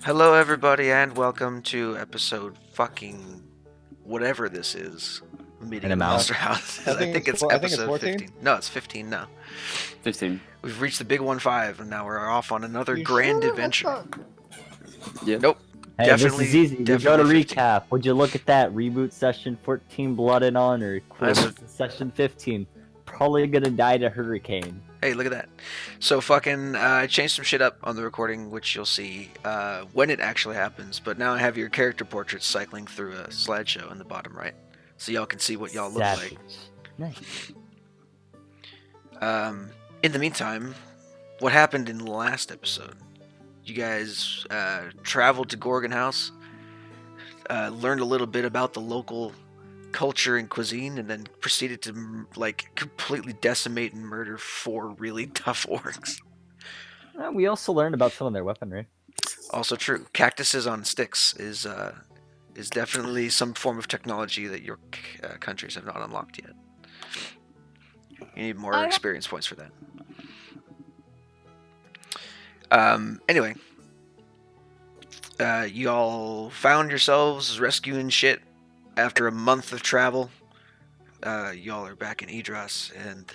Hello, everybody, and welcome to episode fucking whatever this is. Meeting In a in the mouse. Monster House. I think it's I think it's episode 14. 15. No, it's 15 now. 15. We've reached the big 1-5, and now we're off on another You grand sure? adventure. Yep. Nope. Hey, Definitely- this is easy. We go to definitely 15. recap. Would you look at that? Reboot session 14, Blood and Honor. That's Session 15. Probably gonna die to hurricane. Hey, look at that. So fucking, I changed some shit up on the recording, which you'll see when it actually happens. But now I have your character portraits cycling through a slideshow in the bottom right, so y'all can see what y'all look like. Savage. Nice. In the meantime, what happened in the last episode? You guys traveled to Gorgon House, learned a little bit about the local culture and cuisine, and then proceeded to completely decimate and murder 4 really tough orcs. We also learned about some of their weaponry. Also true. Cactuses on sticks is definitely some form of technology that your countries have not unlocked yet. You need more experience points for that. Anyway, you all found yourselves rescuing shit after a month of travel. Y'all are back in Idras, and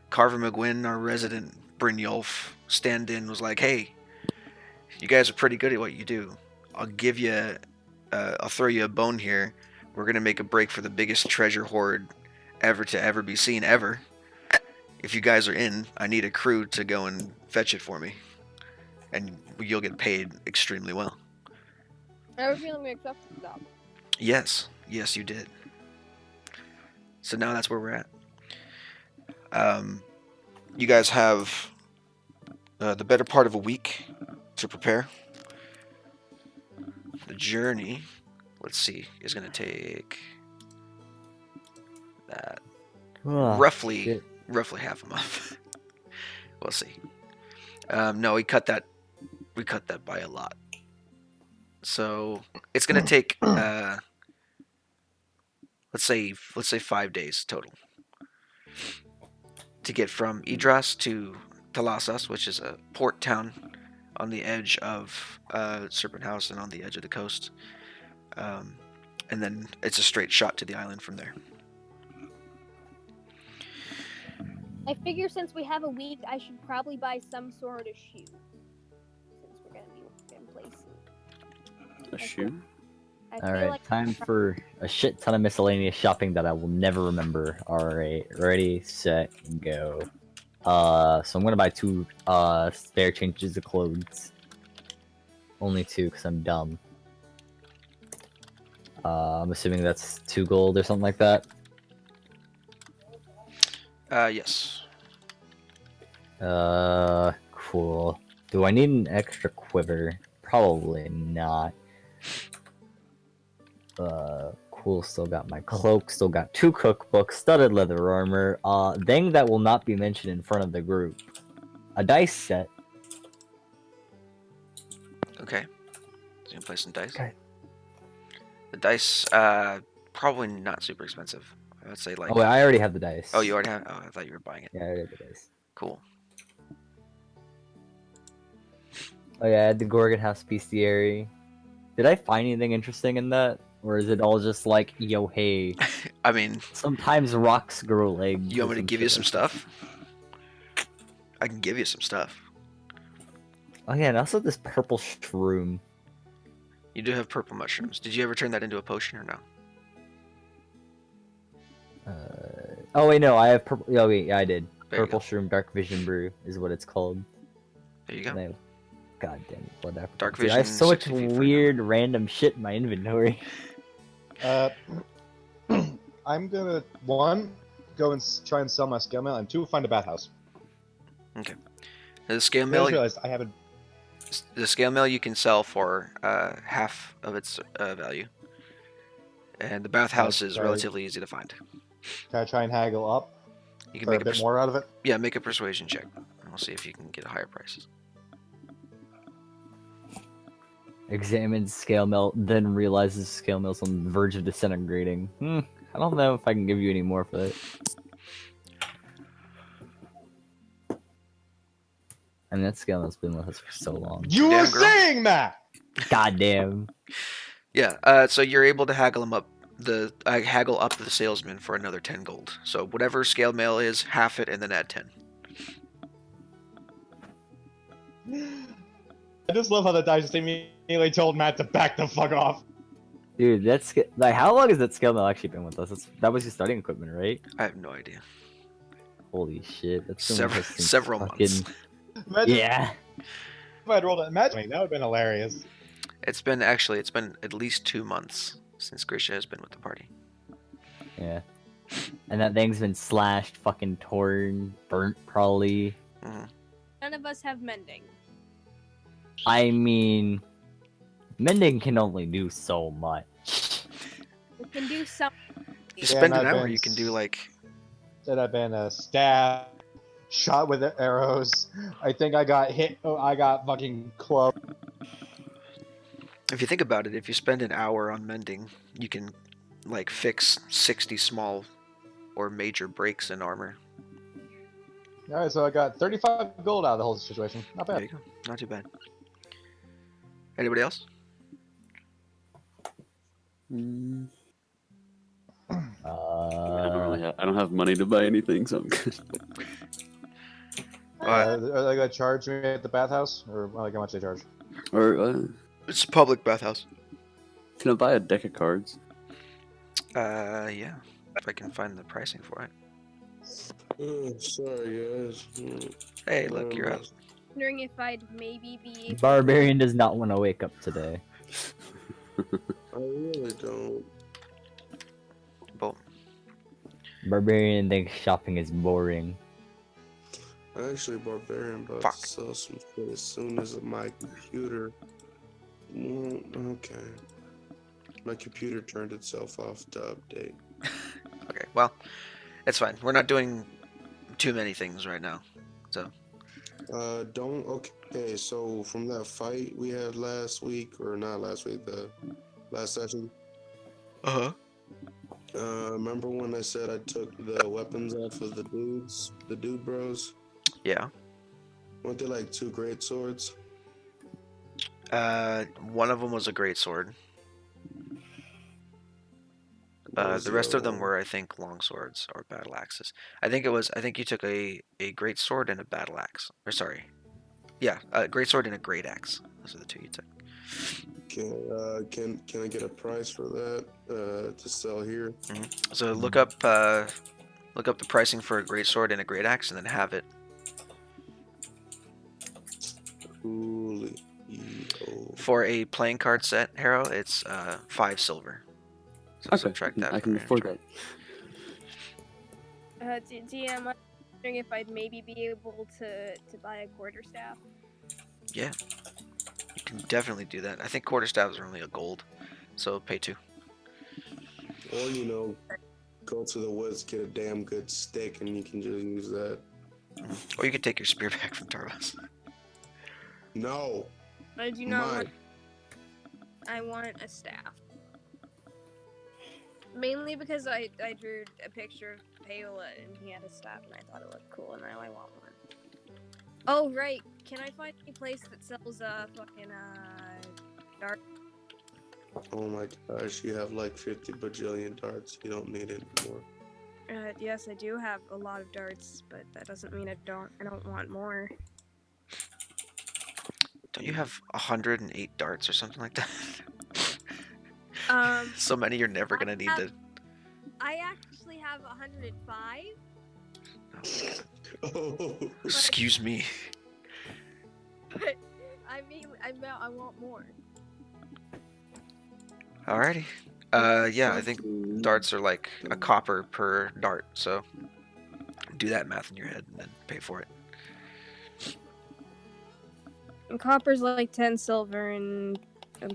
Carver McGuinn, our resident Brynjolf stand-in, was like, "Hey, you guys are pretty good at what you do. I'll give you, I'll throw you a bone here. We're gonna make a break for the biggest treasure hoard ever be seen ever. If you guys are in, I need a crew to go and fetch it for me, and you'll get paid extremely well." I have a feeling we accepted the job. Yes, you did. So now that's where we're at. You guys have the better part of a week to prepare. The journey, let's see, is going to take that roughly half a month. We'll see. No, we cut that by a lot. So it's going to take let's say 5 days total to get from Idras to Talasas, which is a port town on the edge of Serpent House and on the edge of the coast. And then it's a straight shot to the island from there. I figure since we have a week, I should probably buy some sort of shoe. Since we're gonna be in places. A shoe? Alright, time for a shit ton of miscellaneous shopping that I will never remember. Alright, ready, set, go. So I'm gonna buy 2 spare changes of clothes. Only 2 because I'm dumb. I'm assuming that's 2 gold or something like that. Yes. Cool. Do I need an extra quiver? Probably not. Cool, still got my cloak, still got 2 cookbooks, studded leather armor, thing that will not be mentioned in front of the group. A dice set. Okay. So you can play some dice. Okay. The dice, probably not super expensive. I would say like. Oh, wait, I already have the dice. Oh, you already have. Oh, I thought you were buying it. Yeah, I already have the dice. Cool. Oh yeah, I had the Gorgon House Bestiary. Did I find anything interesting in that? Or is it all just like, yo, hey, I mean, sometimes rocks grow legs? you want me to give you some stuff? I can give you some stuff. Oh yeah, and also this purple shroom. You do have purple mushrooms. Did you ever turn that into a potion or no? Oh wait, no, I have purple. Oh wait, yeah, I did. There you Purple go. shroom dark vision brew is what it's called. There you go. And I have, God damn it, whatever. Dark Dude, I have vision, so much 60 feet for weird, random shit in my inventory. I'm gonna 1 go and try and sell my scale mail, and 2 find a bathhouse. The scale I mill. just realized I haven't. The scale mill you can sell for half of its value, and the bathhouse is Okay. relatively easy to find. Can I try and haggle up You can for a make bit more out of it? Yeah, make a persuasion check, and we'll see if you can get higher prices. Examines scale mill, then realizes scale mill's on the verge of disintegrating. I don't know if I can give you any more for that. And that scale has been with us for so long. You Damn were girl. saying that! Goddamn. Yeah. So you're able to haggle him up. Haggle up the salesman for another 10 gold. So whatever scale mail is, half it and then add 10. I just love how the dice just immediately told Matt to back the fuck off. Dude, that's like, how long has that scale mill actually been with us? That was your starting equipment, right? I have no idea. Holy shit, that's been with us since Several months. Imagine Yeah. if I'd rolled it. Imagine that would have been hilarious. It's been at least 2 months since Grisha has been with the party. Yeah. And that thing's been slashed, fucking torn, burnt, probably. Hmm. None of us have mending. I mean, mending can only do so much. We can do some. You Yeah, spend and an I've hour, been you can do like That I've been stabbed, shot with arrows. I think I got hit. Oh, I got fucking clubbed. if you think about it, if you spend an hour on mending, you can like fix 60 small or major breaks in armor. All right, so I got 35 gold out of the whole situation. Not There bad. you go. Not too bad. Anybody else? Mm, I don't Uh, really I don't have money to buy anything, so I'm good. Are they gonna charge me at the bathhouse, or like how much they charge? Or It's a public bathhouse. can I buy a deck of cards? Yeah. If I can find the pricing for it. Oh, sorry, guys. Hey, look, you're up. Wondering if I'd maybe be able. Barbarian does not want to wake up today. I really don't. Boom. Barbarian thinks shopping is boring. Actually, Barbarian about Fuck. to sell some shit as soon as my computer. Okay. My computer turned itself off to update. Okay, well, it's fine. We're not doing too many things right now. So, Don't. Okay, so from that fight we had last week, or not last week, the last session. uh-huh. Remember when I said I took the weapons off of the dude bros? Yeah. Weren't they like 2 great swords? One of them was a great sword. What was The rest other of them one? were, I think, long swords or battle axes. I think you took a great sword and a battle axe. Or sorry, yeah, a great sword and a great axe. Those are the 2 you took. Can I get a price for that to sell here? So look up the pricing for a great sword and a great axe, and then have it. Coolio. For a playing card set, Harrow, it's 5 silver. So subtract that. I from can your afford inventory. that. DM, I'm wondering if I'd maybe be able to buy a quarterstaff. Yeah, you can definitely do that. I think quarterstaffs are only a gold, so pay 2. Or go to the woods, get a damn good stick, and you can just use that. Or you could take your spear back from Tarvas. No, I do not mine. want. I want a staff. Mainly because I drew a picture of Paola and he had a staff and I thought it looked cool and now I want one. Oh right, can I find any place that sells fucking dart? Oh my gosh, you have like 50 bajillion darts. You don't need it anymore. Yes, I do have a lot of darts, but that doesn't mean I don't want more. Don't you have 108 darts or something like that? So many you're never gonna need to. I actually have 105. Oh, Excuse me. But I want more. Alrighty. Yeah, I think darts are like a copper per dart, so do that math in your head and then pay for it. And copper's like 10 silver and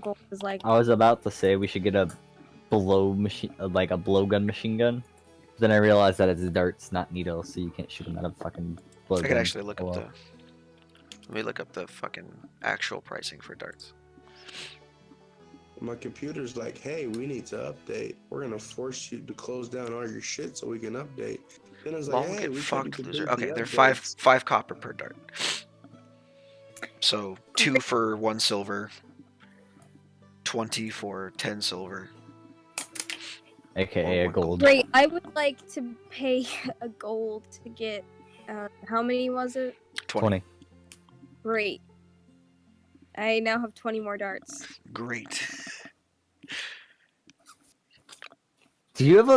gold is like. I was about to say we should get a blowgun machine gun. Then I realized that it's darts, not needles, so you can't shoot them out of fucking blowgun. I could actually look Oh, up well. Let me look up the fucking actual pricing for darts. my computer's like, hey, we need to update. We're gonna force you to close down all your shit so we can update. Then it's like, Long hey, get we fucked, couldn't loser. complete Okay, the they're updates. five copper per dart. So 2 for 1 silver. 20 for 10 silver. AKA a Or gold. Great. I would like to pay a gold to get. How many was it? 20. Great. I now have 20 more darts. Great. Do you have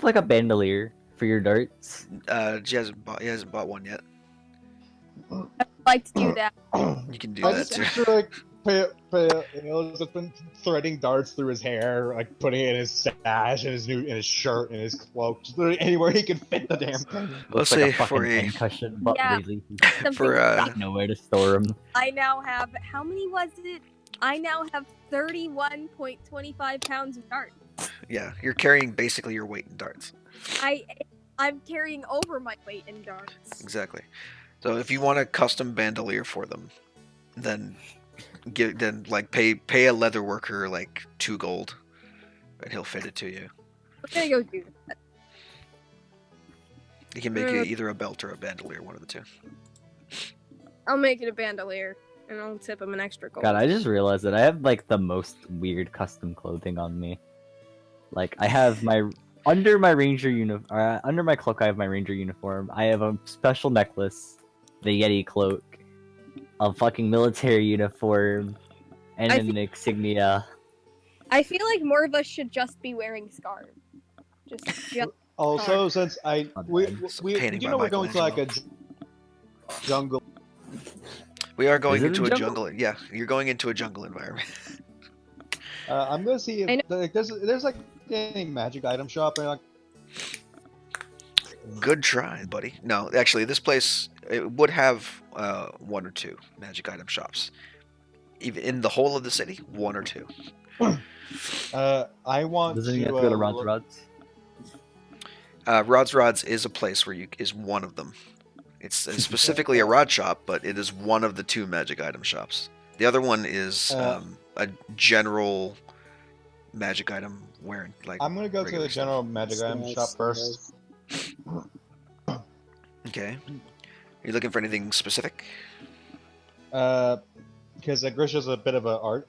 like a bandolier for your darts? He hasn't bought one yet. I'd like to do that. You can do I that just too. picture like Paleo's just been threading darts through his hair, like putting it in his stash, in his shirt, in his cloak, just literally anywhere he can fit the damn thing. Let's Looks like say a fucking for a pincushion, but Yeah. really, he's Something for got nowhere to store them. I now have. How many was it? I now have 31.25 pounds of darts. yeah, you're carrying basically your weight in darts. I'm carrying over my weight in darts. Exactly. So if you want a custom bandolier for them, then pay a leather worker like 2 gold, and he'll fit it to you. We're gonna go do that. He can make it either a belt or a bandolier, one of the two. I'll make it a bandolier, and I'll tip him an extra gold. God, I just realized that I have like the most weird custom clothing on me. Like I have under my cloak I have my ranger uniform. I have a special necklace, the Yeti cloak, a fucking military uniform, and an insignia. I feel like more of us should just be wearing scarves. Just Also, since we Painting you by know we're going to like a Michelangelo. jungle. We are going Is it into a a jungle? jungle. Yeah, you're going into a jungle environment. I'm gonna see I know. if like, there's like any magic item shop and like Good try, buddy. No, actually, this place it would have 1 or 2 magic item shops. Even in the whole of the city, 1 or 2. I want Doesn't he to have to go to look- Rods? Rods is a place where is one of them. It's specifically a rod shop, but it is one of the 2 magic item shops. The other one is a general magic item wearing like. I'm gonna go to regular the stuff. general magic item shop first. Okay. Are you looking for anything specific? Because Grisha's a bit of a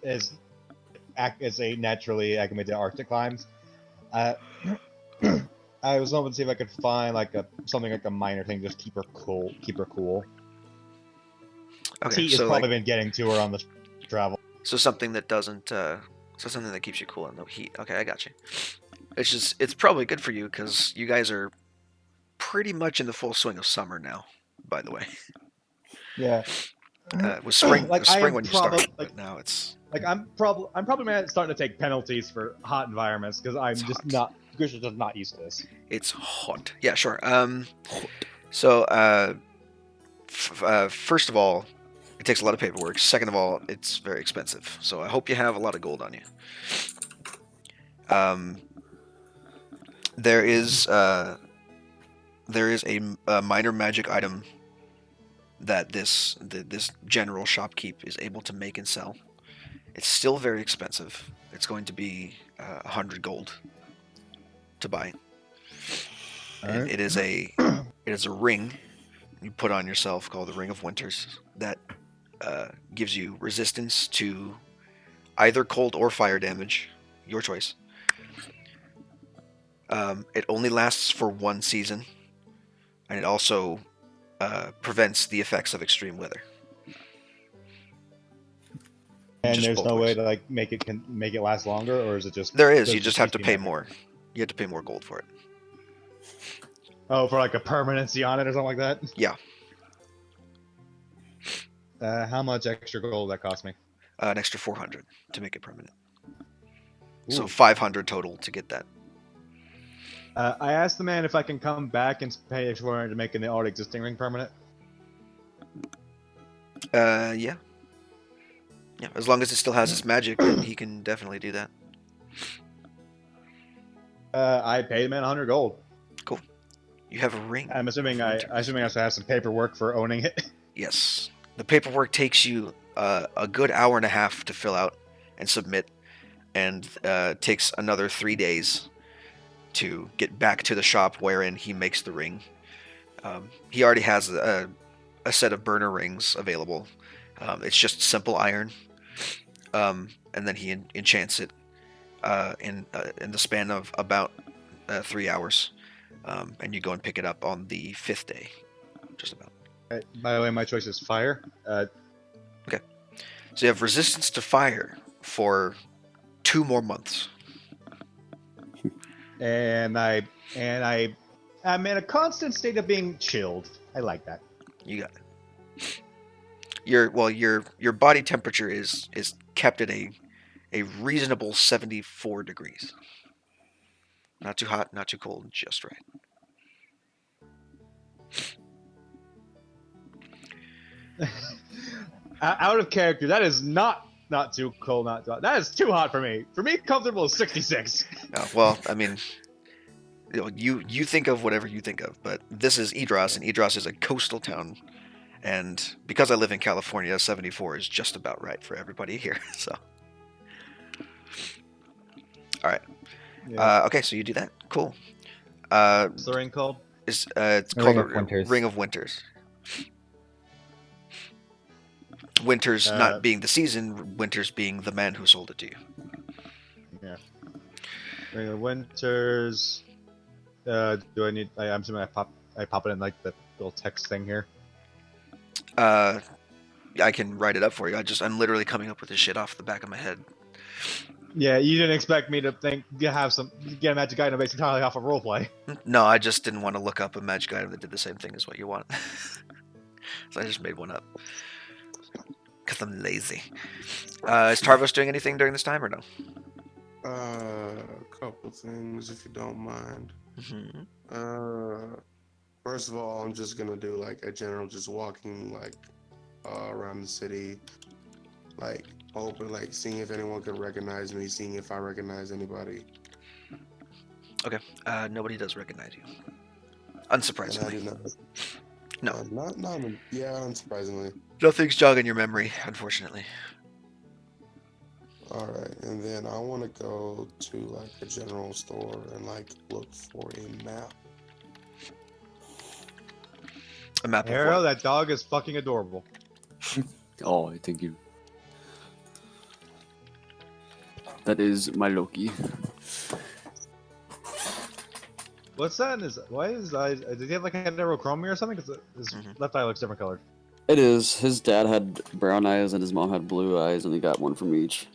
is a naturally acclimated to Arctic climes. I was hoping to see if I could find like something like a minor thing, just keep her cool. Okay, Tea has so probably like, been getting to her on the travel. so something that doesn't, so something that keeps you cool in the heat. Okay, I got you. It's probably good for you because you guys are pretty much in the full swing of summer now. By the way, Yeah. it was spring. Like, it was I spring am when you probably- started, but now it's. Like I'm probably starting to take penalties for hot environments because I'm It's just hot. not Grisha's just not used to this. It's hot. Yeah, sure. So, first of all, it takes a lot of paperwork. Second of all, it's very expensive. So I hope you have a lot of gold on you. There is a minor magic item that this general shopkeep is able to make and sell. It's still very expensive. It's going to be 100 gold to buy. And Alright. it is a ring you put on yourself called the Ring of Winters that gives you resistance to either cold or fire damage, your choice. It only lasts for 1 season, and it also prevents the effects of extreme weather. And Just there's both no way ways. to like make it last longer, or is it just There is. does You it just have to keep pay you- more. You have to pay more gold for it. Oh, for like a permanency on it or something like that. Yeah. How much extra gold that cost me? An extra 400 to make it permanent. So Ooh. 500 total to get that. I asked the man if I can come back and pay extra 400 to make the already existing ring permanent. Yeah. Yeah, as long as it still has its magic, then he can definitely do that. I paid him 100 gold. You have a ring. I'm assuming I also have some paperwork for owning it. Yes. The paperwork takes you a good hour and a half to fill out and submit, and takes another 3 days to get back to the shop wherein he makes the ring. He already has a set of burner rings available. It's just simple iron. and then he enchants it in the span of about 3 hours, and you go and pick it up on the 5th day, just about. By the way, my choice is fire. So you have resistance to fire for 2 more months. And I'm in a constant state of being chilled. I like that. You got it. Your body temperature is kept at a reasonable 74 degrees. Not too hot, not too cold, just right. Out of character, that is not too cold, not too hot. That is too hot for me. For me, comfortable is 66. Well, I mean, you think of whatever you think of, but this is Idros, and Idros is a coastal town, and because I live in California, 74 is just about right for everybody here. So, all right, okay, so you do that. Cool. What's the ring called? It's Ring called of a Winters. Ring of Winters. Winters not being the season, Winters being the man who sold it to you. Yeah. Ring of Winters. Do I need? I'm assuming I pop it in like the little text thing here. I can write it up for you. I'm literally coming up with this shit off the back of my head. Yeah, you didn't expect me to get a magic item based entirely off of roleplay. No, I just didn't want to look up a magic item that did the same thing as what you want. So I just made one up. Because I'm lazy. Is Tarvos doing anything during this time or no? A couple things, if you don't mind. Mm-hmm. First of all, I'm just gonna do like a general, just walking like around the city, like hoping, like seeing if anyone can recognize me, seeing if I recognize anybody. Okay. Nobody does recognize you. And I Unsurprisingly. do not. No. Yeah, unsurprisingly. Nothing's jogging your memory, unfortunately. All right, and then I want to go to like a general store and like look for a map. A map of Arrow, what? that dog is fucking adorable. Oh, thank you. That is my Loki. What's that? Why is his eyes? Does he have like a heterochromia or something? Because his Mhm. left eye looks different colored. It is. His dad had brown eyes and his mom had blue eyes, and he got one from each.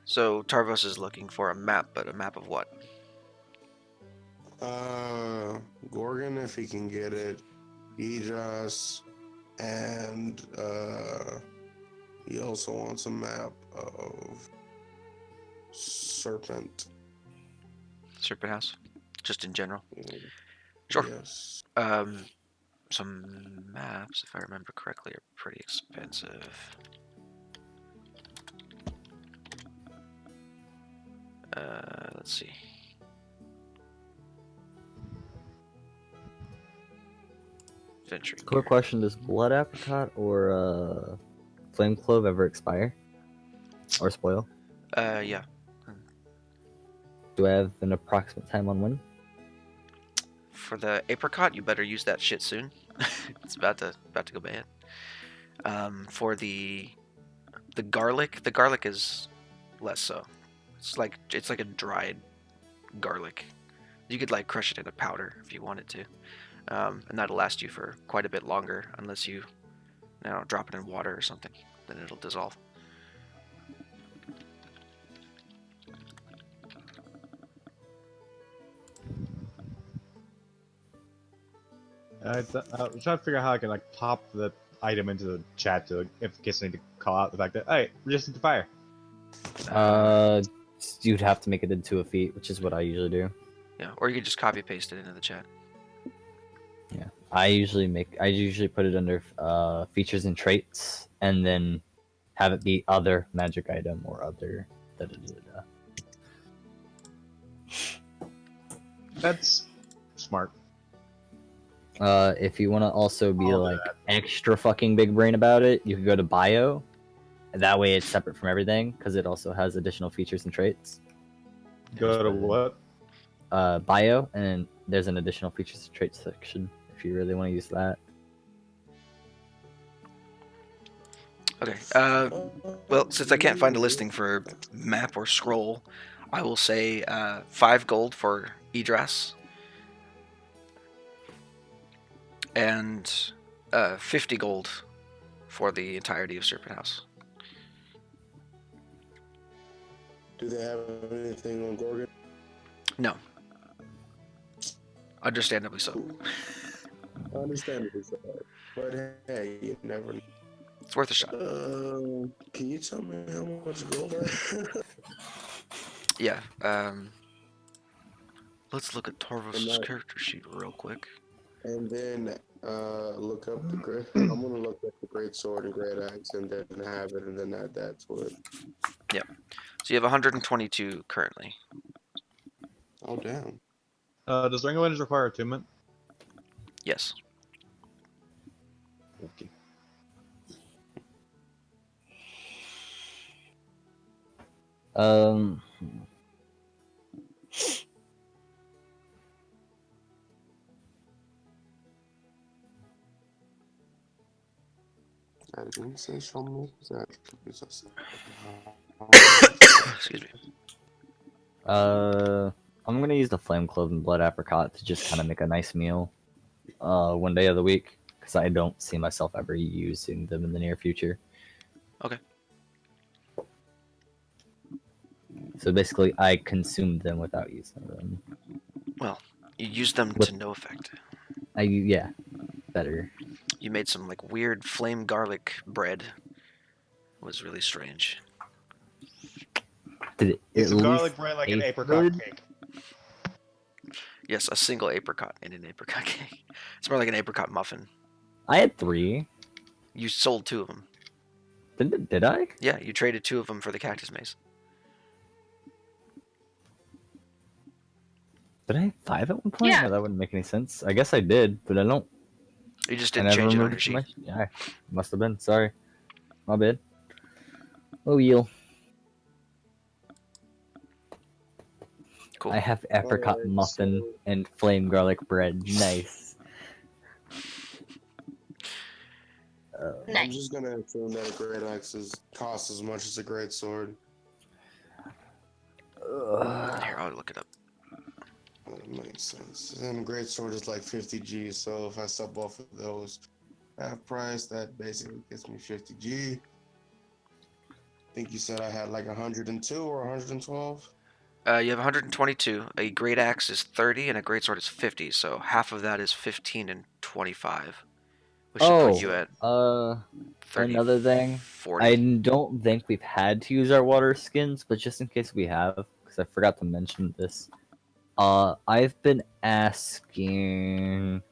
So Tarvos is looking for a map, but a map of what? Gorgon, if he can get it, Idras, and he also wants a map of Serpent. Serpent House? Just in general? Sure. Yes. Some maps, if I remember correctly, are pretty expensive. Let's see. Venturing Quick here. question: does blood apricot or flame clove ever expire or spoil? Yeah. Do I have an approximate time on when? For the apricot, you better use that shit soon. It's about to go bad. For the garlic is less so. It's like a dried garlic. You could like crush it in a powder if you wanted to, and that'll last you for quite a bit longer unless you drop it in water or something. Then it'll dissolve. I'm trying to figure out how I can like pop the item into the chat to, if in case I need to call out the fact that hey, resistant to fire. You'd have to make it into a feat, which is what I usually do. Yeah, or you could just copy paste it into the chat. Yeah, I usually put it under features and traits, and then have it be other magic item or other. Da-da-da-da. That's smart. If you want to also be I'll do like extra fucking big brain about it, you can go to bio. That way, it's separate from everything because it also has additional features and traits. Go to what? Bio, and then there's an additional features and traits section if you really want to use that. Okay. Well, since I can't find a listing for map or scroll, I will say 5 gold for Idras and 50 gold for the entirety of Serpent House. Do they have anything on Gorgon? No. Understandably so. Understandably so. But hey, you never know. It's worth a shot. Can you tell me how much gold I have? Yeah. Let's look at Torvos' character sheet real quick. And then look up the great. I'm gonna look at the great sword and great axe, and then have it, and then add that to it. Yep. So you have 122 currently. Oh damn! Does Ring of Winds require attunement? Yes. Okay. Um, I didn't say show me exactly. Excuse me. I'm gonna use the flame clove and blood apricot to just kind of make a nice meal, one day of the week, because I don't see myself ever using them in the near future. Okay. So basically, I consume them without using them. Well, you use them to no effect. Yeah, better. You made some like weird flame garlic bread. It was really strange. Did it It's at a garlic least bread like an taste apricot good? cake. Yes, a single apricot in an apricot cake. It's more like an apricot muffin. I had 3. You sold 2 of them. Did I? Yeah, you traded 2 of them for the cactus maze. Did I have 5 at one point? Yeah. No, that wouldn't make any sense. I guess I did, but I don't. You just I didn't never change it on removed your it from sheet. my. Yeah, must have been. Sorry, my bad. Oh, Yeel. Cool. I have apricot Alright, muffin so- and flame garlic bread. Nice. I'm just gonna assume that a great axe costs as much as a great sword. Here, I'll look it up. That makes sense. And a great sword is like 50 G, so if I sub both of those half price, that basically gets me 50 G. I think you said I had like 102 or 112. You have 122. A great axe is 30, and a great sword is 50. So half of that is 15 and 25, which should put you at 30, another thing. 40. I don't think we've had to use our water skins, but just in case we have, because I forgot to mention this, I've been asking.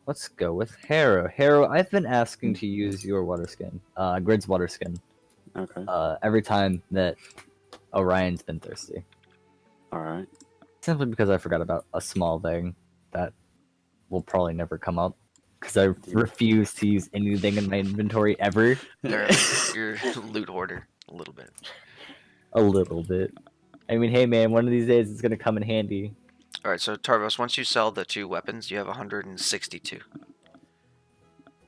Let's go with Harrow. Harrow, I've been asking to use your water skin, Grid's water skin, Okay. every time that Orion's been thirsty. All right. Simply because I forgot about a small thing that will probably never come up. Because I refuse to use anything in my inventory ever. Apparently, you're a loot hoarder a little bit. A little bit. I mean, hey man, one of these days it's gonna come in handy. All right, so Tarvos, once you sell the 2 weapons, you have 162.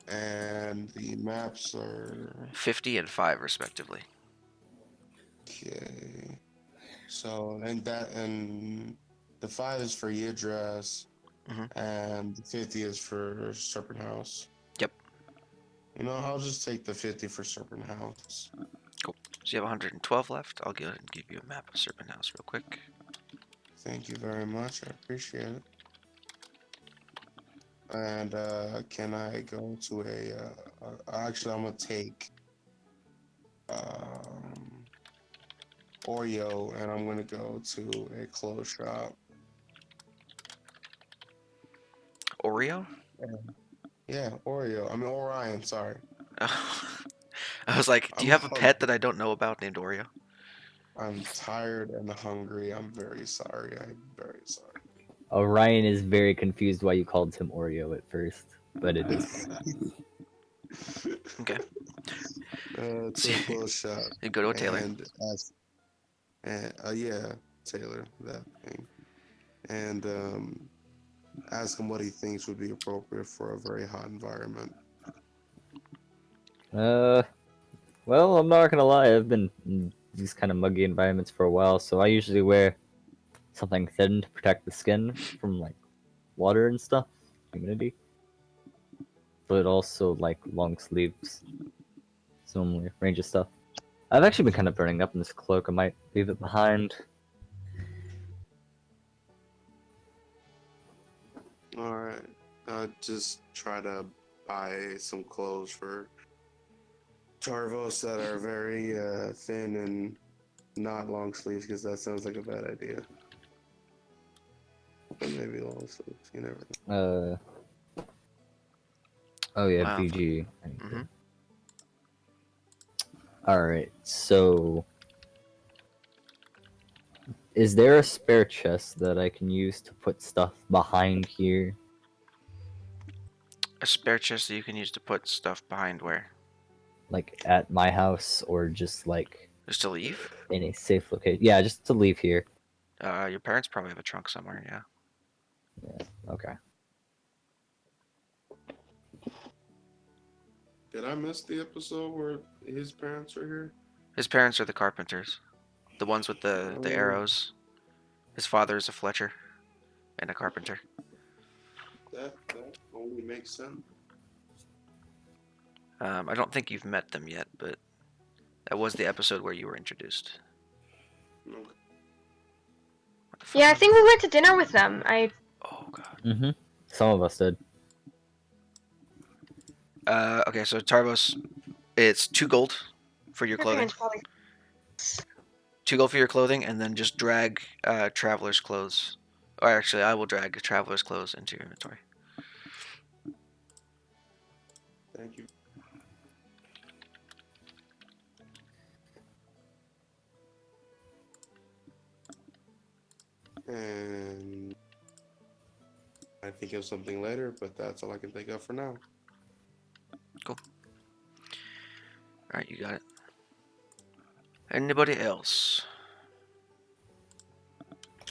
And the maps are 50 and 5, respectively. okay. So and the 5 is for Yidras, and the 50 is for Serpent House. Yep. You know, I'll just take the 50 for Serpent House. Cool. So you have 112 left. I'll go ahead and give you a map of Serpent House real quick. Thank you very much. I appreciate it. And can I go to actually, I'm gonna take Oreo, and I'm gonna go to a clothes shop. Oreo? Yeah, Oreo. I mean Orion. Sorry. I was like, do you I'm have a pet that I don't know about named Oreo? I'm tired and hungry. I'm very sorry. I'm very sorry. Orion is very confused why you called him Oreo at first, but it is. Okay. To a clothes shop. You go to a tailor. And ask, and yeah, Taylor, that thing. And ask him what he thinks would be appropriate for a very hot environment. Well, I'm not gonna lie. I've been in these kind of muggy environments for a while, so I usually wear something thin to protect the skin from like water and stuff, humidity. But also like long sleeves, so normally range of stuff. I've actually been kind of burning up in this cloak. I might leave it behind. All right. Just try to buy some clothes for Tarvos that are very thin and not long sleeves, because that sounds like a bad idea. But maybe long sleeves. You never know. Oh yeah, Wow. BG. Mhm. Alright, so is there a spare chest that I can use to put stuff behind here? A spare chest that you can use to put stuff behind where? Like at my house or just like Just to leave? in a safe location? Yeah, just to leave here. Your parents probably have a trunk somewhere, yeah. Okay. Did I miss the episode where his parents are here? His parents are the carpenters. The ones with the Oh. arrows. His father is a fletcher and a carpenter. That only makes sense. I don't think you've met them yet, but that was the episode where you were introduced. Okay. What the fuck? Yeah, I think we went to dinner with them. Oh god. Mm-hmm. Some of us did. Okay, so Tarvos, it's 2 gold for your Your clothing. parents probably. 2 gold for your clothing, and then just drag traveler's clothes. Or actually, I will drag traveler's clothes into your inventory. Thank you. And I think of something later, but that's all I can think of for now. Alright, you got it. Anybody else?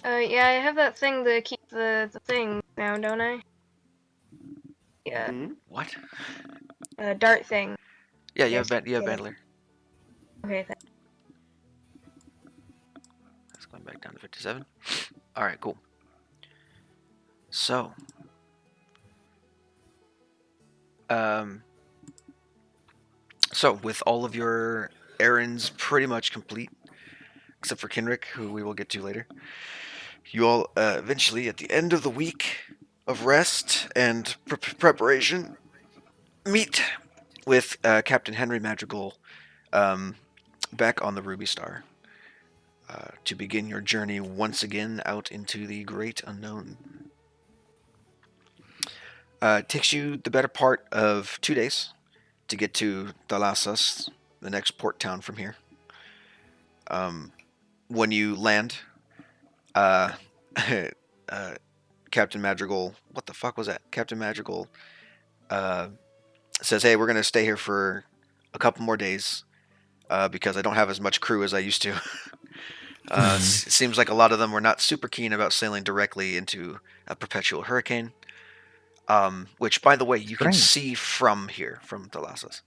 Yeah, I have that thing to keep the thing now, don't I? Yeah, Hmm? What? dart thing. Yeah, you Yes, have yeah. Bandler. Okay, That's going back down to 57. Alright, cool. So, with all of your errands pretty much complete, except for Kenrick, who we will get to later, you all eventually, at the end of the week of rest and preparation, meet with Captain Henry Madrigal back on the Ruby Star to begin your journey once again out into the great unknown. It takes you the better part of 2 days to get to Dalasas, the next port town from here. When you land, Captain Madrigal, what the fuck was that? Captain Madrigal says, "Hey, we're gonna stay here for a couple more days because I don't have as much crew as I used to." It seems like a lot of them were not super keen about sailing directly into a perpetual hurricane. Which, by the way, you can Strange. see from here, from Dalasas.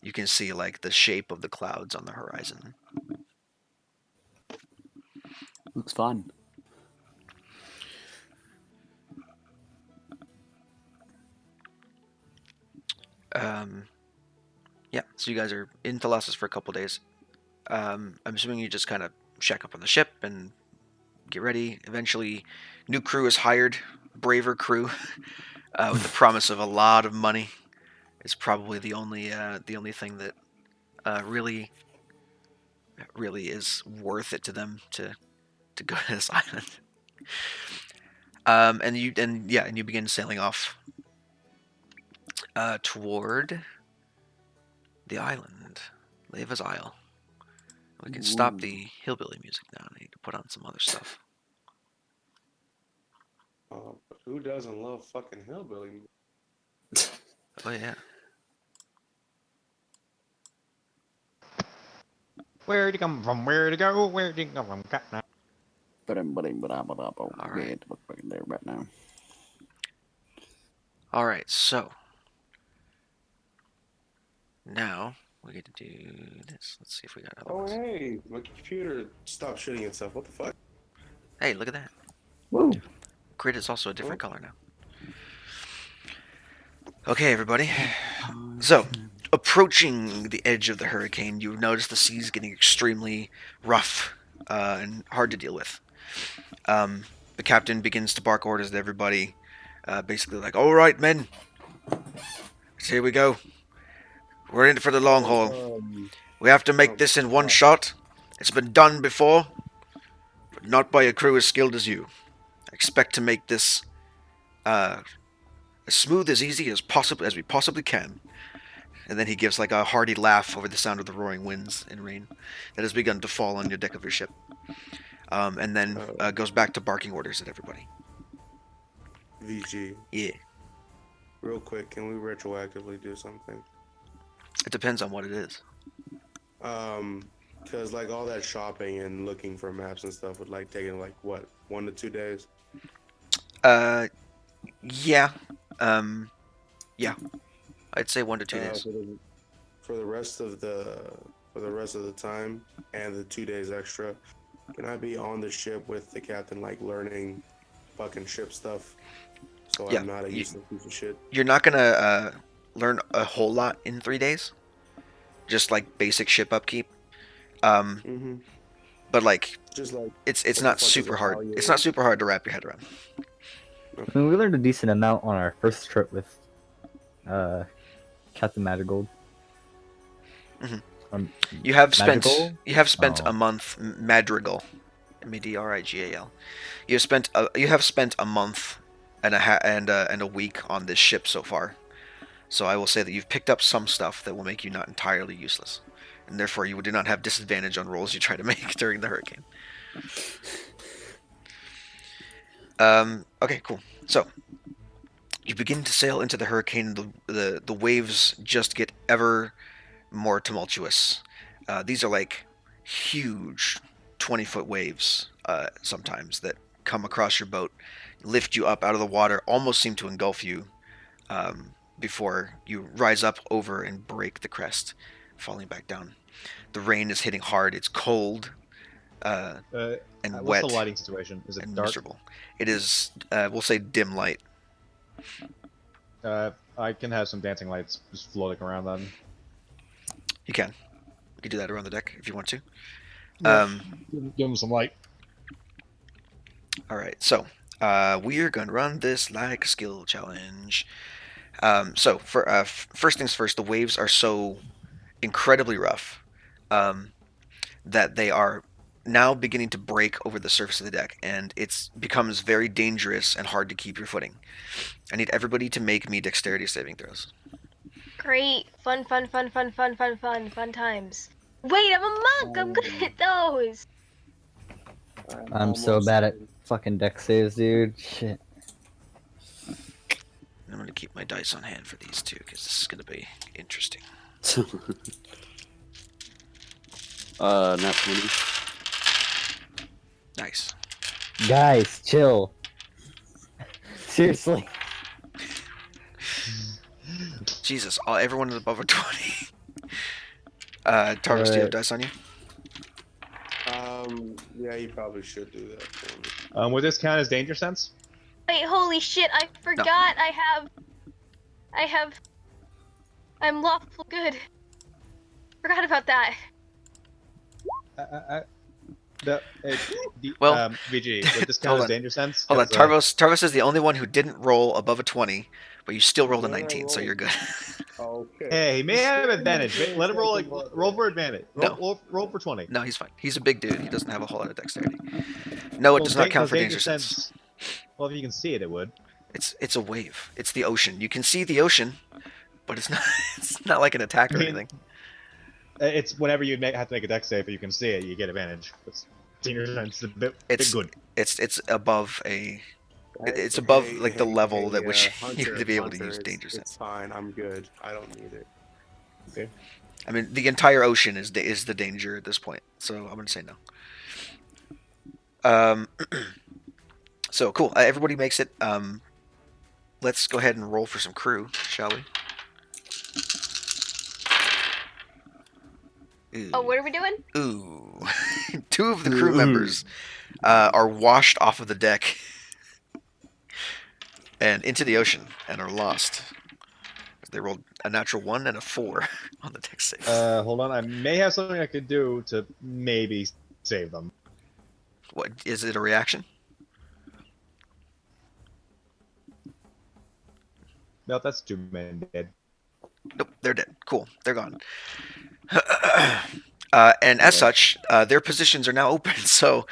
You can see like the shape of the clouds on the horizon. Looks fun. Yeah, so you guys are in Dalasas for a couple days. I'm assuming you just kind of check up on the ship and get ready. Eventually, new crew is hired, braver crew, with the promise of a lot of money. It's probably the only thing that really is worth it to them to go to this island. And you begin sailing off toward the island, Leiva's Isle. We can stop the hillbilly music now. I need to put on some other stuff. But who doesn't love fucking hillbilly? Oh yeah. Where'd you come from? Where'd you go? Where'd you come from? All right. There right now. All right. So Now we get to do this. Let's see if we got other Oh, ones. hey, my computer stopped shooting itself. What the fuck? Hey, look at that. Woo. Grid is also a different color now. Okay, everybody. So, approaching the edge of the hurricane, you notice the sea's getting extremely rough and hard to deal with. The captain begins to bark orders at everybody, basically like, "All right, men, here we go. We're in it for the long haul. We have to make this in one shot. It's been done before, but not by a crew as skilled as you. I expect to make this as smooth as easy as we possibly can." And then he gives like a hearty laugh over the sound of the roaring winds and rain that has begun to fall on your deck of your ship. And then goes back to barking orders at everybody. VG, Yeah, real quick, can we retroactively do something? it depends on what it is. Because like all that shopping and looking for maps and stuff would like taking like what, 1 to 2 days? Yeah, yeah. I'd say 1 to 2 days. For the rest of the time and the 2 days extra, can I be on the ship with the captain, like learning fucking ship stuff, so Yeah, I'm not a useless piece of shit? You're not gonna learn a whole lot in 3 days. Just like basic ship upkeep. But like Just like it's what not the fuck is super a hard. value? It's not super hard to wrap your head around. I mean, we learned a decent amount on our first trip with Captain Madrigal. Mhm. You have spent Madrigal? a month Madrigal, Madrigal. You have spent a month and a week on this ship so far. So I will say that you've picked up some stuff that will make you not entirely useless, and therefore you do not have disadvantage on rolls you try to make during the hurricane. Okay, cool. So you begin to sail into the hurricane. The waves just get ever more tumultuous. These are like huge 20-foot waves sometimes that come across your boat, lift you up out of the water, almost seem to engulf you before you rise up over and break the crest, falling back down. The rain is hitting hard. It's cold and What's wet the lighting situation? Is it and dark? miserable. It is, we'll say, dim light. I can have some dancing lights just floating around then. You can. You can do that around the deck if you want to. Yeah. Give them some light. All right, so we are going to run this like a skill challenge. So for first things first, the waves are so incredibly rough that they are now beginning to break over the surface of the deck, and it becomes very dangerous and hard to keep your footing. I need everybody to make me dexterity saving throws. Great. Fun times. Wait, I'm a monk! I'm good at those! I'm so bad at fucking deck saves, dude. Shit. I'm going to keep my dice on hand for these two because this is going to be interesting. Nat 20. Nice. Guys, chill. Seriously. Jesus, everyone is above a 20. Tarvis, do you have dice on you? Yeah, you probably should do that for me. Would this count as danger sense? Wait, holy shit, I forgot I'm lawful good. Forgot about that. Well, VG, would this count hold as on. danger sense? Hold on, 'Cause, Tarvis is the only one who didn't roll above a 20, but you still rolled a 19, so you're good. Okay. Hey, he may have advantage. Let him roll for advantage. Roll for 20. No, he's fine. He's a big dude. He doesn't have a whole lot of dexterity. No, it does not count for danger sense. Well, if you can see it, it would. It's a wave. It's the ocean. You can see the ocean, but it's not. It's not like an attack or anything. It's whenever you have to make a dex save, but you can see it, you get advantage. It's danger sense. A bit good. It's above a. It's above like the level at which Hunter, you to be able to Hunter, use danger it's sense. fine. I'm good. I don't need it. Okay. I mean, the entire ocean is the danger at this point, so I'm gonna say no. So cool. Everybody makes it. Let's go ahead and roll for some crew, shall we? Ooh. Oh, what are we doing? Ooh. Two of the crew members are washed off of the deck and into the ocean and are lost. They rolled a natural 1 and a 4 on the deck save. Hold on. I may have something I could do to maybe save them. What is it? A reaction? No, that's 2 men dead. Nope, they're dead. Cool, they're gone. And as such, their positions are now open. So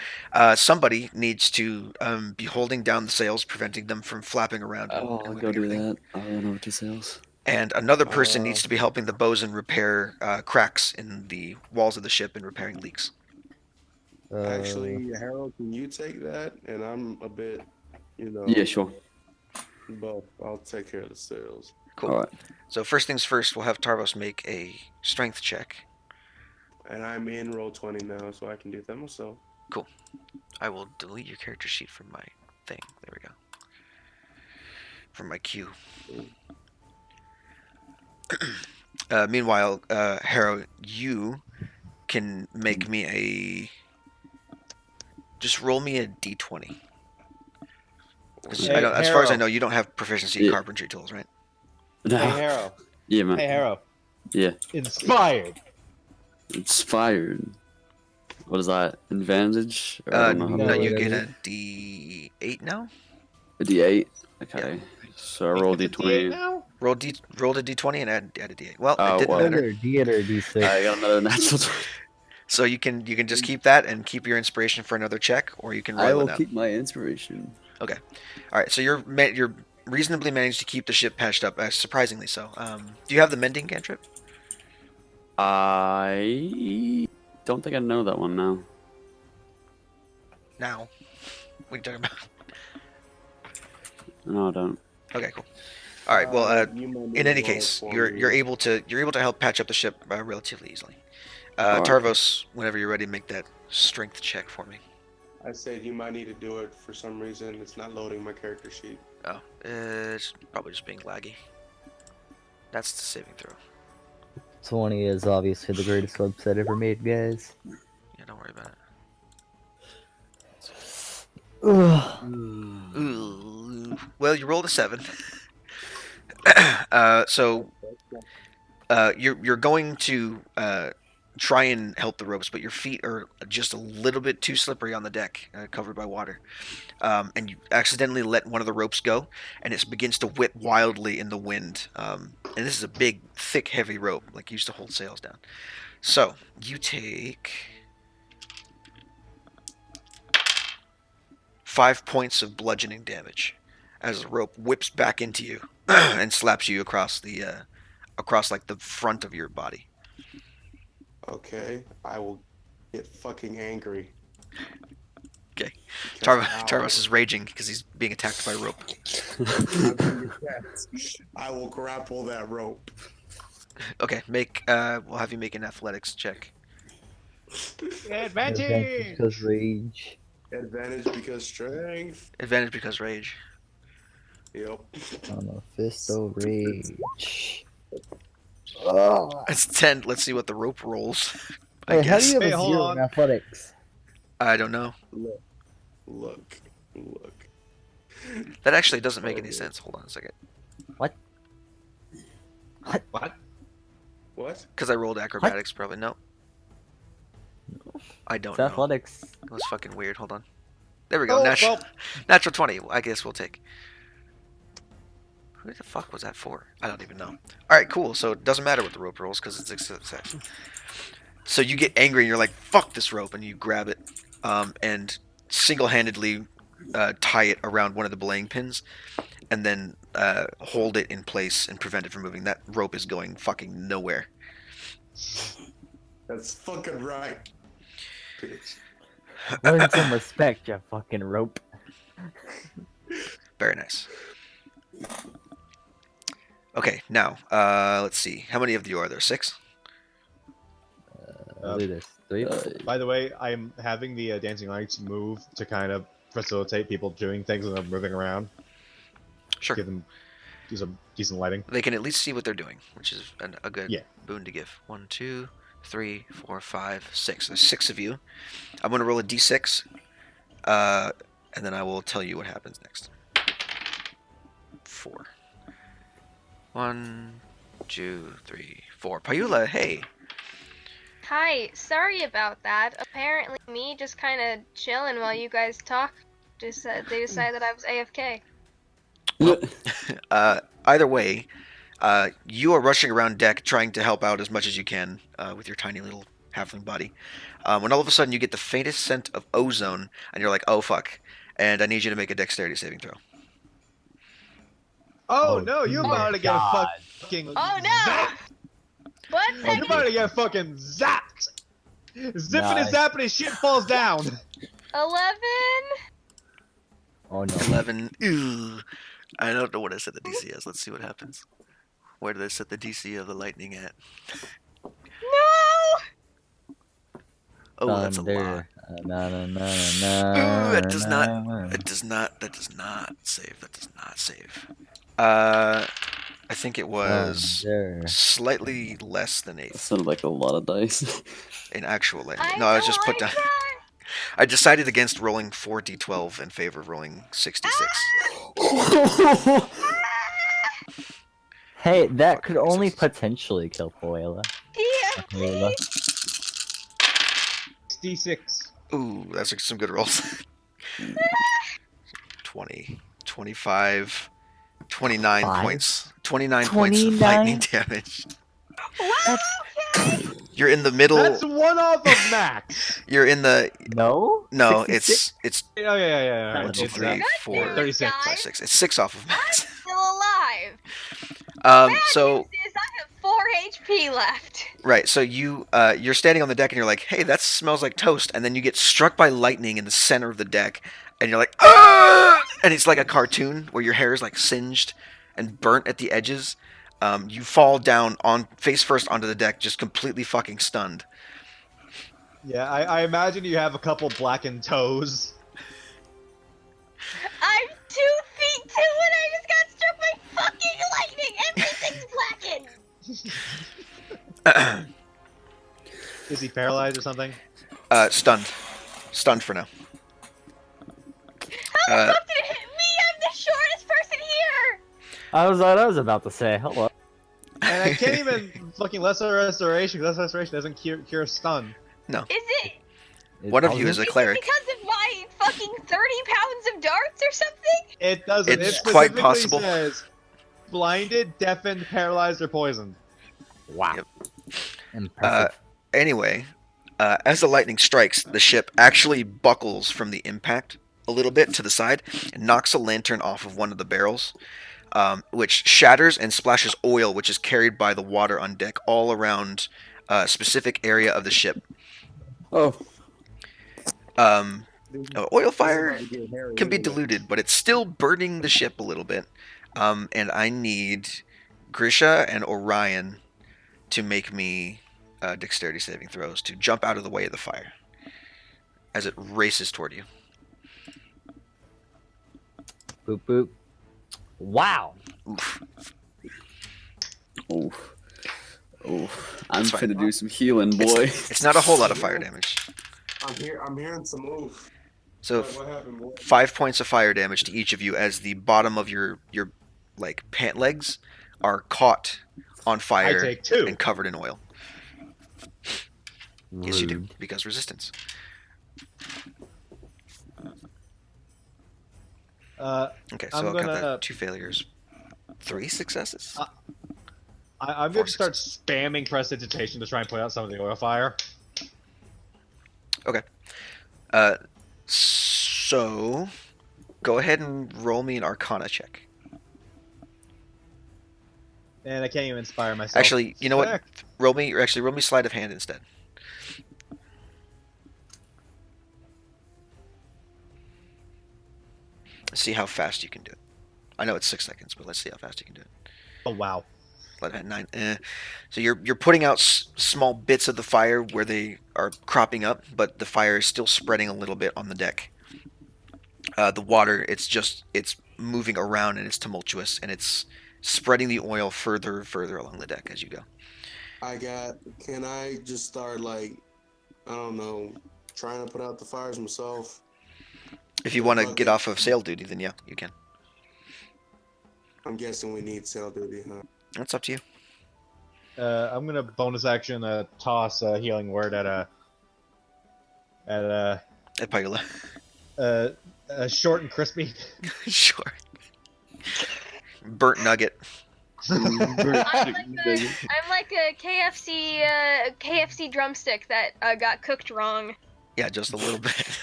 somebody needs to be holding down the sails, preventing them from flapping around. Oh, I'll go do that. I'll run over to sales. And another person needs to be helping the bosun repair cracks in the walls of the ship and repairing leaks. Actually, Harold, can you take that? And I'm a bit, Yeah, sure. but I'll take care of the sales. Cool. All right. So first things first, we'll have Tarvos make a strength check. And I'm in roll 20 now, so I can do that myself. Cool. I will delete your character sheet from my thing. There we go. From my queue. Meanwhile, Harrow, you can make me a... Just roll me a d20. 'Cause Hey, as far as I Harrow. know, you don't have proficiency in Yeah. carpentry tools, right? No. Hey, Harrow. Yeah, man. Hey, Harrow. Yeah. Inspired. Inspired. What is that? Advantage? Or I don't know how No, to you do get it. a d8 now. A D8? Okay. So I roll It's a D8 D20. now? Roll a d20 and add a d8. Well, Oh, it didn't well. matter. Either D8 or D6. I got another natural 20. So you can just keep that and keep your inspiration for another check, or you can I roll will it out. keep my inspiration. All right, so you're reasonably managed to keep the ship patched up, surprisingly so. Do you have the mending cantrip? I don't think I know that one now. Now, what are you talking about? No, I don't. Okay, cool. All right, well, You might need in to any roll it case, for you're me. able to help patch up the ship relatively easily. All right. Tarvos, whenever you're ready, make that strength check for me. I said you might need to do it for some reason. It's not loading my character sheet. Oh, it's probably just being laggy. That's the saving throw. 20 is obviously the greatest website ever made, guys. Yeah, don't worry about Ugh. it. Ooh. Well, you rolled a 7. So you're going to try and help the ropes, but your feet are just a little bit too slippery on the deck, covered by water. And you accidentally let one of the ropes go, and it begins to whip wildly in the wind. And this is a big, thick, heavy rope, like used to hold sails down. So you take 5 points of bludgeoning damage as the rope whips back into you and slaps you across like the front of your body. Okay, I will get fucking angry. Okay. Because Tarvos is raging because he's being attacked by a rope. I will grapple that rope. Okay, we'll have you make an athletics check. Advantage! Because rage. Advantage because strength. Advantage because rage. Yep. On a fist of rage. That's 10. Let's see what the rope rolls. I Wait, how do guess. you have Hey, a hold 0 on. in athletics? I don't know. Look. That actually doesn't make any sense. Hold on a second. What? What? Because I rolled acrobatics, probably. No. I don't It's know. athletics. It was fucking weird. Hold on. There we go. Oh, Natural, well. natural 20. I guess we'll take. Who the fuck was that for? I don't even know. All right, cool. So it doesn't matter what the rope rolls because it's a success. So you get angry and you're like, "Fuck this rope," and you grab it, and single-handedly tie it around one of the belaying pins, and then hold it in place and prevent it from moving. That rope is going fucking nowhere. That's fucking right. Bitch. Learn some respect, you fucking rope. Very nice. Okay, now let's see. How many of you are there? 6. I'll do this. 3. By the way, I'm having the dancing lights move to kind of facilitate people doing things when they're moving around. Sure. Give them do some decent lighting. They can at least see what they're doing, which is a good Yeah. boon to give. 1, 2, 3, 4, 5, 6. There's 6 of you. I'm going to roll a d6, and then I will tell you what happens next. 4. 1, 2, 3, 4. Payula, hey. Hi, sorry about that. Apparently, me just kind of chilling while you guys talk. They decided that I was AFK. Either way, you are rushing around deck trying to help out as much as you can with your tiny little halfling body. When all of a sudden you get the faintest scent of ozone, and you're like, oh fuck. And I need you to make a dexterity saving throw. Oh, Oh, no, you're dear about to get God. fucking Oh no! zapped. What's You're about that? to get fucking zapped. Zipping and Nice. zapping and shit falls down. 11? Oh no. 11. Ew. I don't know what I set the DC as. Let's see what happens. Where did I set the DC of the lightning at? No! Oh, that's a lot. Thunder. Na, na, na, Ooh, that does not. na. That does not save. That does not save. I think it was Thunder. slightly less than That 8 sounded like a lot of dice. in actual lightning. I No, I was don't just put like down. I decided against rolling 4d12 in favor of rolling 66. Hey, that Fuck, could only Jesus. potentially kill Poela. Yeah, Poela. please. D6. Ooh, that's like some good rolls. 20, 25, 29 Five? points. 29 points of 29? lightning damage. Wow, okay. You're in the middle. That's one off of max. You're in the. No? No, 66? it's Oh, yeah. 1, 2, It's 3, not 4, Good 36. 5, guys. 6. It's 6 off of I'm max. still alive. So News is I have 4 HP left. right, so you're standing on the deck and you're like, hey, that smells like toast, and then you get struck by lightning in the center of the deck, and you're like, ah! And it's like a cartoon where your hair is like singed and burnt at the edges. You fall down on face first onto the deck, just completely fucking stunned. Yeah, I imagine you have a couple blackened toes. I'm 2 feet 2 and I just got struck by fucking lightning. Everything's blackened. Is he paralyzed or something? Stunned for now. How the fuck did it hit me? I'm the shortest person here. I was about to say, hello. And I can't even fucking lesser restoration. Lesser restoration doesn't cure stun. Is it? One of you is a Is it cleric. because of my fucking 30 pounds of darts or something? It doesn't. It's it quite specifically possible. says blinded, deafened, paralyzed, or poisoned. Wow. Yep. Impressive. Anyway, as the lightning strikes, the ship actually buckles from the impact a little bit to the side and knocks a lantern off of one of the barrels, which shatters and splashes oil, which is carried by the water on deck all around a specific area of the ship. Oh, Oil fire can be diluted, but it's still burning the ship a little bit. And I need Grisha and Orion to make me dexterity saving throws to jump out of the way of the fire as it races toward you. Boop boop. Wow. Oof. oh, I'm That's fine. finna do some healing, boy. It's not a whole lot of fire damage. I'm hearing some move. So What happened, boy? 5 points of fire damage to each of you as the bottom of your like pant legs are caught on I fire take 2. and covered in oil. Yes, you do, Rude. because resistance. Okay, so I'm I'll count gonna- that 2 failures, 3 successes. I'm 4 going to start spamming prestidigitation to try and put out some of the oil fire. So go ahead and roll me an Arcana check. And I can't even inspire myself. Actually, you know what? Heck. Roll me sleight of hand instead. See how fast you can do it. I know it's 6 seconds, but let's see how fast you can do it. Oh, wow. Sleight of hand 9. So you're putting out small bits of the fire where they are cropping up, but the fire is still spreading a little bit on the deck. The water, it's moving around and it's tumultuous and it's spreading the oil further and further along the deck as you go. Can I just start like, I don't know, trying to put out the fires myself? If you want to get off of sail duty, then yeah, you can. I'm guessing we need sail duty, huh? That's up to you. I'm gonna bonus action toss a healing word at At Pagula. short and crispy. Sure. Burnt nugget. I'm like a KFC drumstick that got cooked wrong. Yeah, just a little bit.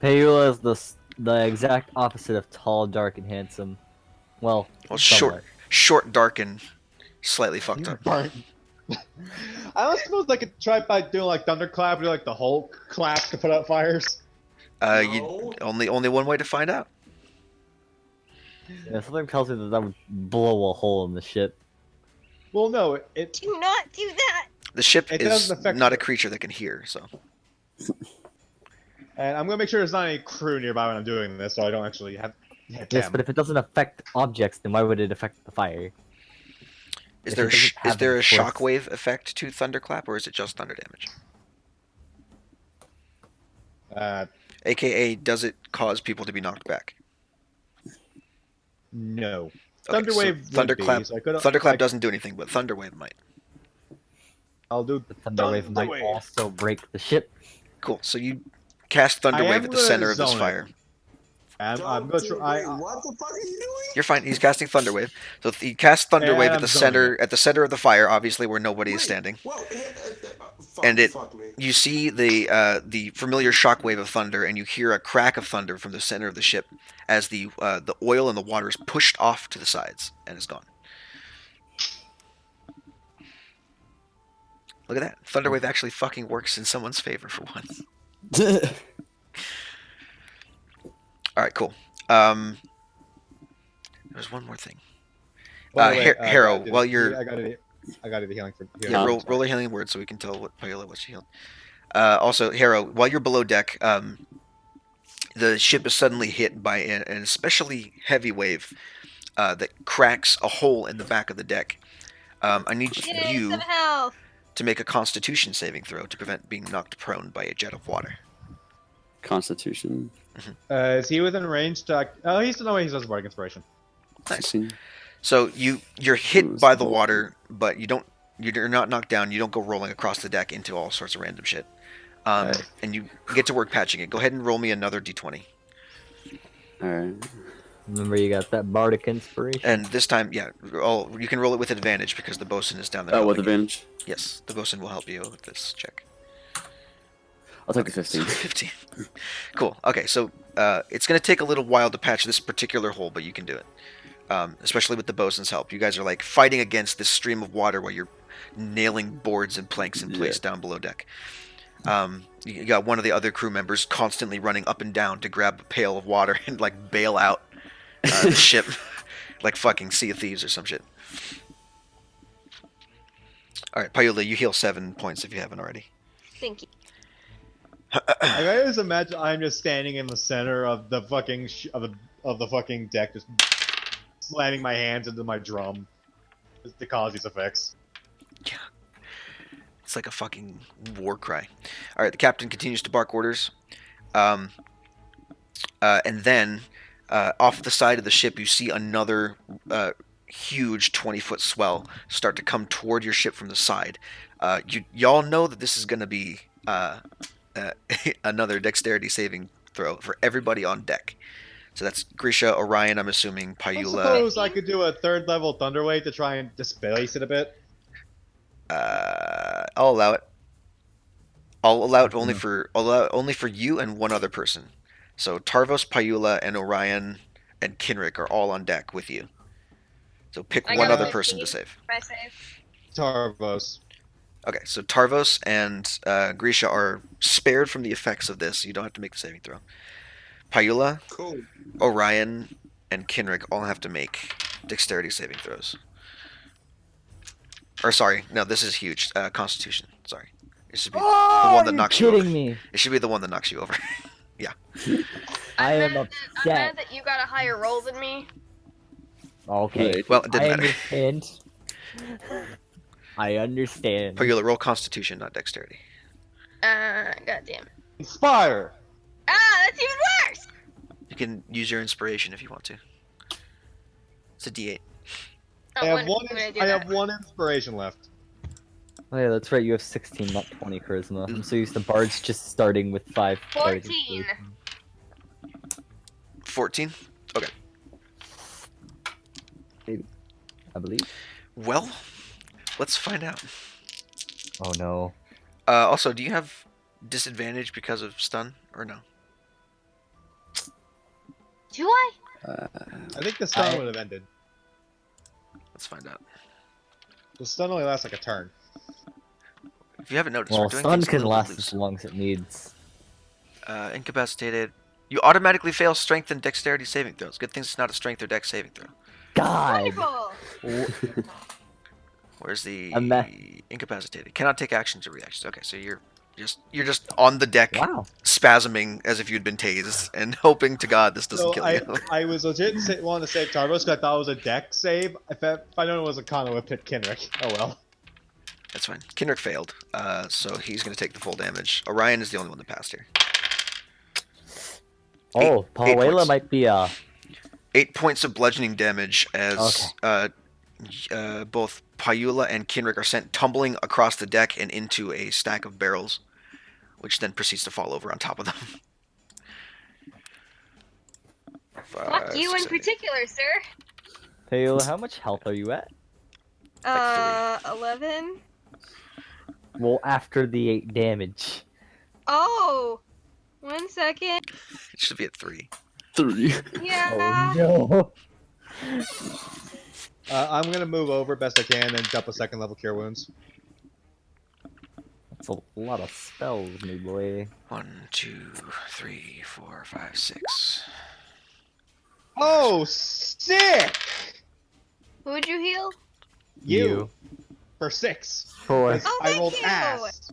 Payula is the exact opposite of tall, dark, and handsome. Well, Well, somewhat. short, dark, and slightly fucked up. Burnt. I don't suppose I could try by doing like thunderclap, do like the Hulk clap to put out fires. You only one way to find out. Yeah, something tells me that would blow a hole in the ship. Well, no, it Do not do that. The ship It is doesn't affect not a her. creature that can hear, so. and I'm gonna make sure there's not any crew nearby when I'm doing this, so I don't actually have hit Yes, them. but if it doesn't affect objects, then why would it affect the fire? Is If there it doesn't is have there a any force. shockwave effect to thunderclap, or is it just thunder damage? AKA, does it cause people to be knocked back? No. Okay, Thunderwave so would be, thunderclap. so I could- Thunderclap I- doesn't do anything, but thunderwave might. I'll do The thunderwave might Thunderwave. also break the ship. Cool. So you cast I thunderwave am at the gonna center of this zone it. fire. I'm gonna try. What the fuck are you doing? You're fine. He's casting thunderwave. So he casts thunderwave And at the I'm zoning center of the fire, obviously where nobody is Wait, standing. Well, And fuck me. You see the familiar shockwave of thunder, and you hear a crack of thunder from the center of the ship as the oil and the water is pushed off to the sides and is gone. Look at that. Thunderwave actually fucking works in someone's favor for once. All right, cool. There's one more thing. By the way, Harrow, I while you're I got it the healing for. yeah, Yeah. roll a healing word so we can tell what Paola what she healed. Also, Harrow, while you're below deck, the ship is suddenly hit by an especially heavy wave that cracks a hole in the back of the deck. I need Yay, you some health. to make a Constitution saving throw to prevent being knocked prone by a jet of water. Constitution. Is he within range to? Oh, he's no way. He does bardic inspiration. Nice. 16. So you're hit Ooh, by the so- water, but you're not knocked down. You don't go rolling across the deck into all sorts of random shit. Nice. And you get to work patching it. Go ahead and roll me another d20. Alright. Remember, you got that bardic inspiration. And this time, yeah, you can roll it with advantage because the bosun is down there. Oh, with helping you. advantage? Yes, the bosun will help you with this check. I'll take the 15. 15. Cool. Okay, so it's going to take a little while to patch this particular hole, but you can do it. Especially with the bosun's help. You guys are like fighting against this stream of water while you're nailing boards and planks in place down below deck. You got one of the other crew members constantly running up and down to grab a pail of water and like bail out the ship like fucking Sea of Thieves or some shit. Alright, Paola, you heal 7 points if you haven't already. Thank you. I just imagine I'm just standing in the center of the fucking of the fucking deck, just slamming my hands into my drum, just to cause these effects. Yeah. It's like a fucking war cry. Alright, the captain continues to bark orders. And then, off the side of the ship, you see another huge 20-foot swell start to come toward your ship from the side. Y'all know that this is going to be another dexterity saving throw for everybody on deck. So that's Grisha, Orion, I'm assuming, I Paula. suppose I could do a third level Thunderwave to try and displace it a bit. I'll allow it. I'll allow it only for you and one other person. So Tarvos, Paula, and Orion and Kinrick are all on deck with you. So pick I one got other 15. person to save. Press save. Tarvos. Okay, so Tarvos and Grisha are spared from the effects of this. You don't have to make the saving throw. Paula, Cool. Orion, and Kinrick all have to make dexterity saving throws. Or sorry, no, this is huge. Constitution. Sorry, it should be the one that knocks you over. kidding me? It should be the one that knocks you over. I am I'm upset. mad that you got a higher roll than me. Okay. Wait. Well, it didn't I matter. understand. I understand. Pagula, roll Constitution, not Dexterity. Goddamn. Inspire. That's even worse. You can use your inspiration if you want to. It's a D8. I have one. I'm gonna do I that. have one inspiration left. Oh yeah, that's right. You have 16, not 20 charisma. I'm so used to bards just starting with 5. 14. 14. I believe. Well, let's find out. Oh no. Also, do you have disadvantage because of stun or no? Do I? I think the stun would have ended. Let's find out. The stun only lasts like a turn. If you haven't noticed, Well, we're doing stun things a can little last bit as loose. long as it needs. Incapacitated. You automatically fail strength and dexterity saving throws. Good thing it's not a strength or dex saving throw. God. Wonderful. Where's the Ima- incapacitated? Cannot take actions or reactions. Okay, so you're just on the deck, Wow. spasming as if you'd been tased, and hoping to God this doesn't So kill I, you. I was legit wanting to save Tarbos because I thought it was a deck save. If I known it was a con, I would have picked Kinrick. Oh well. That's fine. Kendrick failed, so he's going to take the full damage. Orion is the only one that passed here. Oh, Eight Paluela points. might be 8 points of bludgeoning damage as both Payula and Kinrick are sent tumbling across the deck and into a stack of barrels, which then proceeds to fall over on top of them. Fuck you in 6, 8. particular, sir. Paola, how much health are you at? 11. Well, after the 8 damage. Oh, 1 second. It should be at 3. 3. Yeah. Oh no. I'm gonna move over best I can and dump a second level cure wounds. That's a lot of spells, my boy. 1, 2, 3, 4, 5, 6. Oh, sick! Who'd you heal? You for 6. For Oh, I thank rolled you. ass.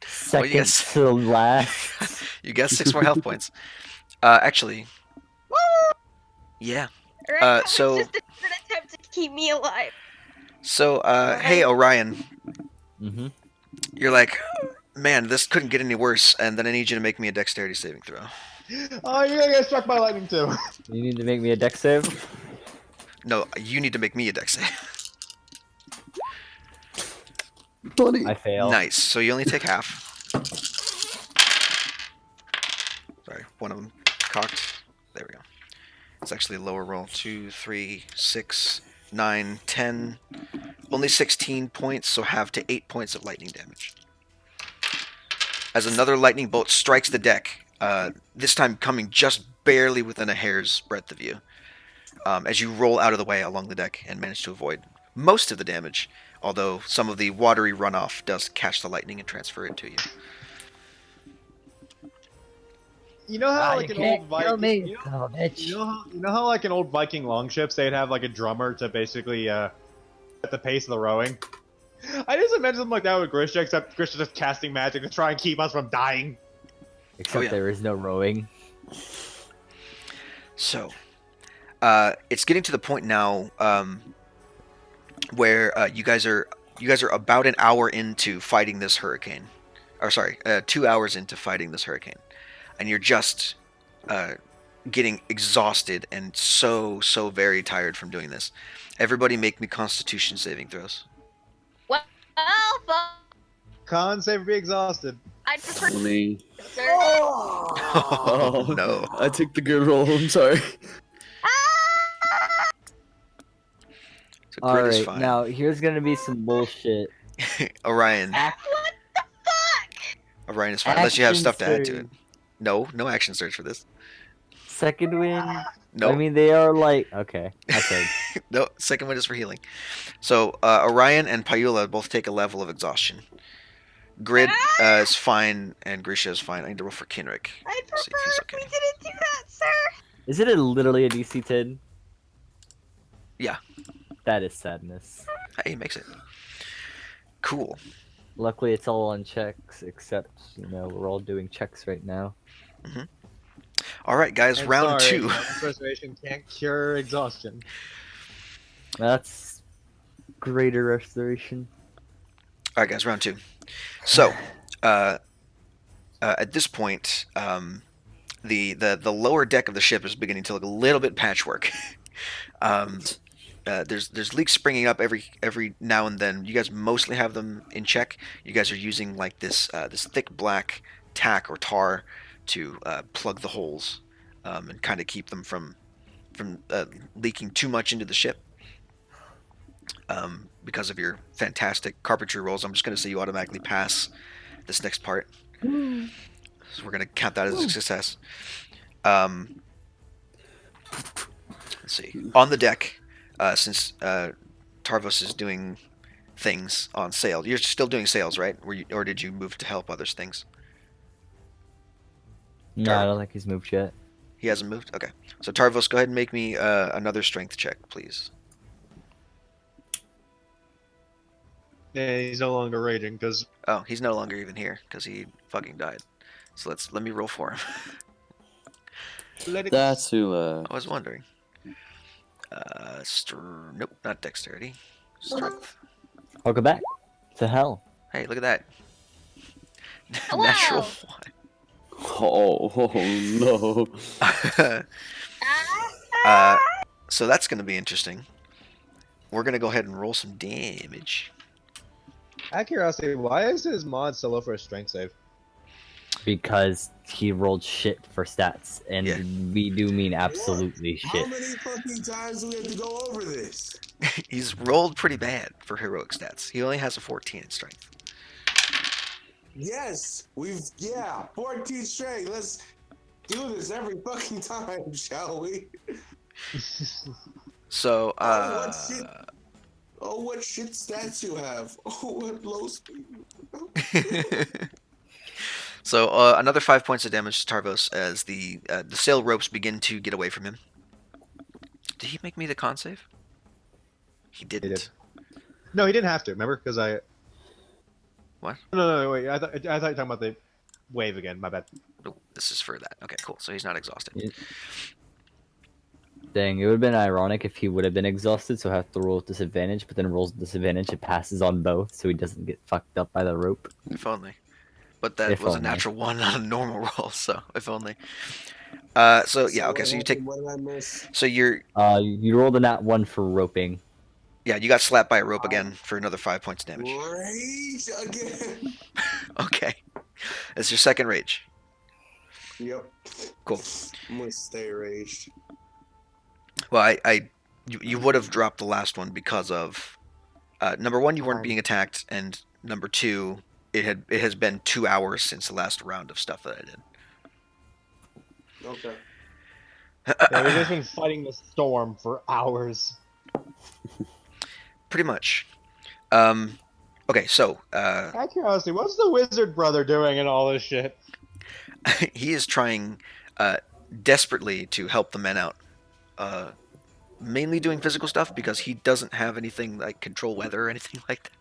second yes. to last. You got 6 more health points. Actually, Woo! yeah. Right, that was so- just an attempt to keep me alive. So, hey, Orion, Mm-hmm. you're like, man, this couldn't get any worse, and then I need you to make me a dexterity saving throw. Oh, you're gonna get struck by lightning too. You need to make me a dex save. No, you need to make me a dex save. 20. I fail. Nice. So you only take half. Sorry, one of them cocked. There we go. It's actually a lower roll. 2, 3, 6, 9, 10. Only 16 points, so half to 8 points of lightning damage. As another lightning bolt strikes the deck, this time coming just barely within a hair's breadth of you, as you roll out of the way along the deck and manage to avoid most of the damage, although some of the watery runoff does catch the lightning and transfer it to you. You know how like you an can't old kill Viking. me, You know, son of a bitch. you know how like in old Viking longships they'd have like a drummer to basically set the pace of the rowing. I just imagine something like that with Grisha, except Grisha's just casting magic to try and keep us from dying. Except yeah. there is no rowing. So, it's getting to the point now where you guys are about an hour into fighting this hurricane, or sorry, 2 hours into fighting this hurricane, and you're just getting exhausted and so very tired from doing this. Everybody, make me Constitution saving throws. Well, fuck. Con save or be exhausted. I'd prefer 20. sir. Oh no! I took the good roll. I'm sorry. So grit is Alright, fine. now here's gonna be some bullshit. Orion. What the fuck? Orion is fine unless you have Action stuff to add to it. surge. No action surge for this. Second win. No, I mean, they are like okay. Okay. no. Second one is for healing. So Orion and Payula both take a level of exhaustion. Grid is fine, and Grisha is fine. I need to roll for Kinrick. I'd See if prefer he's if okay. we didn't do that, sir. Is it literally a DC 10? Yeah. That is sadness. Hey, he makes it. Cool. Luckily, it's all on checks, except, we're all doing checks right now. All right, guys. And Round sorry, 2. Preservation can't cure exhaustion. That's greater restoration. All right, guys, round 2. So, at this point, the lower deck of the ship is beginning to look a little bit patchwork. There's leaks springing up every now and then. You guys mostly have them in check. You guys are using like this thick black tack or tar to plug the holes and kind of keep them from leaking too much into the ship. Because of your fantastic carpentry rolls, I'm just going to say you automatically pass this next part. So we're going to count that as a success. Let's see. On the deck, since Tarvos is doing things on sail, you're still doing sails, right? Or did you move to help others things? No, I don't think he's moved yet. He hasn't moved? Okay. So Tarvos, go ahead and make me another strength check, please. Yeah, he's no longer raging because Oh, he's no longer even here because he fucking died. So let me roll for him. That's who. I was wondering. Nope, not dexterity. Strength. Welcome back to hell. Hey, look at that. Hello. Natural Oh no. 1. So that's going to be interesting. We're going to go ahead and roll some damage. out of curiosity, why is his mod so low for a strength save? Because he rolled shit for stats, and Yeah. we do mean absolutely How shit. many fucking times do we have to go over this? He's rolled pretty bad for heroic stats. He only has a 14 in strength. Yes, 14 straight. Let's do this every fucking time, shall we? So, what shit stats you have? Oh, what low speed. So another 5 points of damage to Tarvos as the sail ropes begin to get away from him. Did he make me the con save? He didn't. did. No, he didn't have to. Remember? Because I. What? No, wait. I thought you were talking about the wave again. My bad. Oh, this is for that. Okay, cool. So he's not exhausted. Yeah. Dang, it would have been ironic if he would have been exhausted, so have to roll with disadvantage, but then rolls with disadvantage and passes on both, so he doesn't get fucked up by the rope. If only. But that If was only. a natural 1 on a normal roll, so if only. So yeah, okay. So you take. What did I miss? So you're. You rolled a nat 1 for roping. Yeah, you got slapped by a rope again for another 5 points of damage. Rage again. Okay. It's your second rage. Yep. Cool. I'm gonna stay raged. Well, you would have dropped the last one because of number 1, you weren't being attacked, and number 2, it has been 2 hours since the last round of stuff that I did. Okay. Yeah, we've just been fighting the storm for hours. Pretty much. Okay, so Out of curiosity, what's the wizard brother doing in all this shit? he is trying desperately to help the men out. Mainly doing physical stuff because he doesn't have anything like control weather or anything like that.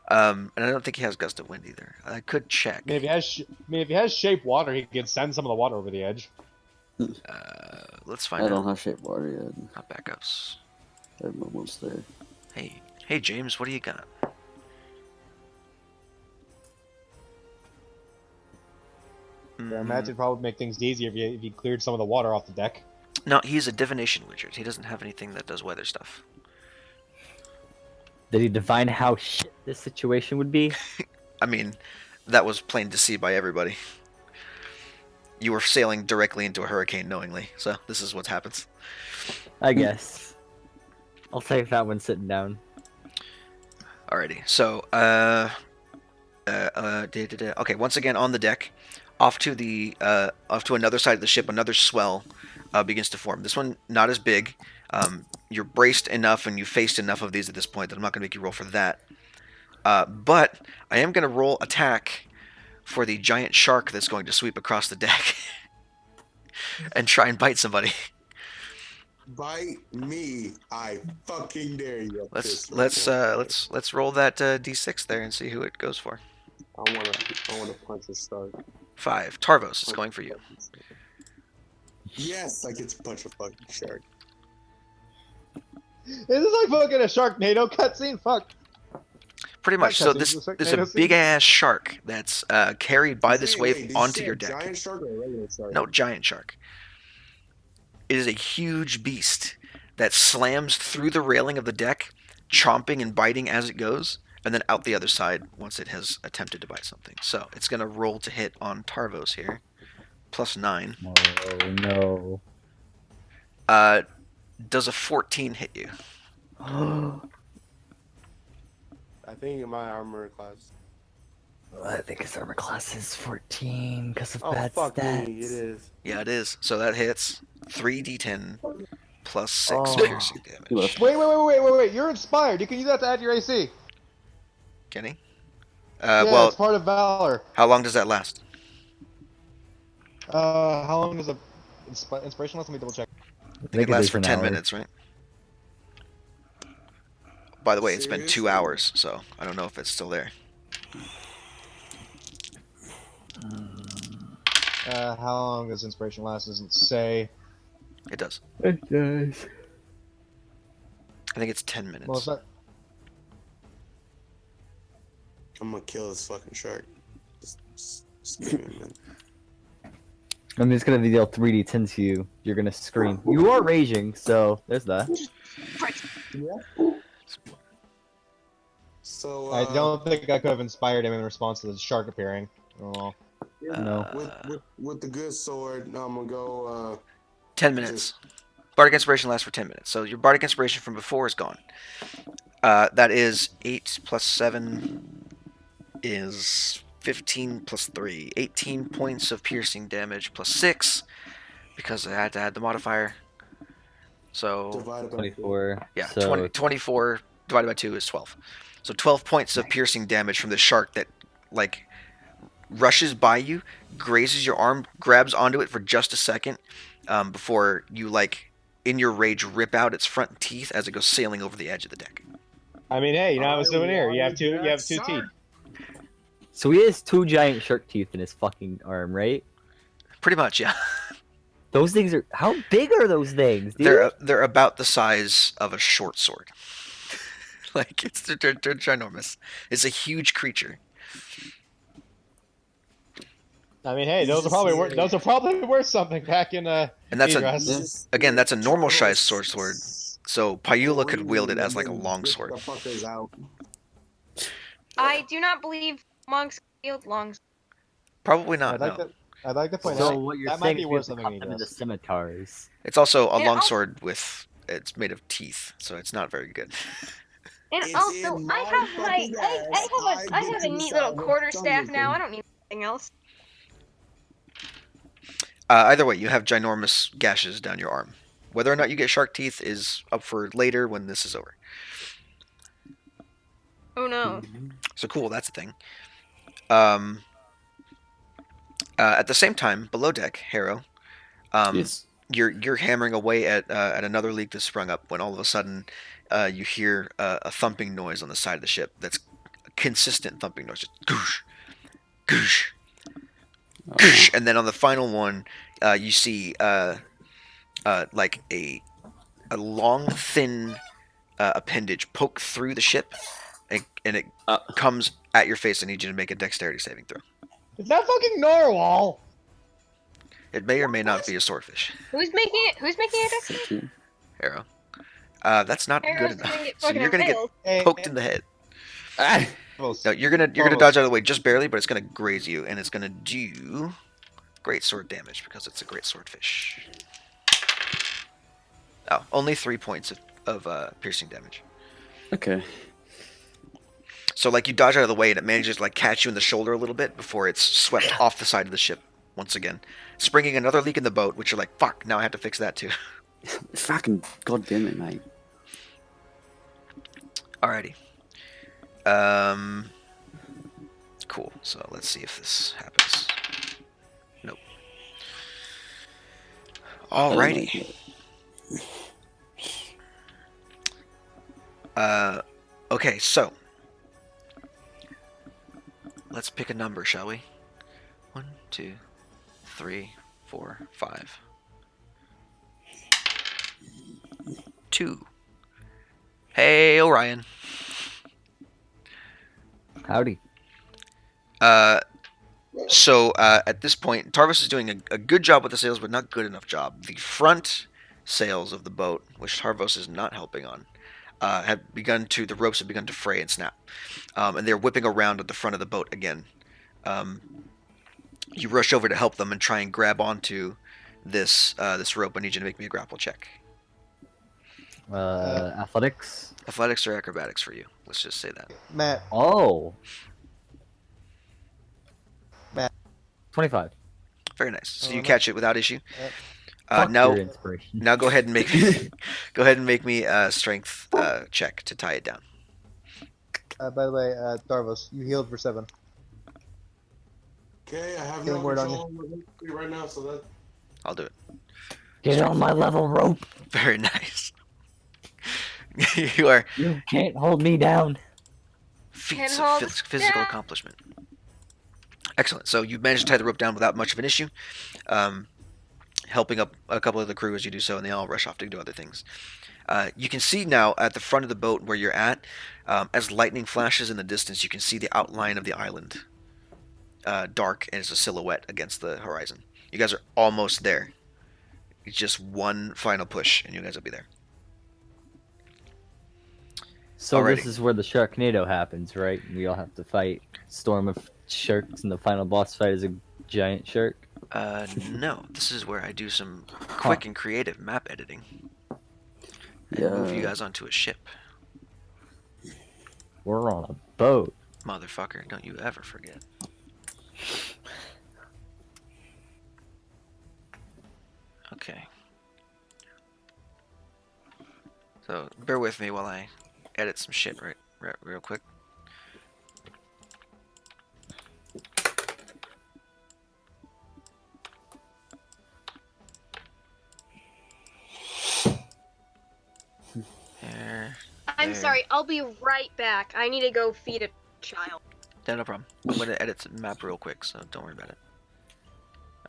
And I don't think he has gust of wind either. I could check. Maybe if he has shape water, he can send some of the water over the edge. Let's find I out. don't have shape water yet. Not backups. I'm almost there. Hey James, what do you got? I imagine it'd probably make things easier if you cleared some of the water off the deck. No, he's a divination wizard. He doesn't have anything that does weather stuff. Did he define how shit this situation would be? I mean, that was plain to see by everybody. You were sailing directly into a hurricane knowingly, so this is what happens. I guess. I'll take that one sitting down. Alrighty, so okay, once again on the deck, off to another side of the ship, another swell begins to form. This one not as big. You're braced enough and you faced enough of these at this point that I'm not going to make you roll for that. But I am going to roll attack for the giant shark that's going to sweep across the deck and try and bite somebody. Bite me, I fucking dare you. Let's roll that d6 there and see who it goes for. I wanna punch a shark. 5. Tarvos is going for you. Yes, I get to punch a fucking shark. Is this like fucking a Sharknado cutscene? Fuck. Pretty much. So there's a big ass shark that's carried by this wave Did you onto say your a deck. Giant shark or a regular shark? No, giant shark. It is a huge beast that slams through the railing of the deck, chomping and biting as it goes, and then out the other side once it has attempted to bite something. So it's gonna roll to hit on Tarvos here. +9. Oh no. Does a 14 hit you? I think in my armor class. I think his armor class is 14 because of Oh bad fuck stats. me, it is. Yeah, it is. So that hits 3d10 +6 Oh. piercing damage. Wait! You're inspired. You can use that to add to your AC. Kenny? Yeah, Well, it's part of Valor. how long does that last? How long is a inspiration last? Let me double check. I think it lasts for 10 hour. minutes, right? By the way, it's been 2 Seriously? hours, so I don't know if it's still there. How long does inspiration last? Doesn't say. It does. It does. I think it's 10 minutes. Well, it's not. I'm gonna kill this fucking shark. Just give me a minute. I'm just gonna deal 3d10 to you. You're gonna scream. You are raging, so there's that. So I don't think I could have inspired him in response to the shark appearing. Oh. No. with the good sword, I'm gonna go 10 minutes. Bardic Inspiration lasts for 10 minutes. So your Bardic Inspiration from before is gone. That is 8 + 7 is 15 + 3. 18 points of piercing damage +6 because I had to add the modifier. So, divided by 24. yeah, So 24 divided by 2 is 12. So 12 points of piercing damage from the shark that, like, rushes by you, grazes your arm, grabs onto it for just a second before you, like, in your rage, rip out its front teeth as it goes sailing over the edge of the deck. I mean, hey, you know, I have a I souvenir. You have wanted two. You that have two shark. teeth. So he has 2 giant shark teeth in his fucking arm, right? Pretty much, yeah. Those things are. How big are those things, dude? They're about the size of a short sword. Like they're ginormous. It's a huge creature. I mean, hey, He's those are just probably here. worth. Those are probably worth something back in And that's a Idris. again, that's a normal size sword. So Pyula could wield it as like a long Get sword. the fuckers out. I do not believe monks wield long. Probably not. I'd like to point So out what you're that saying might be is we worth have to something cut in them into Idris. scimitars. It's also a And long also- sword with it's made of teeth, so it's not very good. And It's also, in I my have my fucking ass. I get have to a neat decide little what quarter I'm staff now. looking. I don't need anything else. Either way, you have ginormous gashes down your arm. Whether or not you get shark teeth is up for later when this is over. Oh no. So cool, that's a thing. At the same time, below deck, Harrow, Yes. you're hammering away at another leak that sprung up when all of a sudden you hear a thumping noise on the side of the ship. That's a consistent thumping noise, just goosh, goosh, goosh, and then on the final one, you see like a long, thin appendage poke through the ship, and it comes at your face. I need you to make a dexterity saving throw. Is that fucking narwhal? It may or may not be a swordfish, Who's making it? Who's making it? 13. Harrow. That's not Arrow's good gonna enough. get So fucking you're gonna get impaled. Hey, poked in the head. Ah! No, you're gonna dodge out of the way just barely, but it's gonna graze you, and it's gonna do great sword damage because it's a great swordfish. Oh, only 3 points of piercing damage. Okay. So like you dodge out of the way, and it manages to like catch you in the shoulder a little bit before it's swept off the side of the ship once again, springing another leak in the boat, which you're like, fuck, now I have to fix that too. Fucking goddamn it, mate. Alrighty. Cool. So let's see if this happens. Nope. Alrighty. Okay, so let's pick a number, shall we? 1, 2, 3, 4, 5. 2. Hey, Orion. Howdy. So at this point, Tarvis is doing a good job with the sails, but not good enough job. The front sails of the boat, which Tarvos is not helping on, the ropes have begun to fray and snap, and they're whipping around at the front of the boat again. You rush over to help them and try and grab onto this rope. I need you to make me a grapple check. Athletics. Athletics or acrobatics for you. Let's just say that. Matt, Oh. Matt. 25. Very nice. So you no. catch it without issue. Fuck Now your inspiration. Now go ahead and make me a strength check to tie it down. by the way, Darvos, you healed for 7. Okay, I have Get no a word on control over it right now, so that. I'll do it. Get on my level, rope. Very nice. You are You can't hold me down. feats Can of hold physical down. accomplishment. Excellent. So you managed to tie the rope down without much of an issue, helping up a couple of the crew as you do so, and they all rush off to do other things. You can see now at the front of the boat where you're at, as lightning flashes in the distance, you can see the outline of the island, dark as a silhouette against the horizon. You guys are almost there. It's just one final push, and you guys will be there. So Alrighty. this is where the Sharknado happens, right? We all have to fight storm of sharks, and the final boss fight is a giant shark. No, this is where I do some quick and creative map editing and Yeah. move you guys onto a ship. We're on a boat. Motherfucker, don't you ever forget. Okay. So, bear with me while I edit some shit real quick. There. I'm There. sorry, I'll be right back. I need to go feed a child. Yeah, no problem. I'm going to edit the map real quick, so don't worry about it.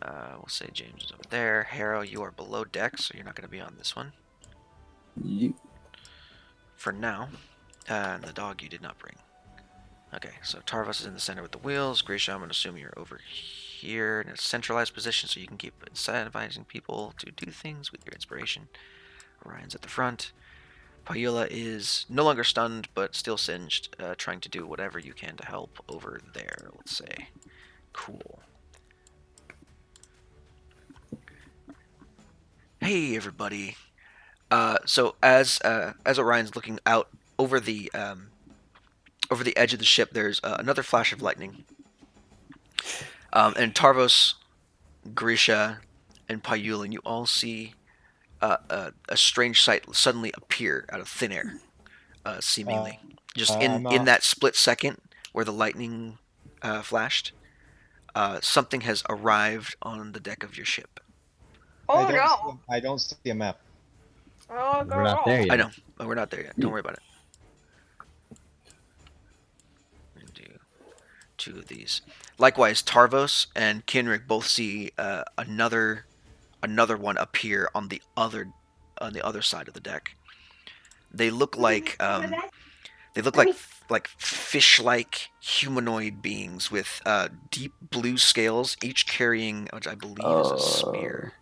We'll say James is over there. Harrow, you are below deck, so you're not going to be on this one. You. For now. And the dog you did not bring. Okay, so Tarvos is in the center with the wheels. Grisha, I'm going to assume you're over here in a centralized position so you can keep incentivizing people to do things with your inspiration. Orion's at the front. Paula is no longer stunned, but still singed, trying to do whatever you can to help over there, let's say. Cool. Hey, everybody. So as Orion's looking out over the edge of the ship, there's another flash of lightning. And Tarvos, Grisha, and Payulin, you all see a strange sight suddenly appear out of thin air, seemingly. Just in that split second where the lightning flashed, something has arrived on the deck of your ship. Oh no! I don't see a map. Oh We're not there yet. I know, but we're not there yet. Don't worry about it. Do 2 of these. Likewise, Tarvos and Kinrick both see another one appear on the other side of the deck. They look like fish-like humanoid beings with deep blue scales, each carrying, which I believe is a spear.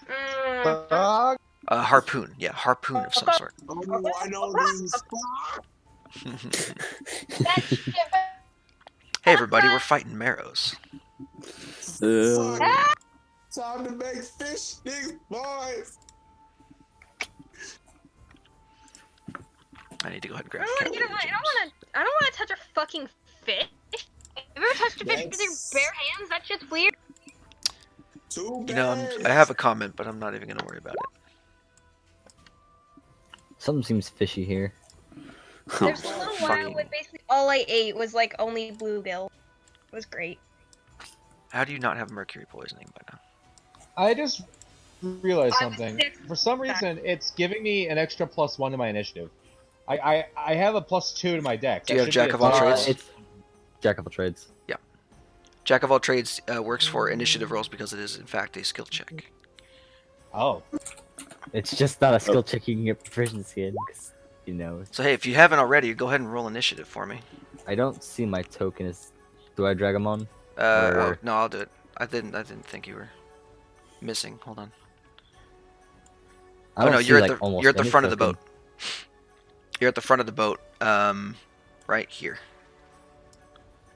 Mm. A harpoon, yeah, harpoon of some sort. Oh, I know these. That shit. Hey everybody, we're fighting Marrows. Time to make fish sticks, boys. I need to go ahead and grab I Cat don't Lady want to touch a fucking fish. Have you ever touched a fish with your bare hands? That shit's weird. Too bad. You know, I have a comment, but I'm not even going to worry about it. Something seems fishy here. There's a little while fucking- when basically all I ate was like only bluegill. It was great. How do you not have mercury poisoning by now? I just realized I was something. sick. For some reason, it's giving me an extra +1 to my initiative. I have a +2 to my dex. Do you That have should be Jack a of all tie. trades? It's Jack of all trades. Jack of all trades works for initiative rolls because it is in fact a skill check. Oh, It's just not a skill check you can get proficiency in, 'cause, you know. So hey, if you haven't already, go ahead and roll initiative for me. I don't see my token. Do I drag him on? Oh, Or- no, I'll do it. I didn't think you were missing. Hold on. I Oh don't no, see like almost you're at the any front of the token. boat. You're at the front of the boat. Right here.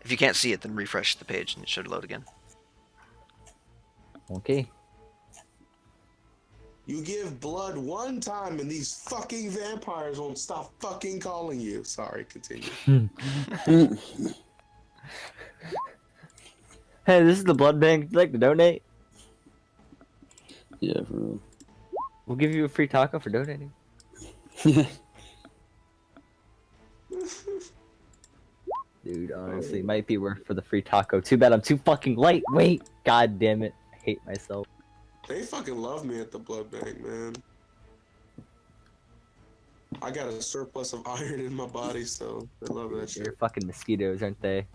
If you can't see it, then refresh the page and it should load again. Okay. You give blood one time and these fucking vampires won't stop fucking calling you. Sorry, continue. Hey, this is the blood bank. Would you like to donate? Yeah, for real. We'll give you a free taco for donating. Dude, honestly, might be worth for the free taco. Too bad I'm too fucking lightweight. God damn it. I hate myself. They fucking love me at the blood bank, man. I got a surplus of iron in my body, so they love that They're shit. fucking mosquitoes, aren't they?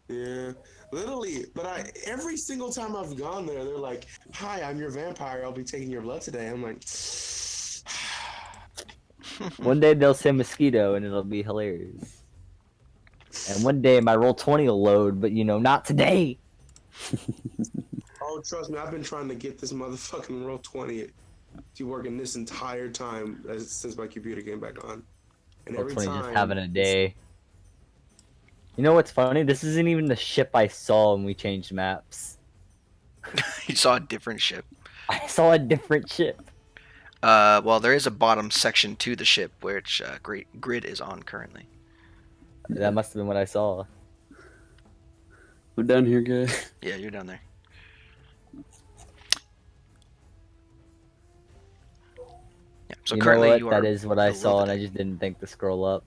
Yeah, literally. But every single time I've gone there, they're like, "Hi, I'm your vampire. I'll be taking your blood today." I'm like, One day they'll say mosquito and it'll be hilarious. And one day my roll 20 will load, but you know, not today. "Oh, trust me, I've been trying to get this motherfucking roll 20 to working this entire time since my computer came back on." And Roll every 20 time, just having a day. You know what's funny? This isn't even the ship I saw when we changed maps. You saw a different ship. I saw a different ship. Well, there is a bottom section to the ship, which grid is on currently. That must have been what I saw. We're down here, guy. Yeah, you're down there. Yeah. So You know currently what? you are That is what I below saw, the and I deck. just didn't think to scroll up.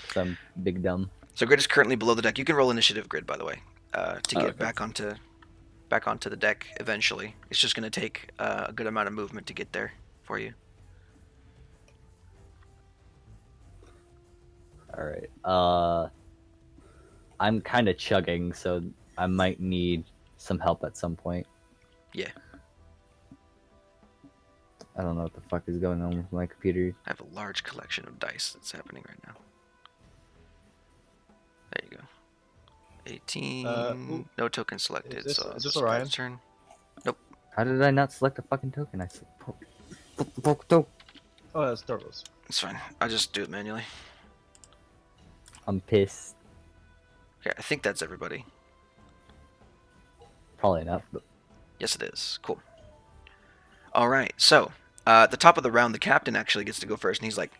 Cause I'm big dumb. So grid is currently below the deck. You can roll initiative grid, by the way, to get okay. back onto the deck eventually. It's just going to take a good amount of movement to get there for you. All right. I'm kind of chugging, so I might need some help at some point. Yeah. I don't know what the fuck is going on with my computer. I have a large collection of dice that's happening right now. There you go. 18. Ooh. No token selected. Is so this it's Orion? turn. How did I not select a fucking token? I said, Oh, that's Turtles. It's fine. I just do it manually. I'm pissed. Okay, I think that's everybody. Probably not. But Yes, it is. Cool. All right. So, at the top of the round, the captain actually gets to go first, and he's like,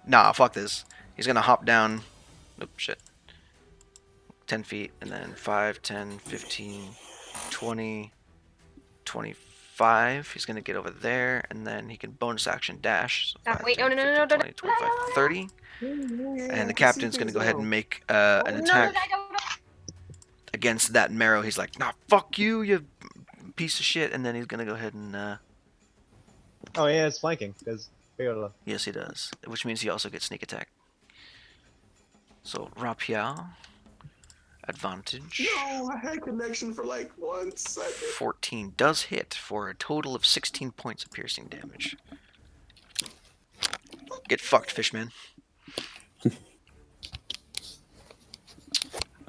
"Nah, fuck this." He's gonna hop down. Nope, shit. 10 feet, and then 5, 10, 15, 20, 25. He's gonna get over there, and then he can bonus action dash. So Ah, 5, wait, 10, no, 15, 20, no, 25, 30. And the captain's gonna go ahead and make an attack against that marrow. He's like, "Nah, fuck you, you piece of shit," and then he's gonna go ahead and Oh yeah, it's flanking because yes, he does, which means he also gets sneak attack. So Rapier, advantage. No, I had connection for like 1 second. 14 does hit for a total of 16 points of piercing damage. Get fucked, Fishman.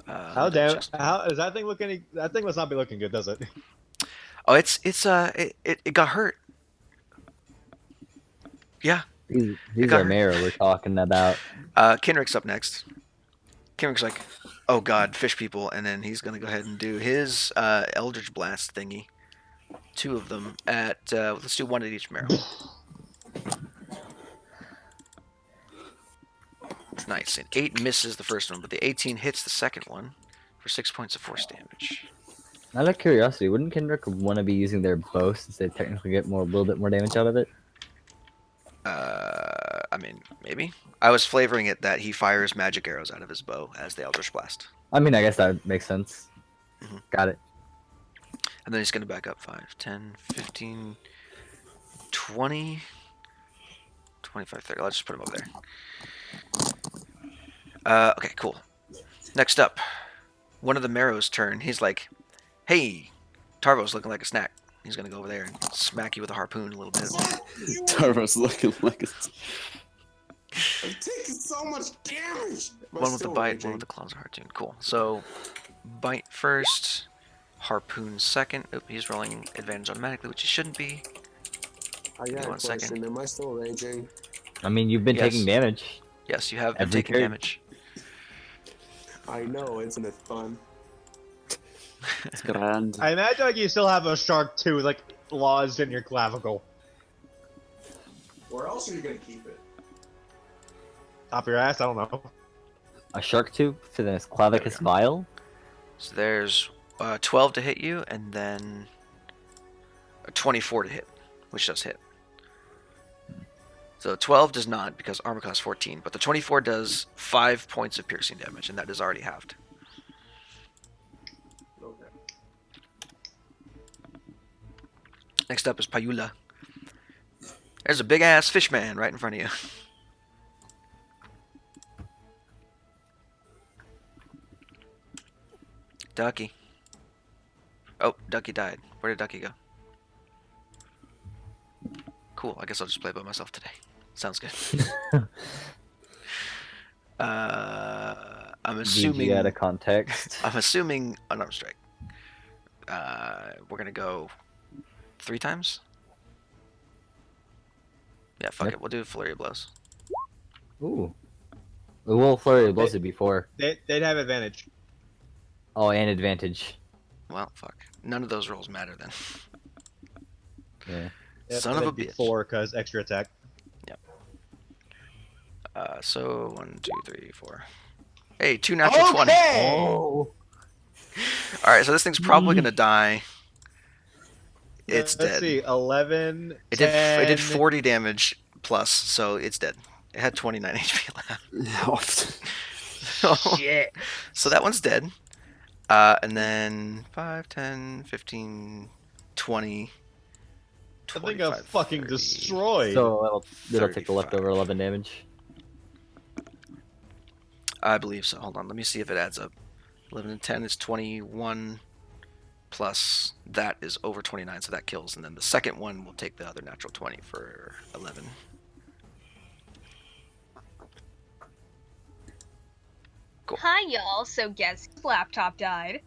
How damn? How is that thing looking? That thing must not be looking good, does it? Oh, it got hurt. Yeah. these got are hurt. Mara we're talking about. Kenrick's up next. Kenrick's like, "Oh god, fish people," and then he's gonna go ahead and do his Eldritch Blast thingy. 2 of them at let's do 1 at each marrow. Nice. And 8 misses the first one, but the 18 hits the second one for 6 points of force damage. Out of curiosity, wouldn't Kendrick want to be using their bow since they technically get a little bit more damage out of it? I mean, maybe. I was flavoring it that he fires magic arrows out of his bow as the Eldritch Blast. I mean, I guess that makes sense. Mhm. Got it. And then he's going to back up 5, 10, 15, 20, 25, 30. Let's just put him over there. Okay, cool. Next up, one of the Marrow's turn. He's like, "Hey, Tarvo's looking like a snack." He's going to go over there and smack you with a harpoon a little bit. Tarvo's looking like a... I'm taking so much damage. But One with the still bite, raging. one with the claws are harpoon. Cool. So, bite first, harpoon second. Oop, he's rolling advantage automatically, which he shouldn't be. I me got a one second. question. Am I still raging? I mean, you've been taking Yes. damage. Yes, you have been Every taking turn. damage. I know, isn't it fun? It's grand. I imagine like you still have a shark tooth like lodged in your clavicle. Where else are you gonna keep it? Top of your ass? I don't know. A shark tooth to this clavicus vial. So there's 12 to hit you, and then a 24 to hit, which does hit. So 12 does not, because armor class 14, but the 24 does 5 points of piercing damage, and that is already halved. Okay. Next up is Payula. There's a big ass fish man right in front of you. Ducky. Oh, Ducky died. Where did Ducky go? Cool, I guess I'll just play by myself today. Sounds good. I'm assuming. VG out of context. I'm assuming unarmed strike. We're gonna go 3 times. Yeah, fuck Yep. it. We'll do flurry of blows. Ooh. Well, flurry blows it before. They'd have advantage. Oh, and advantage. Well, fuck. None of those rolls matter then. Yeah. Yep, Son of a that'd be bitch. 4 because extra attack. So 1, 2, 3, 4. Hey, 2 natural 20. Oh. All right, so this thing's probably gonna die. It's Let's dead. see, 11. It did 10. 40 damage plus, so it's dead. It had 29 HP left. Shit. So that one's dead. And then 5, 10, 15, 20. I think I'm 25, fucking 30. destroyed. So it'll take the 35. leftover 11 damage. I believe so. Hold on, let me see if it adds up. 11 and 10 is 21, plus that is over 29, so that kills. And then the second one will take the other natural 20 for 11. Cool. Hi, y'all. So guess whose laptop died?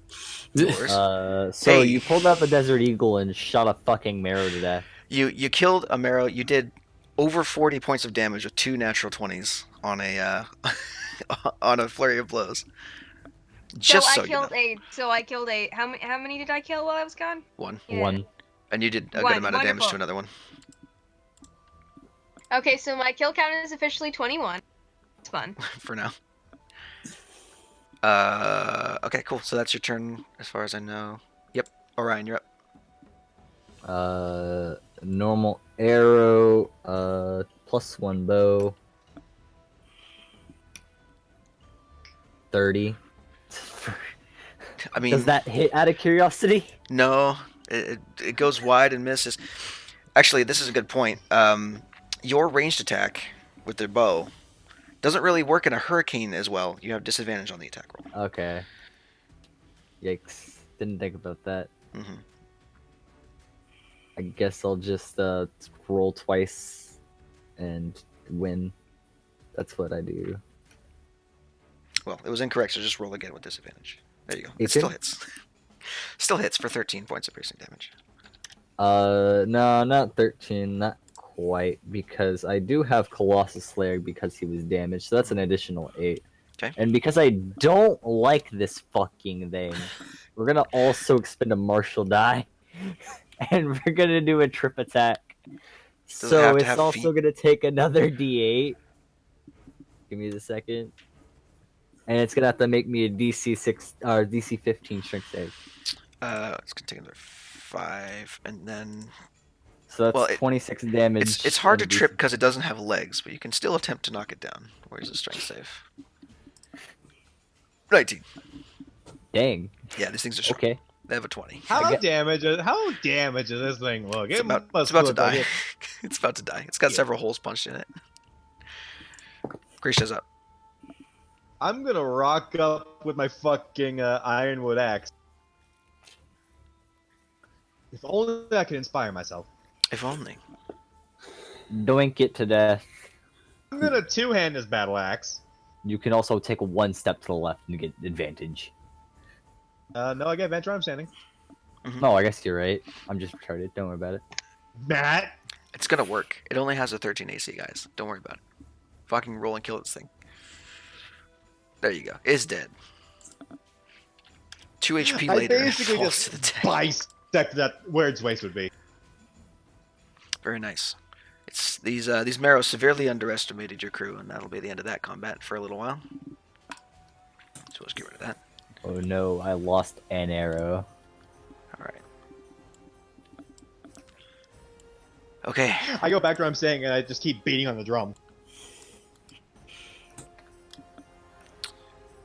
Yours. So Hey. you pulled out the Desert Eagle and shot a fucking marrow to death. You killed a marrow. You did over 40 points of damage with 2 natural 20s on a on a flurry of blows. Just so, I killed you know. I killed a. How many did I kill while I was gone? 1. Yeah. 1. And you did a good One, amount of damage to wonderful. another one. Okay, so my kill count is officially 21. It's fun. For now. Okay, cool. So that's your turn, as far as I know. Yep. Orion, you're up. Normal arrow, +1 bow. 30. I mean, Does that hit out of curiosity? no, it goes wide and misses. Actually, this is a good point. Your ranged attack with their bow doesn't really work in a hurricane as well. You have disadvantage on the attack roll. Okay. Yikes. Didn't think about that. Hmm. I guess I'll just roll twice and win. That's what I do. Well, it was incorrect, so just roll again with disadvantage. There you go. It 18? still hits. Still hits for 13 points of piercing damage. No, not 13, not quite, because I do have Colossus Slayer because he was damaged, so that's an additional 8. Okay. And because I don't like this fucking thing, we're gonna also expend a martial die, and we're gonna do a trip attack. it So have to it's have also feet? gonna take another D8. Give me a second. And it's gonna have to make me a DC 6 or DC 15 strength save. It's gonna take another 5, and then So that's Well, 26 damage. it's hard to and a trip DC. because it doesn't have legs, but you can still attempt to knock it down. Where's the strength save? 19. Dang. Yeah, these things are strong. Okay. They have a 20. How get- damage does this thing look? It's It about must to look like die. it- It's about to die. It's got Yeah. several holes punched in it. Grisha's up. I'm gonna rock up with my fucking ironwood axe. If only I could inspire myself. If only. Doink it to death. I'm gonna two-hand this battle axe. You can also take one step to the left and get advantage. No, I get advantage where I'm standing. No, I guess you're right. I'm just retarded. Don't worry about it. Matt! It's gonna work. It only has a 13 AC, guys. Don't worry about it. Fucking roll and kill this thing. There you go. It's dead. 2 HP I later. basically falls just to the deck. bisect that where its waist would be. Very nice. It's these marrows severely underestimated your crew, and that'll be the end of that combat for a little while. So let's get rid of that. Oh no, I lost an arrow. All right. Okay. I go back to where I'm staying and I just keep beating on the drum.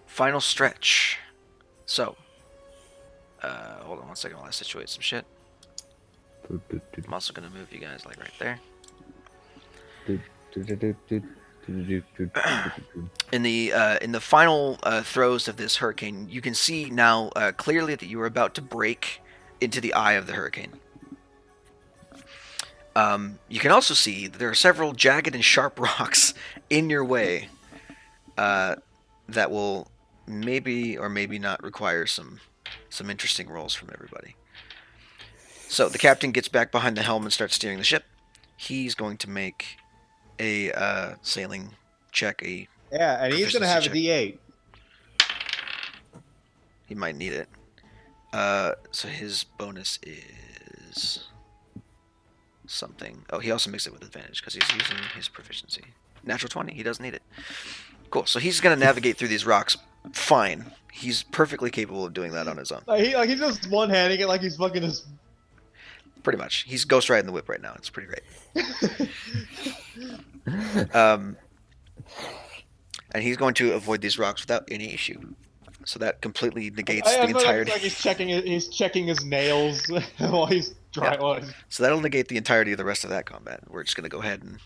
Final stretch. So, hold on one second while I situate some shit. I'm also gonna move you guys like right there. In the final throes of this hurricane, you can see now clearly that you are about to break into the eye of the hurricane. You can also see that there are several jagged and sharp rocks in your way that will maybe or maybe not require some interesting rolls from everybody. So the captain gets back behind the helm and starts steering the ship. He's going to make a sailing check. Yeah, and he's gonna have a D8. He might need it. So his bonus is something. Oh, he also makes it with advantage because he's using his proficiency. Natural 20. He doesn't need it. Cool. So he's gonna navigate through these rocks. Fine. He's perfectly capable of doing that on his own. He's just one-handing it like he's fucking his... Pretty much. He's ghost riding the whip right now. It's pretty great. And he's going to avoid these rocks without any issue. So that completely negates the entirety. Like he's checking his nails while he's trying. Yeah. So that'll negate the entirety of the rest of that combat. We're just going to go ahead and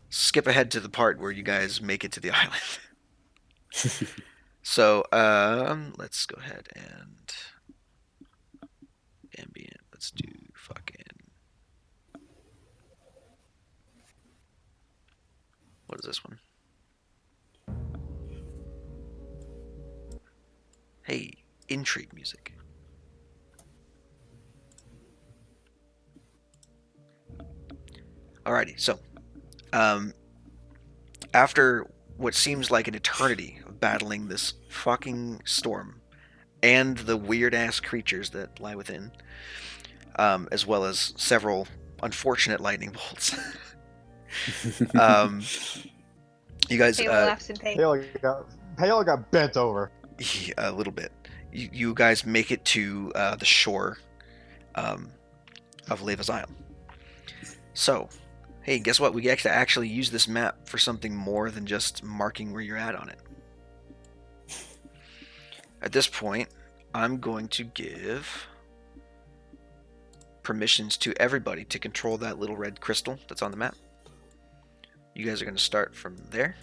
skip ahead to the part where you guys make it to the island. So let's go ahead and ambient. Let's do fucking. What is this one? Hey, intrigue music. Alrighty, so after what seems like an eternity of battling this fucking storm and the weird ass creatures that lie within, as well as several unfortunate lightning bolts. You guys Pale got bent over. a little bit. You guys make it to the shore of Leiva's Isle. So, hey, guess what? We get to actually use this map for something more than just marking where you're at on it. At this point, I'm going to give permissions to everybody to control that little red crystal that's on the map. You guys are going to start from there.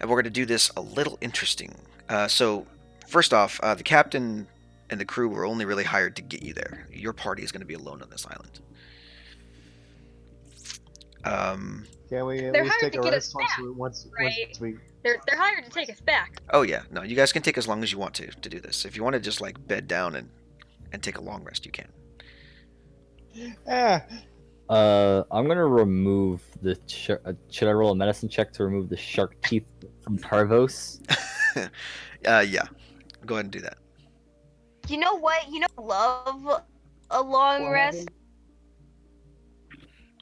And we're going to do this a little interesting. So, first off, the captain and the crew were only really hired to get you there. Your party is going to be alone on this island. Can we at They're least hired take to a get rest us back, once right? we... They're hired to take us back. Oh yeah, no, you guys can take as long as you want to do this. If you want to just like bed down and take a long rest, you can. I'm gonna remove the should I roll a medicine check to remove the shark teeth from Tarvos? Yeah. Go ahead and do that. You know what? You know, love a long rest.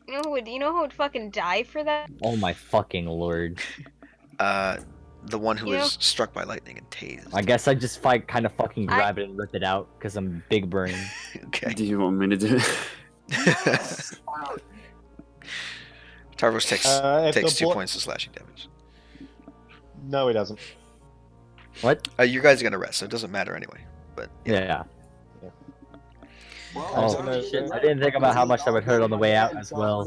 You know who would fucking die for that? Oh my fucking lord. The one who was struck by lightning and tased. I guess I just kind of fucking grab it and rip it out because I'm big brain. Okay. Do you want me to do it? Tarvos takes 2 points of slashing damage. No, he doesn't. What? You guys are gonna rest, so it doesn't matter anyway. But yeah. Oh shit! I didn't think about how much that would hurt on the way out as well.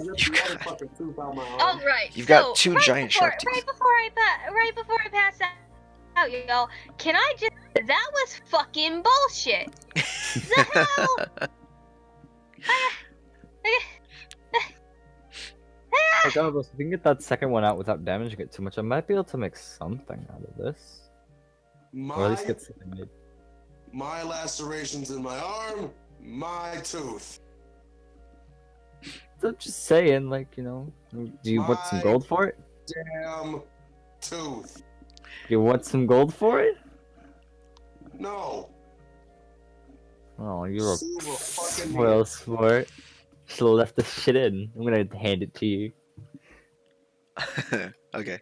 All right. You've got two giant shark teeth. Right before I pass out, y'all, can I just? That was fucking bullshit. The hell? Regardless, if we can get that second one out without damaging it too much, I might be able to make something out of this. Or at least My get something made. my lacerations in my arm, my tooth. So just saying, like, you know, do you want some My- gold for it? Damn tooth. You want some gold for it? No. Oh, you're a Silver fucking spoil sport. Should've left this shit in. I'm gonna hand it to you. Okay.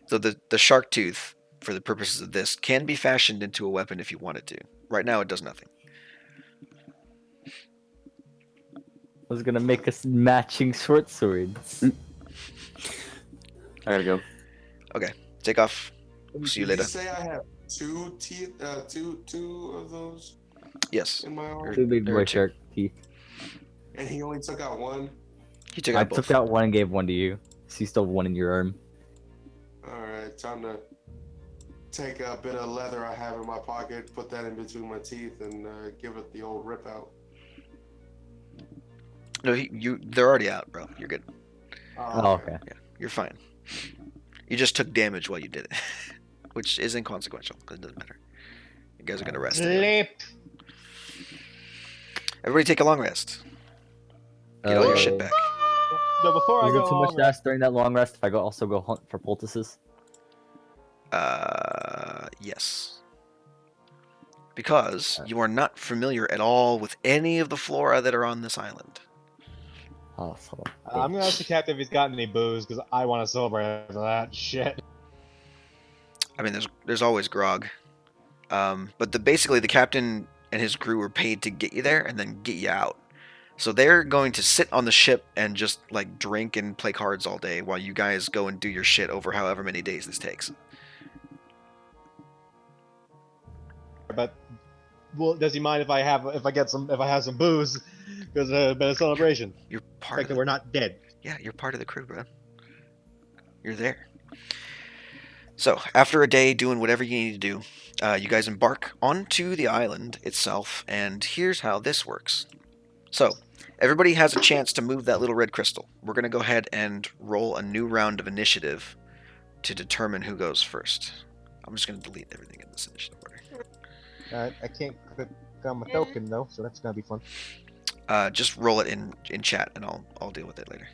So the shark tooth, for the purposes of this, can be fashioned into a weapon if you wanted to. Right now, it does nothing. I was gonna make us matching short swords. I gotta go. Take off. See you Did later. you say I have two teeth? Two of those Yes. in my arm, Two big there boy are two. shark teeth. and he only took out one. He took I out both. took out one and gave one to you. So you still have one in your arm. All right, time to take a bit of leather I have in my pocket, put that in between my teeth, and give it the old rip out. No, they're already out, bro. You're good. Oh, okay. You're fine. You just took damage while you did it, which is inconsequential because it doesn't matter. You guys are gonna rest. anyway. Sleep. Everybody, take a long rest. Get all your shit back. No, before I Is go it too much on, to ask during that long rest if I also go hunt for poultices? Yes. Because you are not familiar at all with any of the flora that are on this island. Oh, son of a I'm gonna ask bitch. the captain if he's got any booze because I want to celebrate after that shit. I mean, there's always grog. But basically the captain and his crew were paid to get you there and then get you out. So they're going to sit on the ship and just like drink and play cards all day while you guys go and do your shit over however many days this takes. But well, does he mind if I have some booze? Because been a celebration. You're The part fact of that the, we're not dead. yeah, you're part of the crew, bro. You're there. So after a day doing whatever you need to do, you guys embark onto the island itself, and here's how this works. So everybody has a chance to move that little red crystal. We're going to go ahead and roll a new round of initiative to determine who goes first. I'm just going to delete everything in this initiative order. I can't click on my token though, so that's gonna be fun. Just roll it in chat, and I'll deal with it later.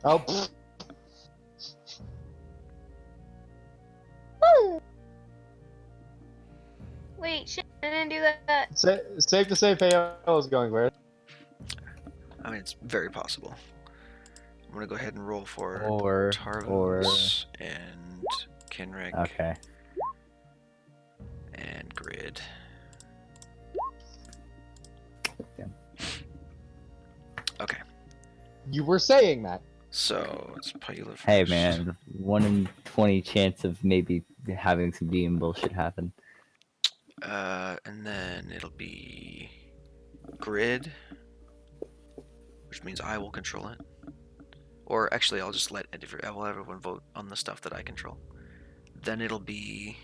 Oh, Woo! Wait, shit, I didn't do that. safe to say Payola is going first. I mean, it's very possible. I'm going to go ahead and roll for Or Tarvos and Kenrick okay. and Grid. Damn. Okay, You were saying that. so it's Payola first. Hey man, 1 in 20 chance of maybe having some DM bullshit happen. And then it'll be Grid, which means I will control it. Or actually, I'll just I will have everyone vote on the stuff that I control. Then it'll be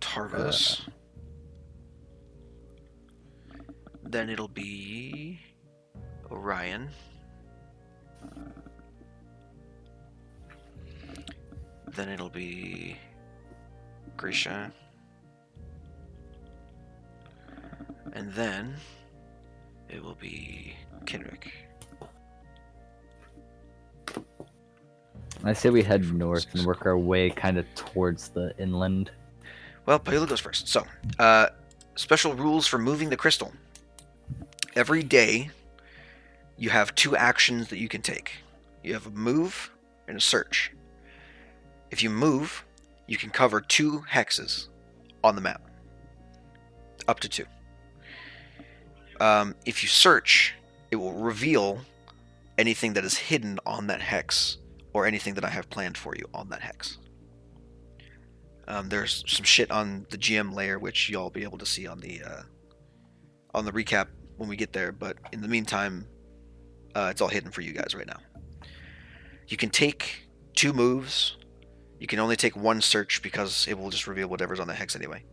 Tarvos. Then it'll be Orion. Then it'll be Grisha. And then it will be Kenrick. I say we head north and work our way kind of towards the inland. Well, Payola goes first. So, special rules for moving the crystal. Every day, you have 2 actions that you can take. You have a move and a search. If you move, you can cover 2 hexes on the map. Up to 2. If you search, it will reveal anything that is hidden on that hex, or anything that I have planned for you on that hex. There's some shit on the GM layer which y'all be able to see on the recap when we get there, but in the meantime, it's all hidden for you guys right now. You can take 2 moves. You can only take 1 search because it will just reveal whatever's on the hex anyway.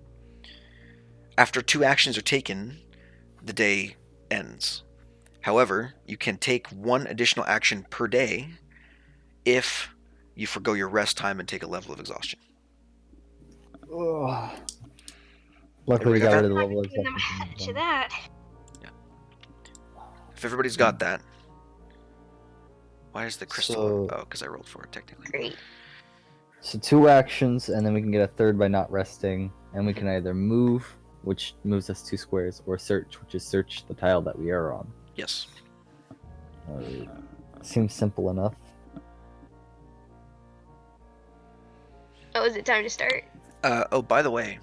After 2 actions are taken, the day ends. However, you can take one additional action per day if you forgo your rest time and take a level of exhaustion. Ugh. Luckily, Everybody we got got rid that? of the level of Giving them exhaustion. to that. If everybody's got that, why is the crystal? So- Oh, because I rolled for it technically. Great. So 2 actions, and then we can get a third by not resting, and we can either move, which moves us 2 squares, or search, which is search the tile that we are on. Yes. Seems simple enough. Oh, is it time to start? Oh, by the way,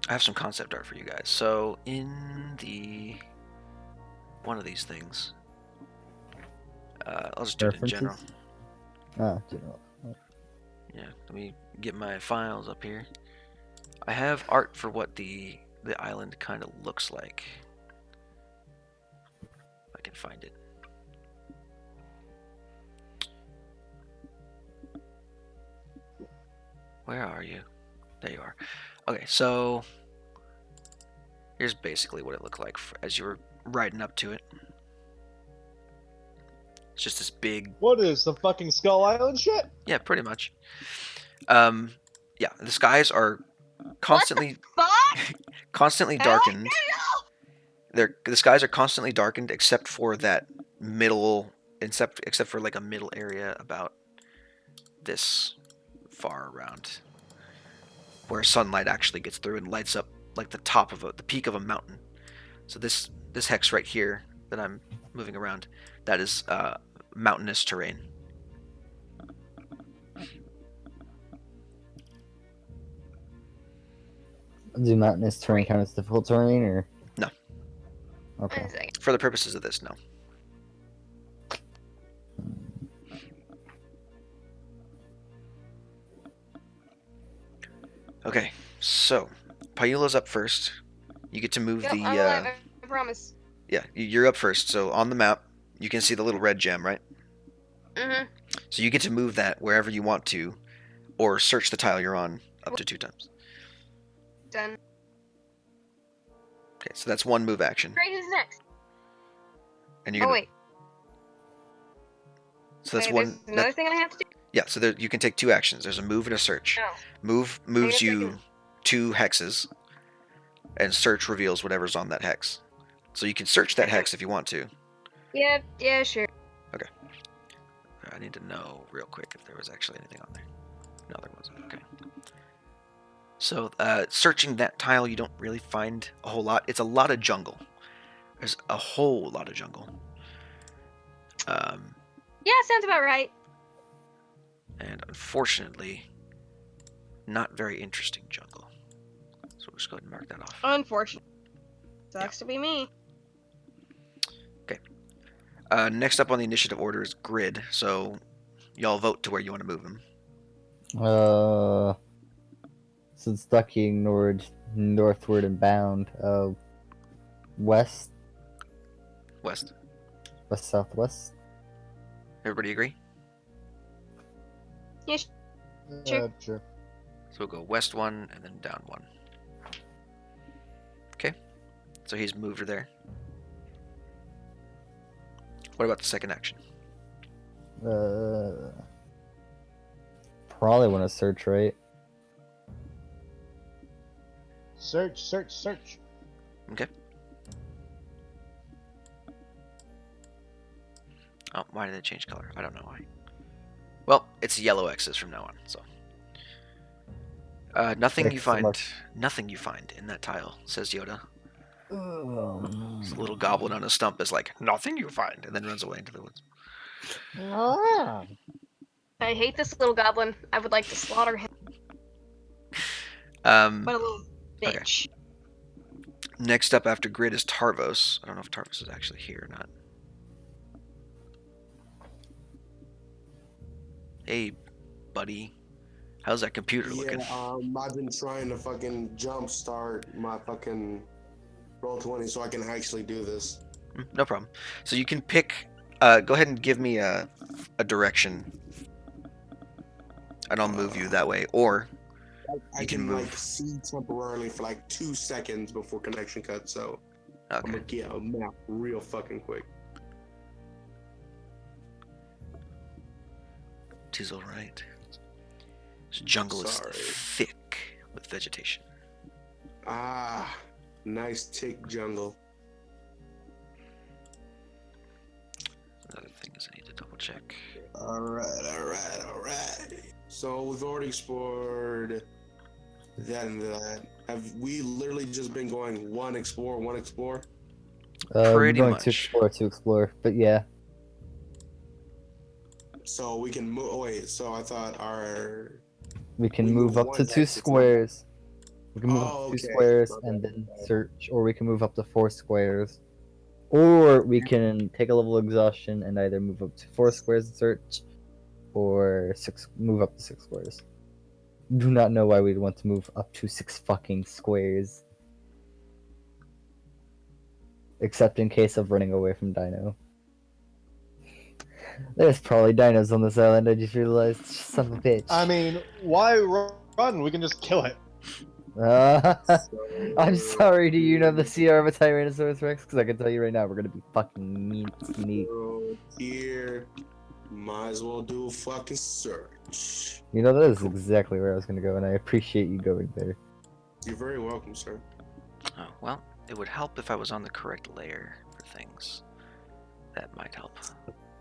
I have some concept art for you guys. So in the one of these things, I'll just do it in general. General. Yeah, let me get my files up here. I have art for what the island kind of looks like. If I can find it. Where are you? There you are. Okay, so here's basically what it looked like as you were riding up to it. It's just this big. What is the fucking Skull Island shit? Yeah, pretty much. Yeah, the skies are constantly Fuck! constantly darkened. The skies are constantly darkened except for that middle, except for like a middle area about this far around, where sunlight actually gets through and lights up like the top of the peak of a mountain. So this hex right here that I'm moving around, that is mountainous terrain. Do mountainous terrain count as difficult terrain, or? No. Okay. 1 second. For the purposes of this, no. Okay, so Paiula's up first. You get to move Yep, the. I'm alive, I promise. Yeah, you're up first. So on the map, you can see the little red gem, right? Mm-hmm. So you get to move that wherever you want to, or search the tile you're on up to 2 times. Done. Okay, so that's one move action, Great, who's next? and you're Oh, gonna. wait. So that's Wait, one. there's another thing I have to do? Yeah, so there, you can take 2 actions. There's a move and a search. No. Move moves guess I you can- 2 hexes, and search reveals whatever's on that hex. So you can search that hex if you want to. Yeah, sure. I need to know real quick if there was actually anything on there. No, there wasn't. Okay. So searching that tile, you don't really find a whole lot. It's a lot of jungle. There's a whole lot of jungle. Yeah, sounds about right. And unfortunately, not very interesting jungle. So we'll just go ahead and mark that off. Unfortunately. Sucks to be me. Next up on the initiative order is grid. So y'all vote to where you want to move them. Since ducking northward and bound, west, West. southwest. Everybody agree? Yeah, Sure. Sure. So we'll go west 1 and then down 1. Okay. So he's moved her there. What about the second action? Probably want to search, right? Search. Okay. Oh, why did it change color? I don't know why. Well, it's yellow X's from now on, so. Nothing you find. Excellent. Nothing you find in that tile, says Yoda. Oh. This little goblin on a stump is like, nothing you find, and then runs away into the woods. I hate this little goblin. I would like to slaughter him. What a little Okay. bitch. Next up after grid is Tarvos. I don't know if Tarvos is actually here or not. Hey, buddy. How's that computer looking? I've been trying to fucking jumpstart my fucking Roll20 so I can actually do this. No problem. So you can pick. Go ahead and give me a direction, and I'll move you that way. Or I You can can move. like see temporarily for like 2 seconds before connection cuts, so I'm okay, gonna get a map real fucking quick. 'Tis all right. This jungle is Sorry. thick with vegetation. Ah, nice tick jungle. Other things I need to double check. Alright. So we've already explored that and that. Have we literally just been going one explore? We're Pretty going much. to explore, but yeah. So we can move. Wait, so I thought We can We move move up to one 2 next to squares. We can move Oh, up to 2 okay. squares Okay. and then search, or we can move up to 4 squares. Or we can take a level of exhaustion and either move up to 4 squares and search, or move up to 6 squares. Do not know why we'd want to move up to 6 fucking squares. Except in case of running away from Dino. There's probably dinos on this island, I just realized. Son of a bitch. I mean, why run? We can just kill it. I'm sorry, do you know the CR of a Tyrannosaurus Rex? Because I can tell you right now, we're gonna be fucking neat. So here, might as well do a fucking search. You know, that is exactly where I was gonna go, and I appreciate you going there. You're very welcome, sir. Oh, well, it would help if I was on the correct layer for things. That might help.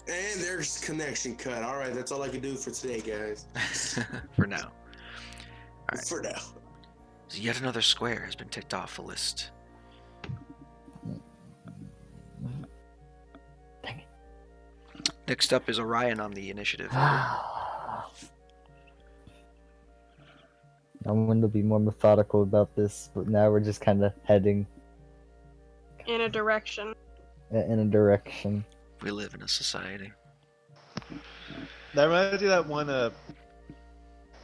And there's connection cut. All right, that's all I can do for today, guys. For now. Alright. For now. So yet another square has been ticked off the list. Dang it. Next up is Orion on the initiative. I'm going to be more methodical about this, but now we're just kind of heading In a direction. in a direction. We live in a society. That reminds me of that one,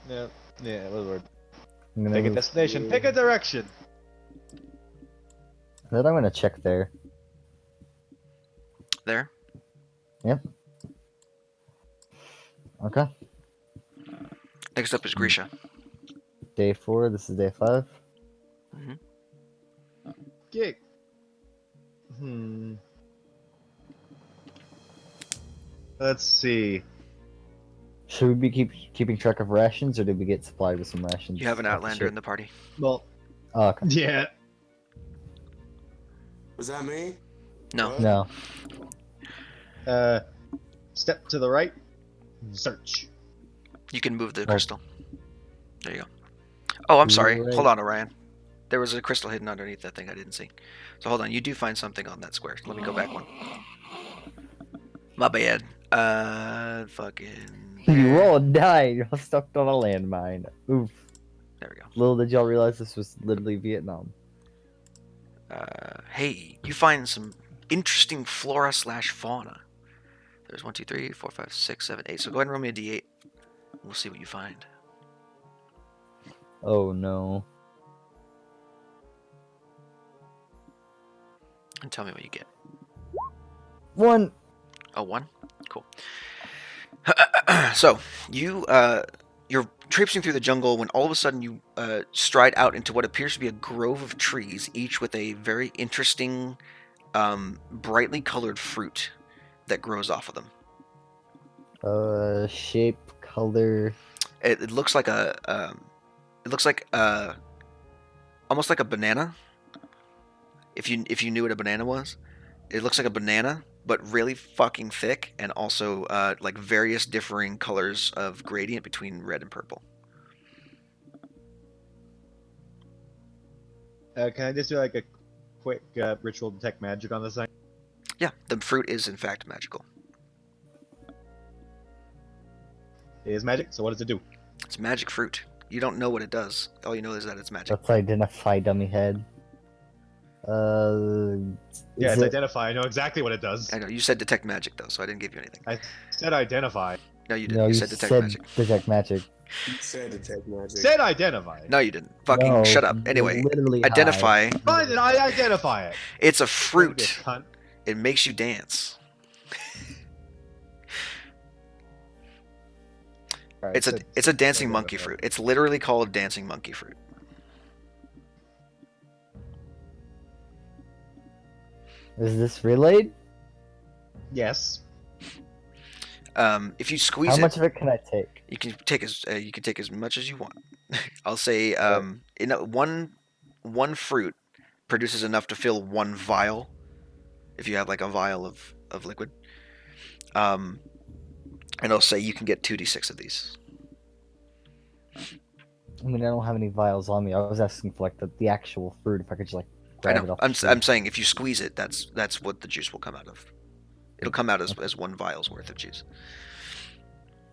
yeah, what was the word? I'm gonna Pick a move- destination, pick a direction! Then I'm gonna check there. There? Okay. Next up is Grisha. Day 4, this is day 5. Gig. Let's see. Should we be keeping track of rations, or did we get supplied with some rations? You have an off the Outlander ship? in the party. Well, Oh, okay. yeah. Was that me? No. What? No. Step to the right, search. You can move the crystal. There you go. Oh, I'm sorry. Right. Hold on, Orion. There was a crystal hidden underneath that thing I didn't see. So hold on. You do find something on that square. Let me go back one. My bad. Fucking. You all died. You're all stuck on a landmine. Oof. There we go. Little did y'all realize this was literally Vietnam. Hey, you find some interesting flora/fauna. There's 1, 2, 3, 4, 5, 6, 7, 8. So go ahead and roll me a d8. We'll see what you find. Oh no. And tell me what you get. 1. Oh, 1? Cool. So, you're traipsing through the jungle when all of a sudden you stride out into what appears to be a grove of trees, each with a very interesting, brightly colored fruit that grows off of them. Shape, color. It looks like almost like a banana. If you knew what a banana was, it looks like a banana, but really fucking thick, and also like various differing colors of gradient between red and purple. Can I just do like a quick ritual detect magic on this thing? Yeah, the fruit is in fact magical. It is magic, so what does it do? It's magic fruit. You don't know what it does. All you know is that it's magic. Let's identify, dummy head. Yeah, Is it's it- identify. I know exactly what it does. I know you said detect magic though, so I didn't give you anything. I said identify. No, you didn't. No, you you said detect said magic. detect magic. You said detect magic. Said identify. No, you didn't. Fucking No, shut up. you're Anyway, literally identify. Fine, then I identify it. It's a You fruit. cunt. It makes you dance. Alright, It's a dancing said monkey identify. fruit. It's literally called dancing monkey fruit. Is this relayed? Yes. If you squeeze How it, much of it can I take? you can take as much as you want. I'll say Right. one fruit produces enough to fill one vial. If you have like a vial of liquid, um, and I'll say you can get 2d6 of these. I mean, I don't have any vials on me. I was asking for like the actual fruit. If I could just like I grab know. it off I'm the tree. I'm saying if you squeeze it, that's what the juice will come out of. It'll come out as one vial's worth of juice.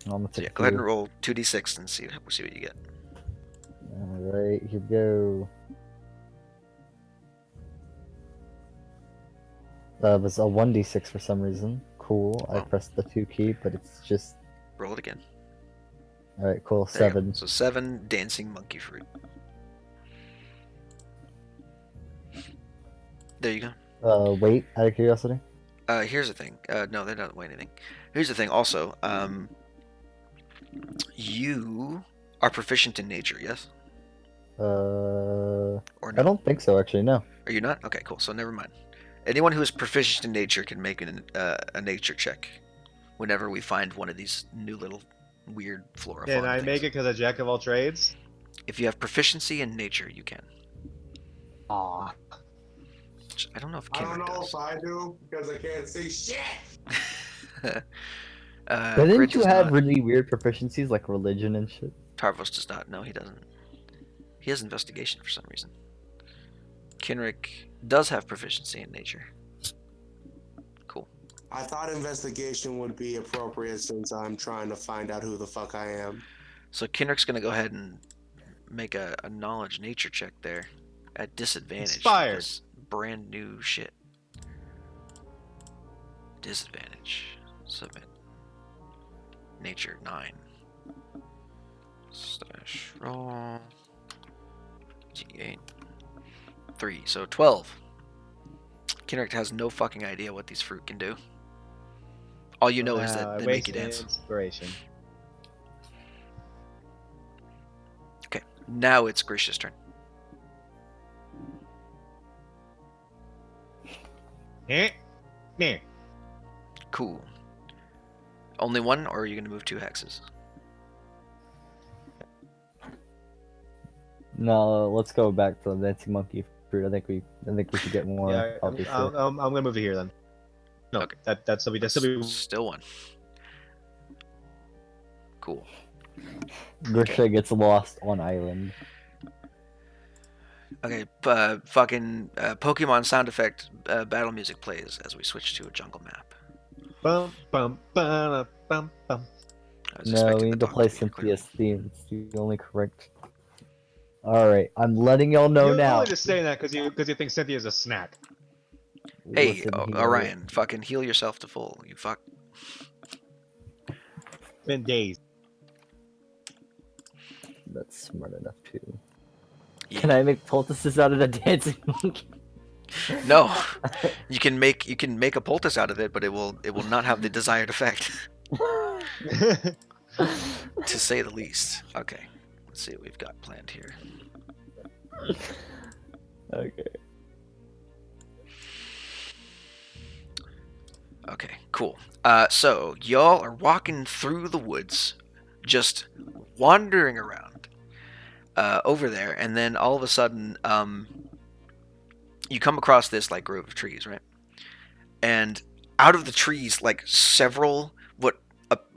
I'm gonna So take yeah, a go ahead and few. roll 2d6 and see what you get. All right, here we go. That was a 1d6 for some reason. Cool. I Well. pressed the 2 key, but it's just. Roll it again. All right, cool. There you go. 7. So 7 dancing monkey fruit. There you go. Wait, out of curiosity. Here's the thing. No, they don't weigh anything. Here's the thing. Also, you are proficient in nature, yes? Or I no? don't think so. Actually, no. Are you not? Okay, cool. So never mind. Anyone who is proficient in nature can make a nature check whenever we find one of these new little weird flora. Can fauna I things. make it because a jack of all trades? If you have proficiency in nature, you can. Aw. I don't know if I don't Kenrick know does. if I do because I can't see shit. Didn't Grit you does have not. really weird proficiencies like religion and shit? Tarvos does not. No, he doesn't. He has investigation for some reason. Kenrick does have proficiency in nature. Cool. I thought investigation would be appropriate since I'm trying to find out who the fuck I am. So Kenrick's gonna go ahead and make a knowledge nature check there at disadvantage. Inspired. This brand new shit. Disadvantage. Submit. Nature 9. Slash roll. G8. 3. So 12. Kenrick has no fucking idea what these fruit can do. All you know is that they make you dance. Inspiration. Okay, now it's Grisha's turn. Eh? Meh. Cool. Only one, or are you gonna move 2 hexes? No, let's go back to the dancing monkey fruit. I think we should get more. Yeah, I'm obviously. gonna move it here then. No, Okay. that's still be. Still one. Cool. Grisha gets lost on island. Okay, fucking Pokemon sound effect battle music plays as we switch to a jungle map. Bum bum bum bum bum. I was No, expecting we the need to dog play be here, clearly. Cynthia's theme. It's the only correct. Alright, I'm letting y'all know You're now. only just saying that because you think Cynthia's a snack. Hey, Listen here. Orion, fucking heal yourself to full. You fuck. Been days. That's smart enough too. Yeah. Can I make poultices out of the dancing monkey? No, you can make a poultice out of it, but it will not have the desired effect, to say the least. Okay, let's see what we've got planned here. Okay. Okay, cool. So y'all are walking through the woods, just wandering around over there, and then all of a sudden, you come across this like grove of trees, right? And out of the trees, like several what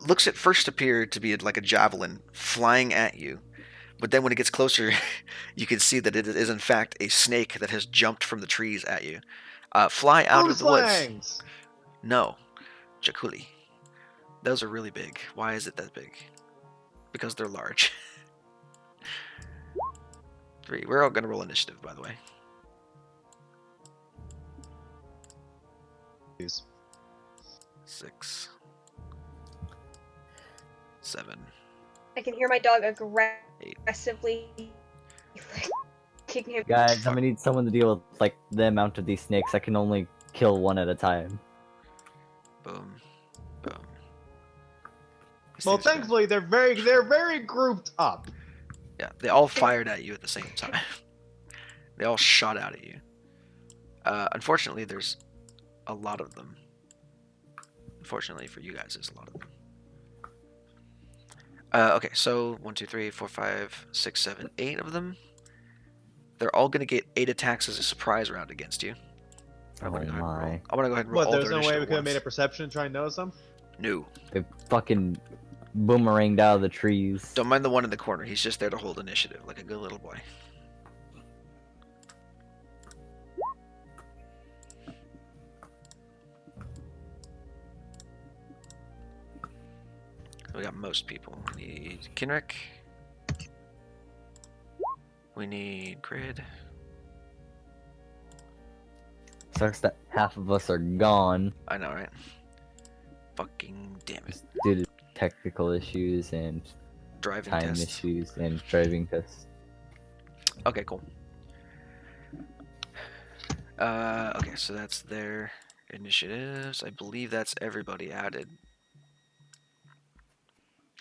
looks at first appear to be like a javelin flying at you, but then when it gets closer, you can see that it is in fact a snake that has jumped from the trees at you. Fly out of the woods. Slangs! No, Jakuli. Those are really big. Why is it that big? Because they're large. 3. We're all gonna roll initiative, by the way. 6. 7. I can hear my dog 8. aggressively kicking him. Guys, I'm gonna need someone to deal with like the amount of these snakes. I can only kill one at a time. Boom. Boom. These Well, things are gonna- thankfully they're very grouped up. Yeah, they all fired at you at the same time. They all shot out at you. Unfortunately, there's a lot of them. Unfortunately for you guys, there's a lot of them. Okay, so 1, 2, 3, 4, 5, 6, 7, 8 of them. They're all gonna get 8 attacks as a surprise round against you. Oh my. I'm gonna go ahead and roll What? all There's their no way initiative we at could have made a once. perception and try and notice them. No, They fucking boomeranged out of the trees. don't mind the one in the corner. He's just there to hold initiative, like a good little boy. We got most people. We need Kinrick. We need Grid. Sucks that half of us are gone I know, right? Fucking damn it. due to technical issues and Driving time test. issues and driving tests. Okay, cool. Okay, so that's their initiatives. I believe that's everybody added.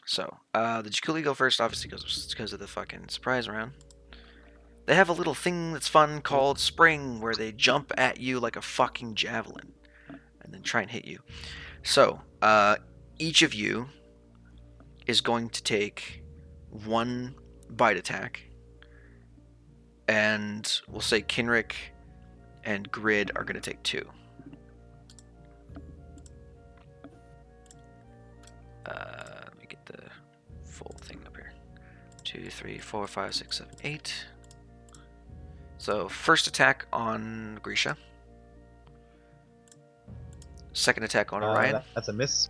So, the Jakuli go first, obviously, because of the fucking surprise round. They have a little thing that's fun called Spring, where they jump at you like a fucking javelin, and then try and hit you. So, each of you is going to take 1 bite attack, and we'll say Kinrick and Grid are going to take 2. Let me get the full thing up here. 2, 3, 4, 5, 6, 7, 8. So first attack on Grisha. Second attack on Orion. That's a miss.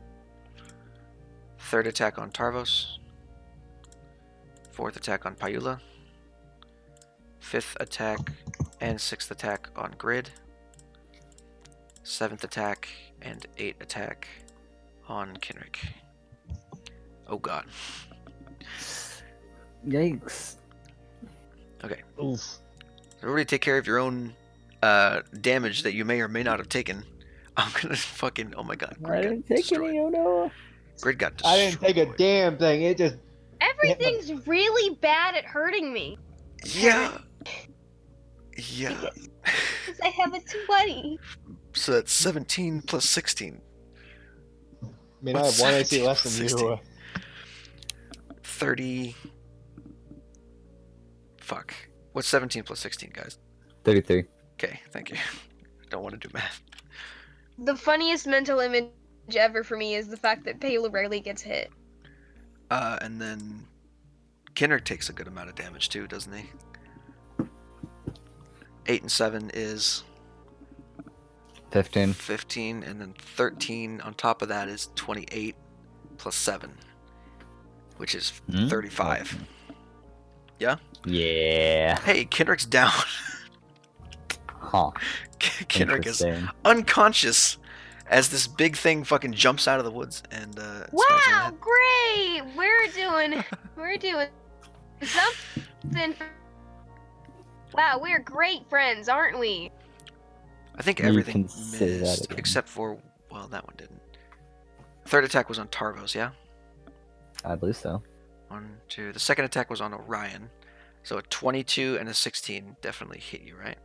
Third attack on Tarvos. Fourth attack on Payula. Fifth attack and sixth attack on Grid. Seventh attack and 8th attack on Kinrick. Oh god. Yikes. Okay. Oof. Everybody take care of your own damage that you may or may not have taken. I'm gonna fucking... Oh my god. I Grid didn't got take destroyed. any, oh no. Grid got destroyed. I didn't take a damn thing. It just. Everything's really bad at hurting me. Yeah. Yeah. Because I have a 20. So that's 17 plus 16. I mean, I What's have 1 AC 17 less plus than you. 16? 30. Fuck. What's 17 plus 16, guys? 33. Okay, thank you. Don't want to do math. The funniest mental image ever for me is the fact that Payla rarely gets hit. And then Kinrick takes a good amount of damage too, doesn't he? 8 and 7 is 15. 15, and then 13 on top of that is 28 plus 7, which is 35. Yeah? Yeah. Hey, Kinrick's down. Huh. Kinrick is Interesting. unconscious as this big thing fucking jumps out of the woods and smashes him in the Wow, head. great! We're doing something. Wow, we're great friends, aren't we? I think You everything can say that missed again. except for, well, that one didn't. Third attack was on Tarvos, yeah? I believe so. 1, 2. The second attack was on Orion. So a 22 and a 16 definitely hit you, right?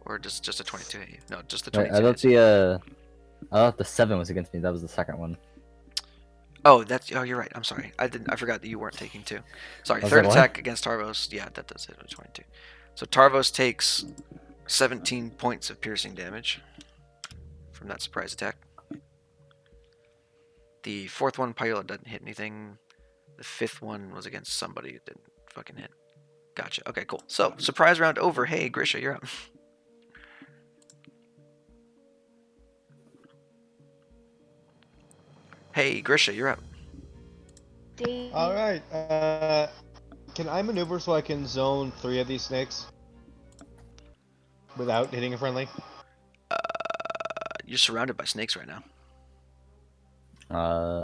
Or just a 22 hit you? No, just the Wait, 22 I thought hits you. I thought the 7 was against me. That was the second one. Oh, you're right. I'm sorry. I forgot that you weren't taking 2. Sorry, I was third like, what? attack against Tarvos. Yeah, that does hit with 22. So Tarvos takes 17 points of piercing damage from that surprise attack. The fourth one, Payula, doesn't hit anything. The fifth one was against somebody who didn't fucking hit. Gotcha. Okay, cool. So, surprise round over. Hey, Grisha, you're up. Hey, Grisha, you're up. All right. Can I maneuver so I can zone 3 of these snakes without hitting a friendly? You're surrounded by snakes right now.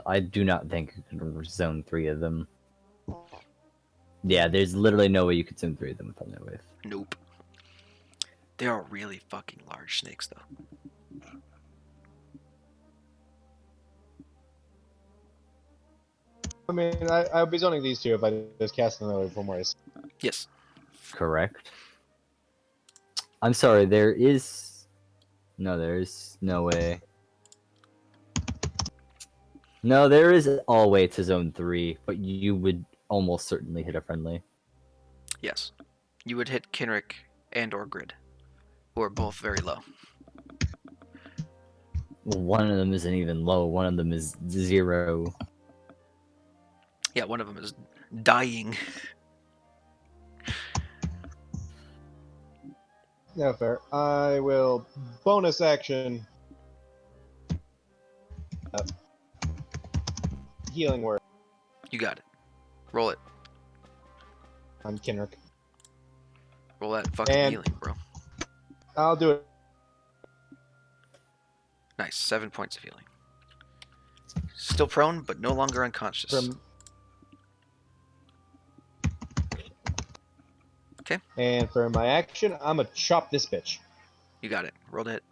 I do not think you can zone 3 of them. Yeah, there's literally no way you could zone 3 of them without no wave. Nope. They are really fucking large snakes, though. I mean, I'll be zoning these 2 if I just cast another from ways. Yes. Correct. I'm sorry, there's no way. No, there is all the way to zone 3, but you would almost certainly hit a friendly. Yes. You would hit Kinrick and or Grid, who are both very low. Well, one of them isn't even low. One of them is 0. Yeah, one of them is dying. Yeah, fair. I will bonus action. Healing word You got it. Roll it. on Kinrick. Roll that fucking And- healing, bro. I'll do it. Nice. 7 points of healing. Still prone, but no longer unconscious. From... Okay. And for my action, I'm gonna chop this bitch. You got it. Roll to hit.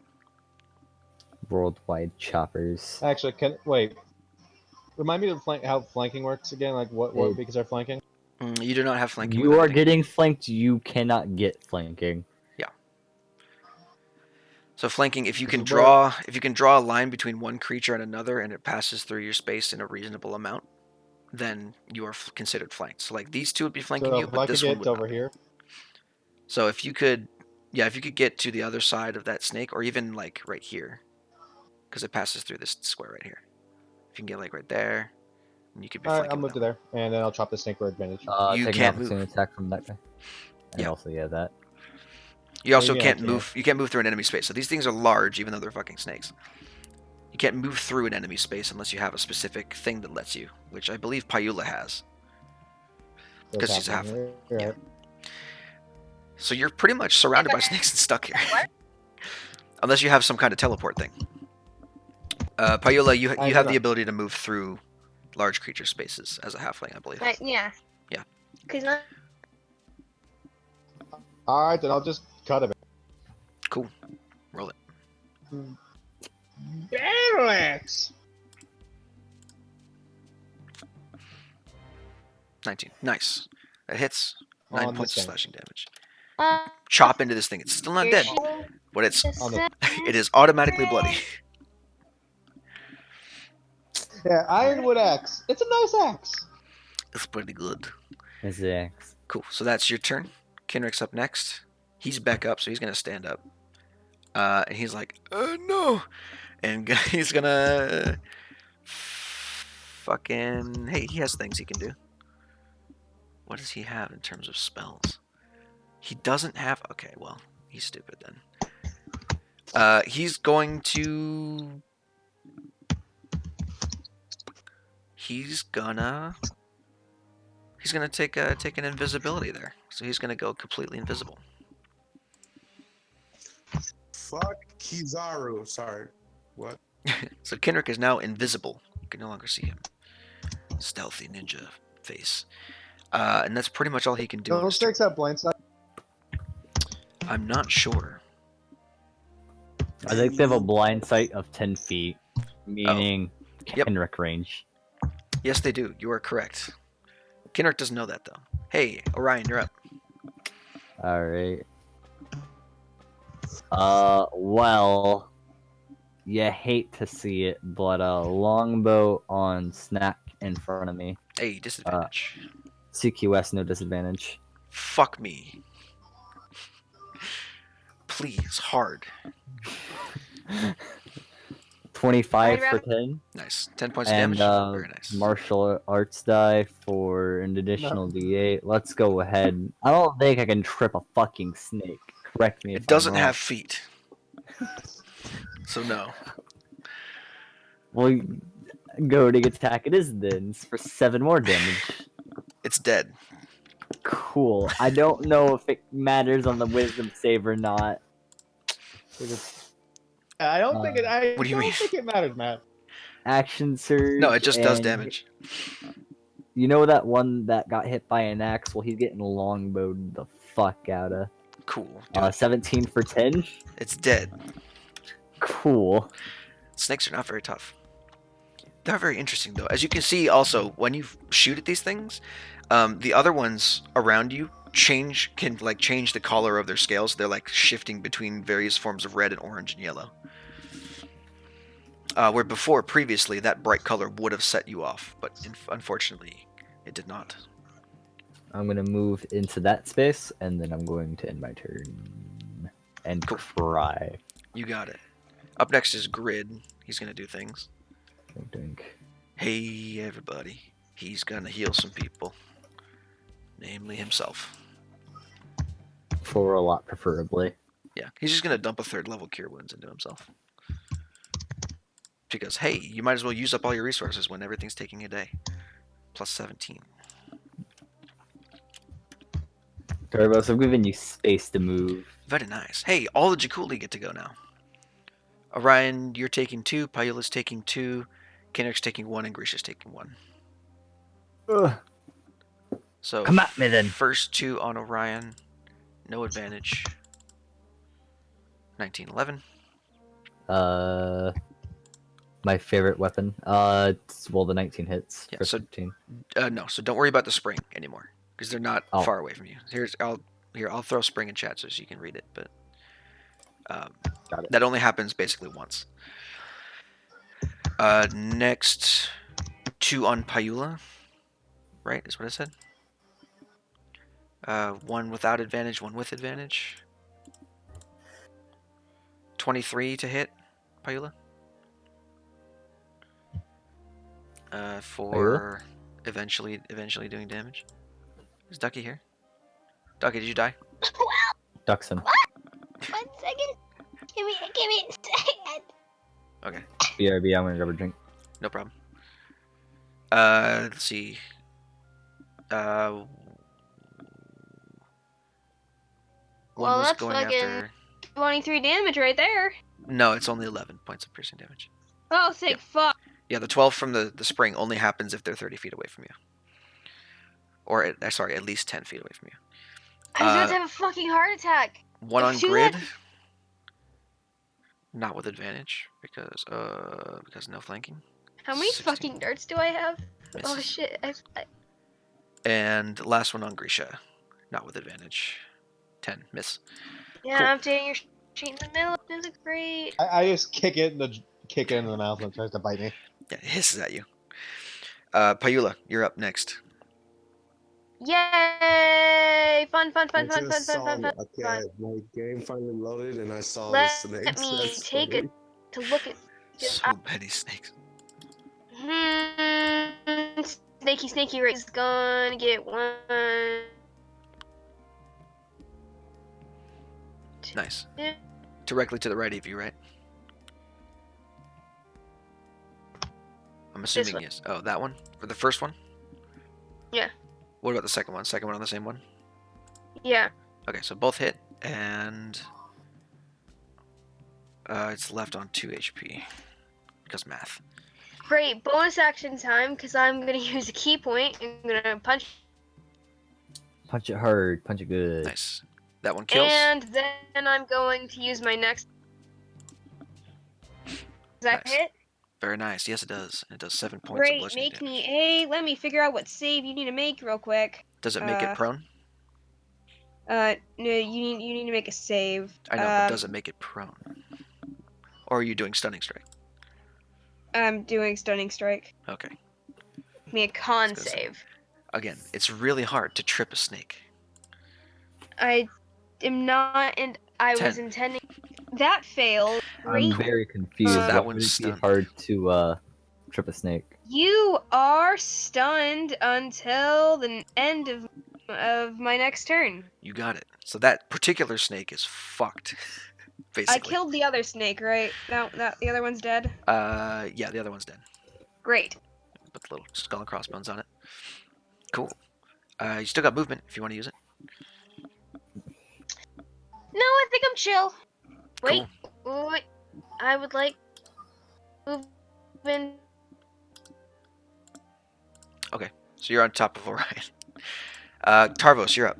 Worldwide choppers. Actually, wait. Remind me of how flanking works again. Like what because they're flanking. You do not have flanking. You with are anything. getting flanked. You cannot get flanking. So flanking, if you This can is where- draw a line between one creature and another, and it passes through your space in a reasonable amount, then you are considered flanked. So like these two would be flanking So you, if but I this could one get would over not. here. So if you could get to the other side of that snake, or even like right here, because it passes through this square right here. If you can get like right there, and you could be All right, flanking. I'll move to them. there, and then I'll chop the snake for advantage. You Take can't an opportunity attack from that guy. And Yeah. also, that. You also Yeah, I can't can't. move. You can't move through an enemy space. So these things are large, even though they're fucking snakes. You can't move through an enemy space unless you have a specific thing that lets you, which I believe Pyula has. So 'cause it's she's a happening. You're Yeah. right. So you're pretty much surrounded by snakes and stuck here, unless you have some kind of teleport thing. Pyula, you I have do the not. ability to move through large creature spaces as a halfling, I believe. Yeah. Yeah. Cause All right, then I'll just cut him. Cool. Roll it. Battle axe. 19. Nice. That hits. 9 On the points of snake. slashing damage. uh, Chop into this thing. It's still not dead, but it's On the- it is automatically bloody. Yeah, ironwood axe. It's a nice axe. It's pretty good. Is the X. Cool. So that's your turn. Kenrick's up next. He's back up, so he's gonna stand up. And he's like, no, and he's gonna fucking. Hey, he has things he can do. What does he have in terms of spells? He doesn't have. Okay, well, he's stupid then. He's going to. He's gonna take an invisibility there. So he's gonna go completely invisible. Fuck Kizaru. Sorry. What? So Kenrick is now invisible. You can no longer see him. Stealthy ninja face. And that's pretty much all he can do. on Don't his turn. snakes have blind sight? I'm not sure. I think they have a blind sight of 10 feet, meaning Yep. Kenrick range. Yes, they do. You are correct. Kenrick doesn't know that though. Hey, Orion, you're up. Alright. Well, you hate to see it, but a longbow on Snack in front of me. Hey, disadvantage. CQS, no disadvantage. Fuck me. Please, hard. 25 I'd for rather- 10. Nice. 10 points of And damage. Very nice. martial arts die for an additional D8. Let's go ahead. I don't think I can trip a fucking snake. Correct me if It doesn't I'm wrong. have feet. So no. Well, goading attack it is then. It's for 7 more damage. It's dead. Cool. I don't know if it matters on the wisdom save or not. I don't think it. I What do you don't mean? think it matters, Matt. Action surge. No, it just does and damage. You know that one that got hit by an axe? Well, he's getting longbowed the fuck out of. Cool. Do it. 17 for 10. It's dead. Cool. Snakes are not very tough. They're very interesting though. As you can see also, when you shoot at these things, the other ones around you can change the color of their scales. They're like shifting between various forms of red and orange and yellow. Where before, previously, that bright color would have set you off, but unfortunately, it did not. I'm gonna move into that space, and then I'm going to end my turn and Cool. cry. You got it. Up next is Grid. He's gonna do things. Dink, dink. Hey, everybody. He's gonna heal some people, namely himself. For a lot, preferably. Yeah, he's just gonna dump a 3rd level cure wounds into himself. Because, hey, you might as well use up all your resources when everything's taking a day. Plus 17. Turbos, I'm giving you space to move. Very nice. Hey, all the Jakuli get to go now. Orion, you're taking 2. Pyula's taking 2. Kinrick's taking 1, and Grisha's taking 1. Ugh. So, Come at me then. First 2 on Orion. No advantage. 1911. My favorite weapon. Well, the 19 hits. Yeah, For so 15. No, so don't worry about the spring anymore because they're not Oh. far away from you. I'll throw spring in chat so you can read it, but Got it. that only happens basically once. Next 2 on Pyula, right? Is what I said. 1 without advantage, 1 with advantage. 23 to hit, Pyula. For eventually doing damage. Is Ducky here? Ducky, did you die? Duxon. 1 second. Give me a second. Okay, BRB, I'm gonna grab a drink. no problem. Let's see. One Well, was that's going fucking- after. 23 damage right there. No, it's only 11 points of piercing damage. Oh, thank fuck. Yeah, the 12 from the spring only happens if they're 30 feet away from you. Or, at least 10 feet away from you. I was about to have a fucking heart attack. 1 on Too Grid. late. Not with advantage, because no flanking. How many 16. fucking darts do I have? Oh Misses. shit. And last one on Grisha. Not with advantage. 10. Miss. Yeah, Cool. I'm taking your sheet in the middle. This is great. I just kick it in the mouth and it tries to bite me. Yeah, it hisses at you. Pyula, you're up next. Yay! Fun. Okay, my game finally loaded and I saw the Let snakes. me That's take funny. it to look at. So many snakes. Snaky Ray is gonna get 1. Nice. Yeah. Directly to the right of you, right? I'm assuming one. yes. Oh, that one? For the first one? Yeah. What about the second one? Second one on the same one? Yeah. Okay, so both hit, and it's left on 2 HP. Because math. Great. Bonus action time because I'm gonna use a key point. I'm gonna punch. Punch it hard. Punch it good. Nice. That one kills. And then I'm going to use my next. Does that Nice. hit? Very nice. Yes, it does. It does 7 points of Great, bludgeoning make damage. me a. Let me figure out what save you need to make real quick. Does it make it prone? No, you need to make a save. I know, but does it make it prone? Or are you doing stunning strike? I'm doing stunning strike. Okay. Give me a con Let's go save. Again, it's really hard to trip a snake. I am not, and I was 10. intending. That failed. I'm Great. very confused. So that Why one's would it be stunned. hard to trip a snake? You are stunned until the end of my next turn. You got it. So that particular snake is fucked. Basically. I killed the other snake, right? That the other one's dead. Yeah, the other one's dead. Great. Put the little skull and crossbones on it. Cool. You still got movement if you want to use it. No, I think I'm chill. Wait. Cool. Wait. I would like move in. So you're on top of Orion. Tarvos, you're up.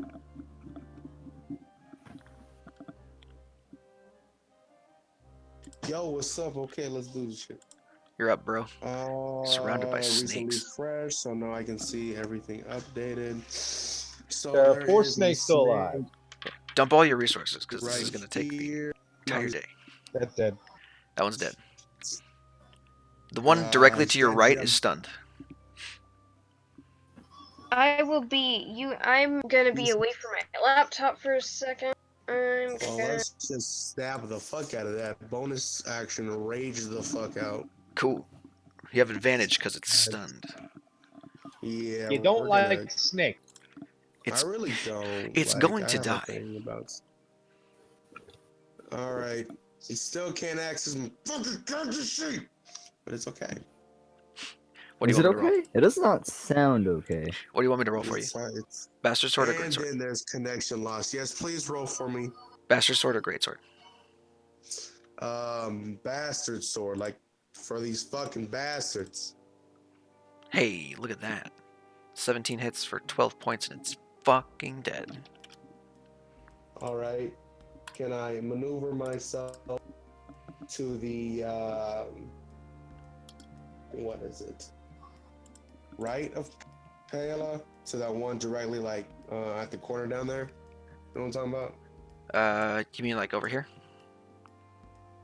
Yo, what's up? Okay, let's do this shit. You're up, bro. Surrounded by Recently snakes. fresh, so now I can see everything updated. So There are there 4 is a snakes still snake alive. Dump all your resources because this is right going to take the here. entire day. That's dead. That one's dead. The one directly to your stand right here. is stunned. I will be you. I'm gonna be away from my laptop for a second. I'm Well, gonna. let's just stab the fuck out of that. Bonus action, rage the fuck out. Cool. You have advantage because it's stunned. Yeah, You don't we're like gonna. snake. It's I really don't. it's like, going I to have die. a thing about. All right, he still can't access my fucking character sheet, but it's okay. What do Is you it want me to roll? okay? It does not sound okay. What do you want me to roll for you? It's Bastard sword or and greatsword? then there's connection loss. Yes, please roll for me. Bastard sword or greatsword? Bastard sword, like for these fucking bastards. Hey, look at that. 17 hits for 12 points and it's fucking dead. All right, can I maneuver myself to the what is it? Right of Paella, to that one directly like at the corner down there. You know what I'm talking about? You mean like over here?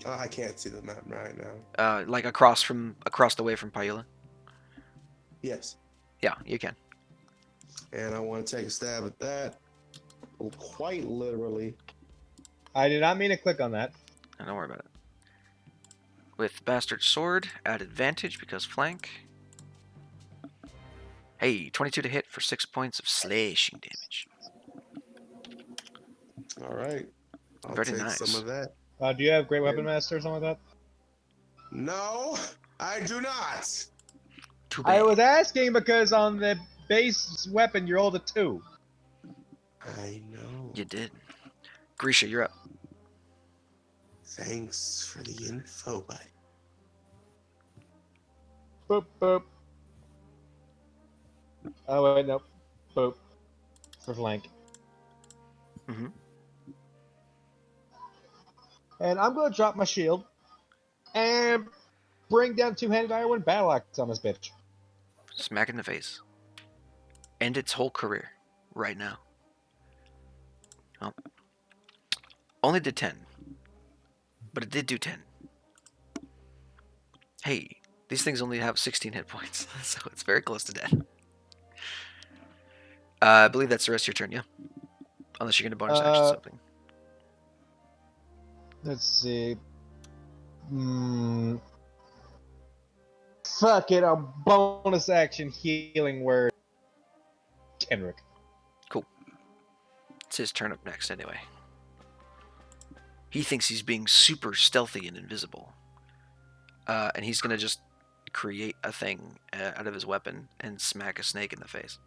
I can't see the map right now. Like across the way from Paella? Yes, Yeah, you can. and I want to take a stab at that. Quite literally. I did not mean to click on that. Don't worry about it. With bastard sword, add advantage because flank. Hey, 22 to hit for 6 points of slashing damage. All right, I'll Very take nice. some of that. Do you have Great Weapon Master or something like that? No, I do not. Too bad. I was asking because on the base weapon you rolled a 2. I know. You did. Grisha, you're up. Thanks for the info, buddy. Boop boop. Oh wait, nope. Boop. For flank. Mhm. And I'm gonna drop my shield and bring down two-handed Iron battle axe on this bitch. Smack in the face. End its whole career. Right now. Oh. Only did 10. But it did do 10. Hey, these things only have 16 hit points, so it's very close to death. I believe that's the rest of your turn, yeah? Unless you're going to bonus action something. Let's see. Fuck it, a bonus action healing word. Kenrick. Cool. It's his turn up next, anyway. He thinks he's being super stealthy and invisible. And he's going to just create a thing out of his weapon and smack a snake in the face.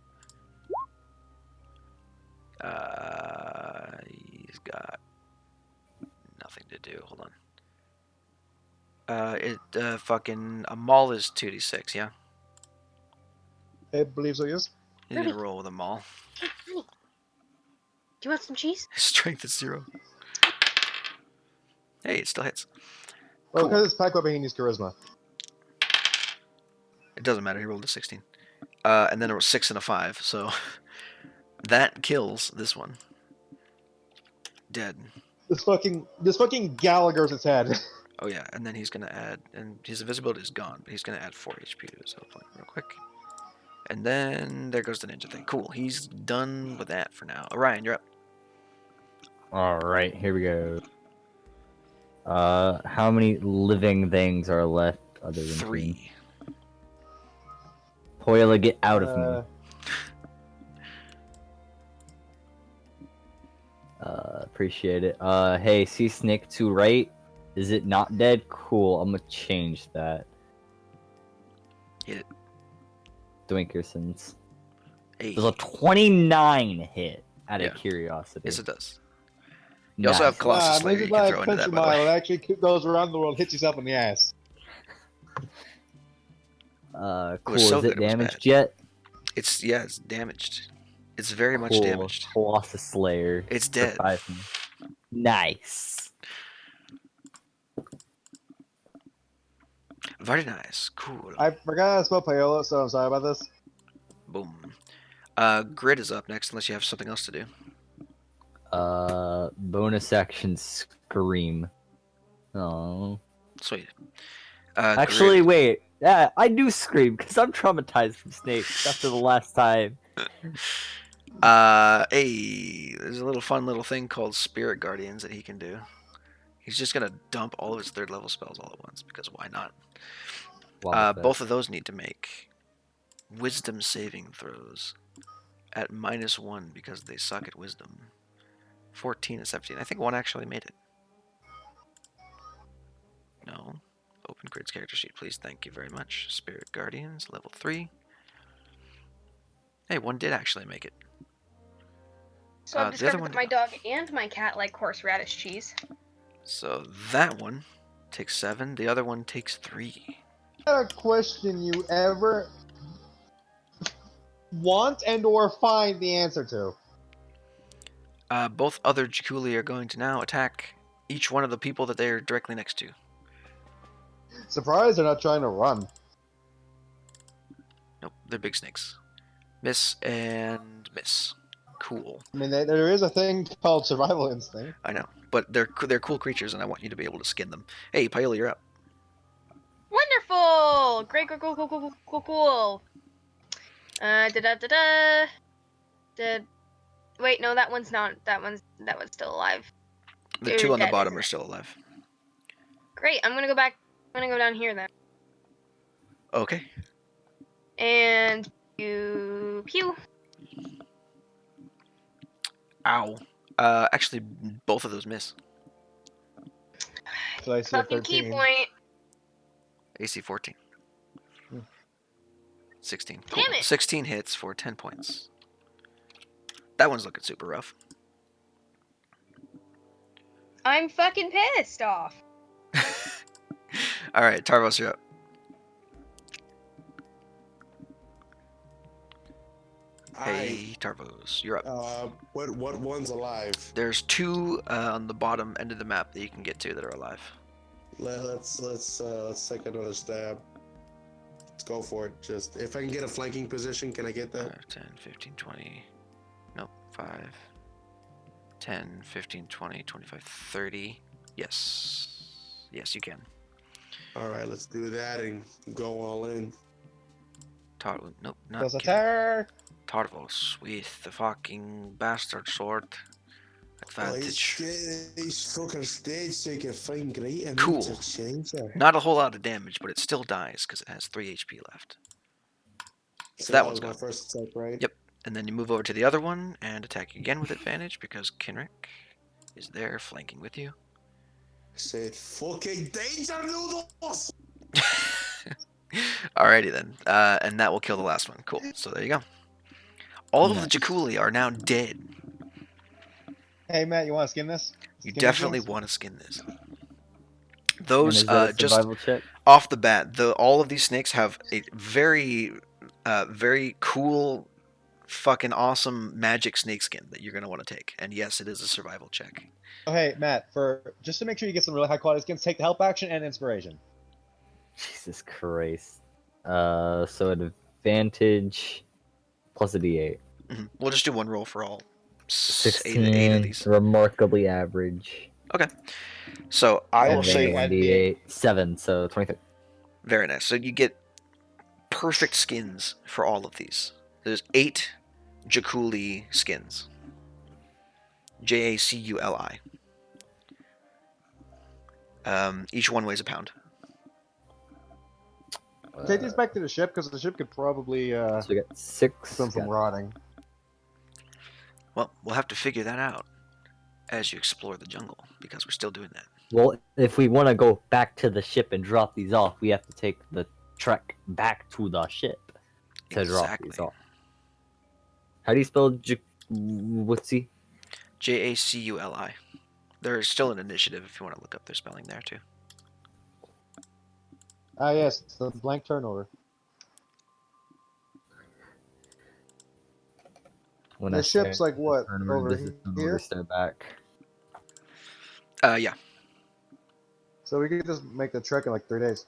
He's got nothing to do. Hold on. Fucking a maul is 2d6, yeah? I believe so, yes. He's gonna roll with a maul. Hey, honey. Do you want some cheese? His strength is 0. Hey, it still hits. Well, Cool. because it's pack weapon, he needs charisma. It doesn't matter. He rolled a 16. And then there was 6 and a 5, so that kills this one. Dead. This fucking Gallagher's its head. Oh yeah, and then he's gonna add, and his invisibility is gone, but he's gonna add 4 HP to his health point real quick. And then there goes the ninja thing. Cool, he's done with that for now. Orion, you're up. Alright, here we go. How many living things are left other than 3. Poyla, get out of me. Appreciate it. Hey, see Snake to right? Is it not dead? Cool, I'm gonna change that. Hit it. Dwinkersons. Hey. There's a 29 hit out Yeah. of curiosity. Yes, it does. You also have Colossus Slayer you can throw into that, by the way. It actually goes around the world, hits yourself in the ass. Cool. so Is good it it was damaged bad. yet? It's damaged. It's very much Cool. damaged. Colossus Slayer. It's dead. Surprised me. Nice. Very nice. Cool. I forgot to spell payola, so I'm sorry about this. Boom. Grid is up next, unless you have something else to do. Bonus action scream. Oh. Sweet. Actually, Grid. wait. Yeah, I do scream because I'm traumatized from snakes after the last time. Hey, there's a little fun little thing called Spirit Guardians that he can do. He's just gonna dump all of his 3rd level spells all at once because why not? Both of those need to make Wisdom saving throws at -1 because they suck at Wisdom. 14 and 17. I think one actually made it. No. Open Grid's character sheet, please. Thank you very much. Spirit Guardians, level 3. Hey, one did actually make it. So I've the other discovered one that my did not. dog and my cat like horseradish cheese. So that one takes 7. The other one takes 3. A question you ever want and or find the answer to. Both other Jakuli are going to now attack each one of the people that they're directly next to. Surprised they're not trying to run. Nope, they're big snakes. Miss and miss. Cool. I mean, there is a thing called survival instinct. I know, but they're cool creatures, and I want you to be able to skin them. Hey, Paola, you're up. Wonderful! Great, cool. Wait, no, that one's not. That one's still alive. The They're 2 on the dead, bottom isn't are it? still alive. Great, I'm gonna go back. I'm gonna go down here then. Okay. And pew. Ow. Actually, both of those miss. So I see a Fucking key 13. point. AC 14. Hmm. 16. Damn Cool. it. 16 hits for 10 points. That one's looking super rough. I'm fucking pissed off. Alright, Tarvos, you're up. Hey, Tarvos, you're up. What one's alive? There's 2 on the bottom end of the map that you can get to that are alive. Let's take another stab. Let's go for it. Just if I can get a flanking position, can I get that? 5, 10, 15, 20. Nope, 5, 10, 15, 20, 25, 30. Yes. Yes, you can. All right, let's do that and go all in. Nope, not Does kidding. attack. Tarvos with the fucking bastard sword. Advantage. He's fucking stage so you can find great and Cool. to change it. Not a whole lot of damage, but it still dies because it has 3 HP left. So that that one's was my gone. first attack, right? Yep. And then you move over to the other one and attack again with advantage because Kinrick is there flanking with you. Say fucking danger noodles! Alrighty then. And that will kill the last one. Cool. So there you go. All of the Jakuli are now dead. Hey Matt, you want to skin this? You Skin definitely these? want to skin this. And Those is that a just survival check? off the bat, all of these snakes have a very, very cool, fucking awesome magic snake skin that you're gonna want to take. And yes, it is a survival check. Oh, hey Matt, for just to make sure you get some really high quality skins, take the help action and inspiration. Jesus Christ. So advantage plus a D8. Mhm. We'll just do one roll for all 16, eight of these. remarkably average. Okay. So I will And then say add 1d8, 7, so 23. very nice. So you get perfect skins for all of these. There's 8 Jakuli skins. Jaculi. Each one weighs a pound. Take these back to the ship because the ship could probably So we got 6. keep them from rotting. Well, we'll have to figure that out as you explore the jungle because we're still doing that. Well, if we want to go back to the ship and drop these off, we have to take the trek back to the ship to drop these off. How do you spell What'sy? Jaculi. There's still an initiative if you want to look up their spelling there too. Ah yes, the blank turnover. When The I ship's say like what, turnover, over this is in here? order to step back. Yeah. So we could just make the trek in like 3 days.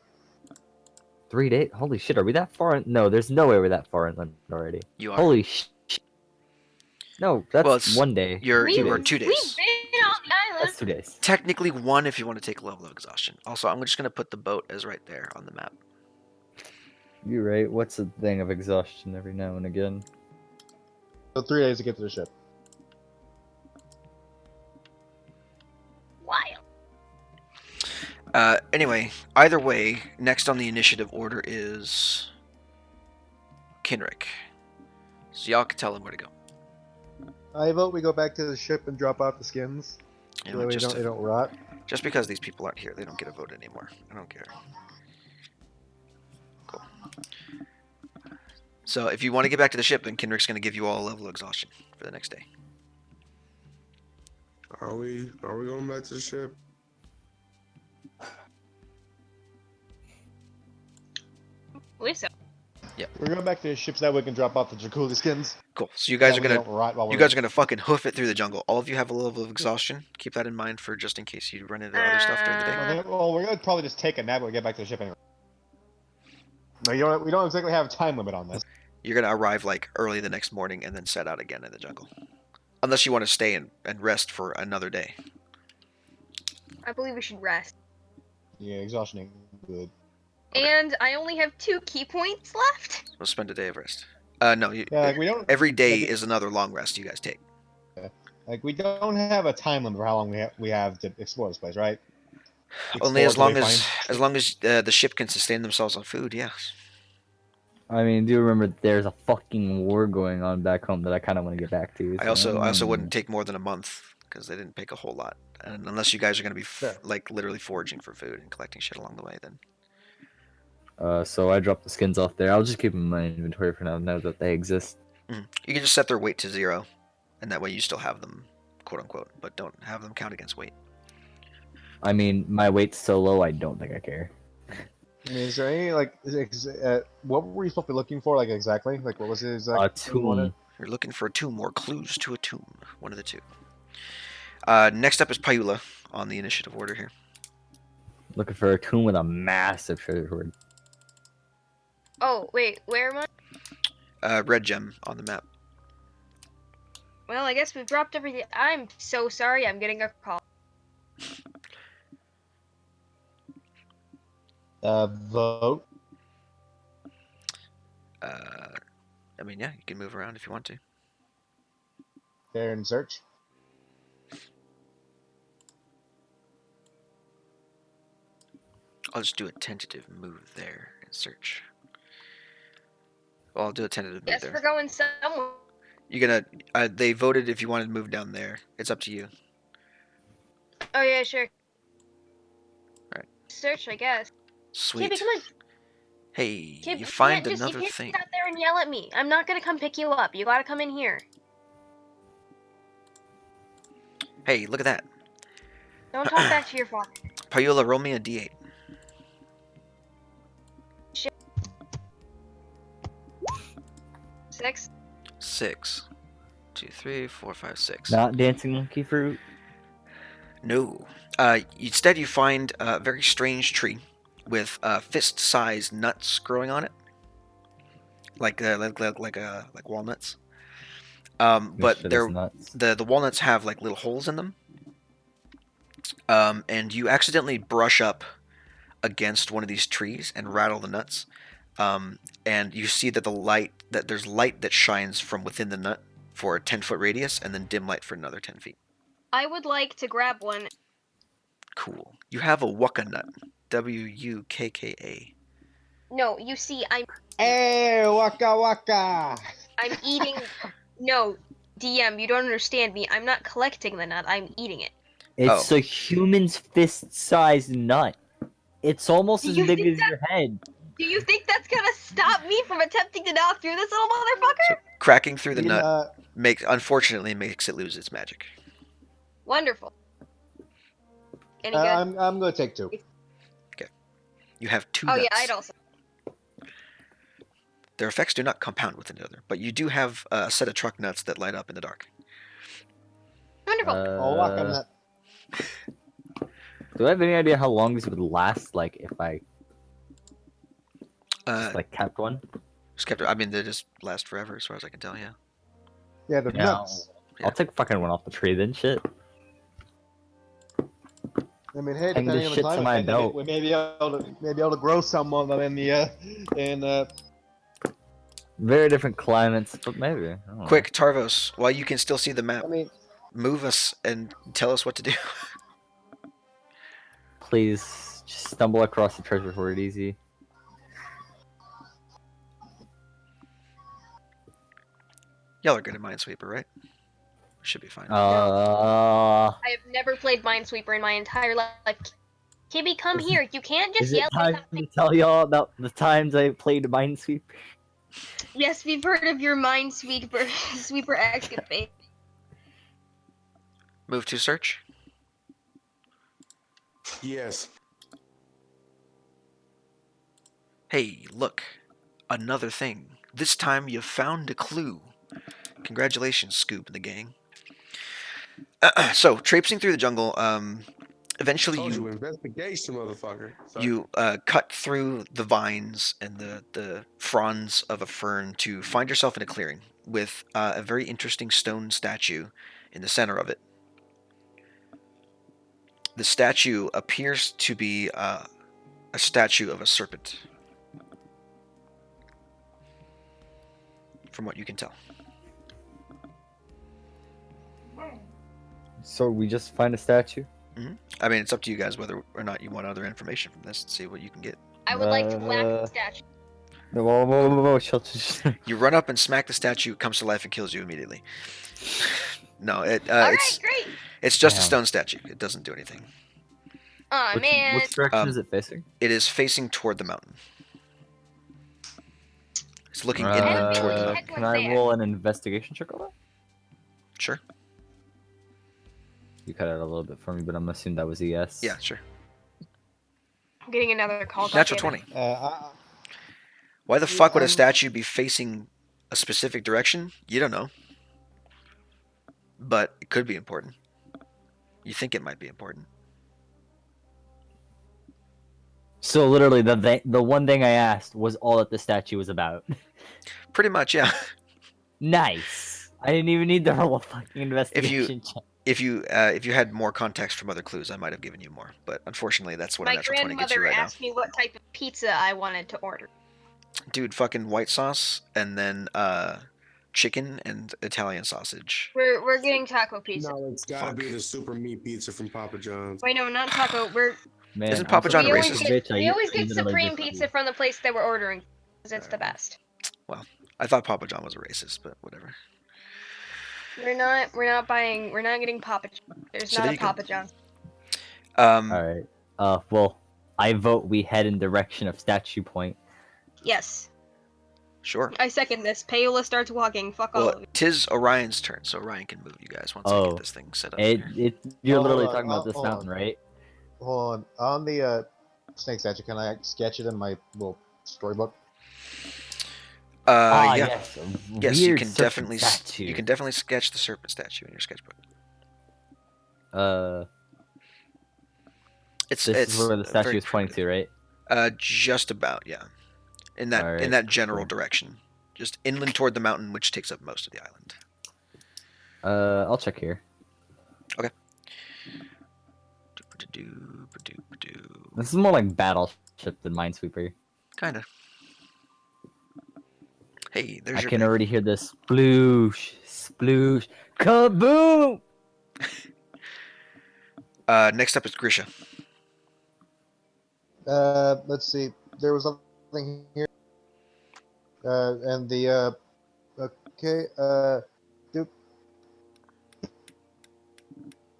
3 days? Holy shit, are we that far in? No, there's no way we're that far inland already. You are. Holy shit. No, that's Well, it's- 1 day. You're 2 2 days. days. We've been on the island. That's 2 days. Technically 1 if you want to take level of exhaustion. Also, I'm just gonna put the boat as right there on the map. You're right. What's the thing of exhaustion every now and again? So 3 days to get to the ship. Wild. Anyway, either way, next on the initiative order is Kinrick. So y'all can tell him where to go. I vote we go back to the ship and drop off the skins. You So know, they just, they don't rot. just because these people aren't here, they don't get a vote anymore. I don't care. Cool. So if you want to get back to the ship, then Kinrick's going to give you all a level of exhaustion for the next day. Are we going back to the ship? believe so. We're going back to the ship so that we can drop off the Jakuli skins. Cool. So you guys That are way they gonna don't rot while you we're guys are gonna fucking hoof it through the jungle. All of you have a level of exhaustion. Keep that in mind for just in case you run into other stuff during the day. Well, we're gonna probably just take a nap when we get back to the ship anyway. No, we don't exactly have a time limit on this. You're gonna arrive like early the next morning and then set out again in the jungle, unless you want to stay and rest for another day. I believe we should rest. Yeah, exhaustion ain't good. Okay. And I only have 2 key points left. We'll spend a day of rest. No, Yeah, like we don't. every day like, is another long rest you guys take. Like we don't have a time limit for how long we have to explore this place, right? Only as Explore long till we as find- the ship can sustain themselves on food. Yeah. I mean, do remember there's a fucking war going on back home that I kind of want to get back to. I also wouldn't take more than a month because they didn't take a whole lot. And unless you guys are gonna be Sure. like literally foraging for food and collecting shit along the way, then. So I dropped the skins off there. I'll just keep them in my inventory for now. Know that they exist. You can just set their weight to 0, and that way you still have them, quote unquote, but don't have them count against weight. I mean, my weight's so low, I don't think I care. I mean, is there any like what were we supposed to be looking for? Like exactly? Like what was it exactly? Tomb. You're looking for a tomb or clues to a tomb. One of the two. Next up is Pyula on the initiative order here. Looking for a tomb with a massive treasure hoard. Oh, wait, where am I? Red gem on the map. Well, I guess we've dropped everything. I'm so sorry, I'm getting a call. Vote. I mean, yeah, you can move around if you want to. There and search. I'll just do a tentative move there and search. Well, I'll do a tentative move Guess there. we're going somewhere. You're gonna. They voted if you wanted to move down there. It's up to you. Oh, yeah, sure. Right. Search, I guess. Sweet. Kippy, come on. Hey, Kip, you find can't another you can't thing. sit out there and yell at me. I'm not gonna come pick you up. You gotta come in here. Hey, look at that. Don't talk back to your father. Pyula, roll me a d8. Six. 6. 2, 3, 4, 5, 6. Not dancing monkey fruit. No. Instead, you find a very strange tree with fist-sized nuts growing on it, like walnuts. But Shit they're is nuts. the walnuts have like little holes in them. And you accidentally brush up against one of these trees and rattle the nuts. And you see that there's light that shines from within the nut for a 10-foot radius, and then dim light for another 10 feet. I would like to grab one. Cool. You have a Wukka nut. Wukka. No, you see, Hey, waka waka! I'm eating. No, DM, you don't understand me. I'm not collecting the nut. I'm eating it. It's a human's fist-sized nut. It's almost Do as you big think as your head. Do you think that's gonna stop me from attempting to knock through this little motherfucker? So cracking through the You nut unfortunately makes it lose its magic. Wonderful. Any good? I'm gonna take 2. You have 2 Oh nuts. yeah, I'd also. Their effects do not compound with one another, but you do have a set of truck nuts that light up in the dark. Wonderful. Oh, waka nut. Do I have any idea how long this would last? Like if I Uh, just kept one? I mean, they just last forever, as far as I can tell. Yeah. Yeah, the Yeah. nuts. I'll take fucking one off the tree then. Shit. I mean, hey, Hang the depending on the shit to climate, my belt. we may be able to grow some of them in Very different climates, but maybe. I don't know. Quick, Tarvos, while you can still see the map, I mean, move us and tell us what to do. Please just stumble across the treasure hoard easy. Y'all are good at Minesweeper, right? Should be fine. I have never played Minesweeper in my entire life. Kimmy, come here. You can't just Is it yell time at something. to tell y'all about the times I played Minesweeper? Yes, we've heard of your Minesweeper sweeper escapade. Move to search. Yes. Hey, look. Another thing. This time you found a clue. Congratulations, Scoop and the gang. So, traipsing through the jungle, eventually Told you investigation, motherfucker. Sorry. you cut through the vines and the fronds of a fern to find yourself in a clearing with a very interesting stone statue in the center of it. The statue appears to be a statue of a serpent, from what you can tell. So we just find a statue? I mean, it's up to you guys whether or not you want other information from this and see what you can get. I would like to whack the statue. Whoa, shut. You run up and smack the statue, it comes to life and kills you immediately. No, Alright, great. it's just a Damn. stone statue. It doesn't do anything. Aw, man. Which direction is it facing? It is facing toward the mountain. It's looking inward toward the mountain. Can I roll an investigation check on that? Sure. You cut out a little bit for me, but I'm assuming that was a yes. Yeah, sure. I'm getting another call. Natural 20. Why the fuck would a statue be facing a specific direction? You don't know. But it could be important. You think it might be important. So literally, the one thing I asked was all that the statue was about. Pretty much, yeah. Nice. I didn't even need to roll a fucking investigation check. If you had more context from other clues, I might have given you more. But unfortunately, that's what a My natural 20 gets you grandmother right now. asked me what type of pizza I wanted to order. Dude, fucking white sauce and then chicken and Italian sausage. We're getting taco pizza. No, it's gotta be the super meat pizza from Papa John's. Wait, no, not taco. Man, Isn't Papa John we always racist? get, Bitch, I we always get literally supreme just- pizza from the place that we're ordering because it's the best. Well, I thought Papa John was a racist, but whatever. We're not getting Papa John. There's So not there a you go. Papa John. Alright. Well, I vote we head in direction of Statue Point. Yes, Sure. I second this. Paola starts walking. Fuck all of Well, you. tis Orion's turn, so Orion can move you guys once I Oh. get this thing set up. You're Hold literally on, talking about this hold on. mountain, right? Hold on the snake statue. Can I sketch it in my little storybook? Yeah. Yes. Yes, you Weird can serpent definitely statue. you can definitely sketch the serpent statue in your sketchbook. It's This is where the statue very is pointing to, right? just about, yeah. In that Alright, general cool. direction, just inland toward the mountain, which takes up most of the island. I'll check here. Okay. This is more like Battleship than Minesweeper. Kinda. Hey, there's I your can thing. already hear the sploosh, sploosh, kaboom! Next up is Grisha. Let's see. There was something here. And the okay. Do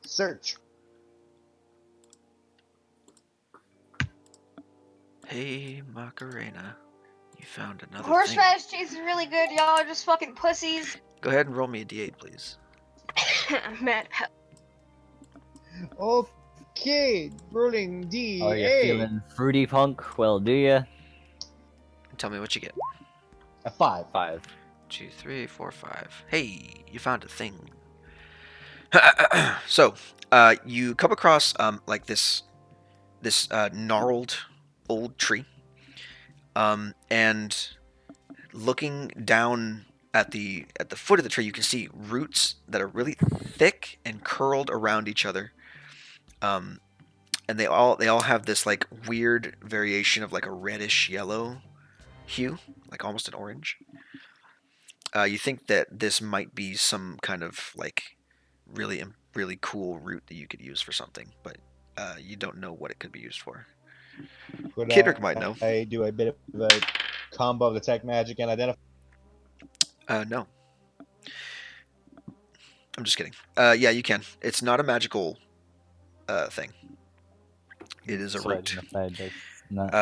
search. Hey, Macarena, you found another thing. Horseradish cheese is really good. Y'all are just fucking pussies. Go ahead and roll me a d8, please. I'm mad. Okay, rolling D. Oh, you're feeling fruity punk? Well, do ya? Tell me what you get. A 5. 5. 2, 3, 4, 5. Hey, you found a thing. So, you come across like this gnarled old tree, and looking down at the foot of the tree, you can see roots that are really thick and curled around each other, and they all have this like weird variation of like a reddish yellow hue, like almost an orange. You think that this might be some kind of like really cool root that you could use for something, but you don't know what it could be used for. Could Kendrick might know. I do a bit of a combo of detect magic and identify? No. I'm just kidding. Yeah, you can. It's not a magical thing. It is a So root. identified does not.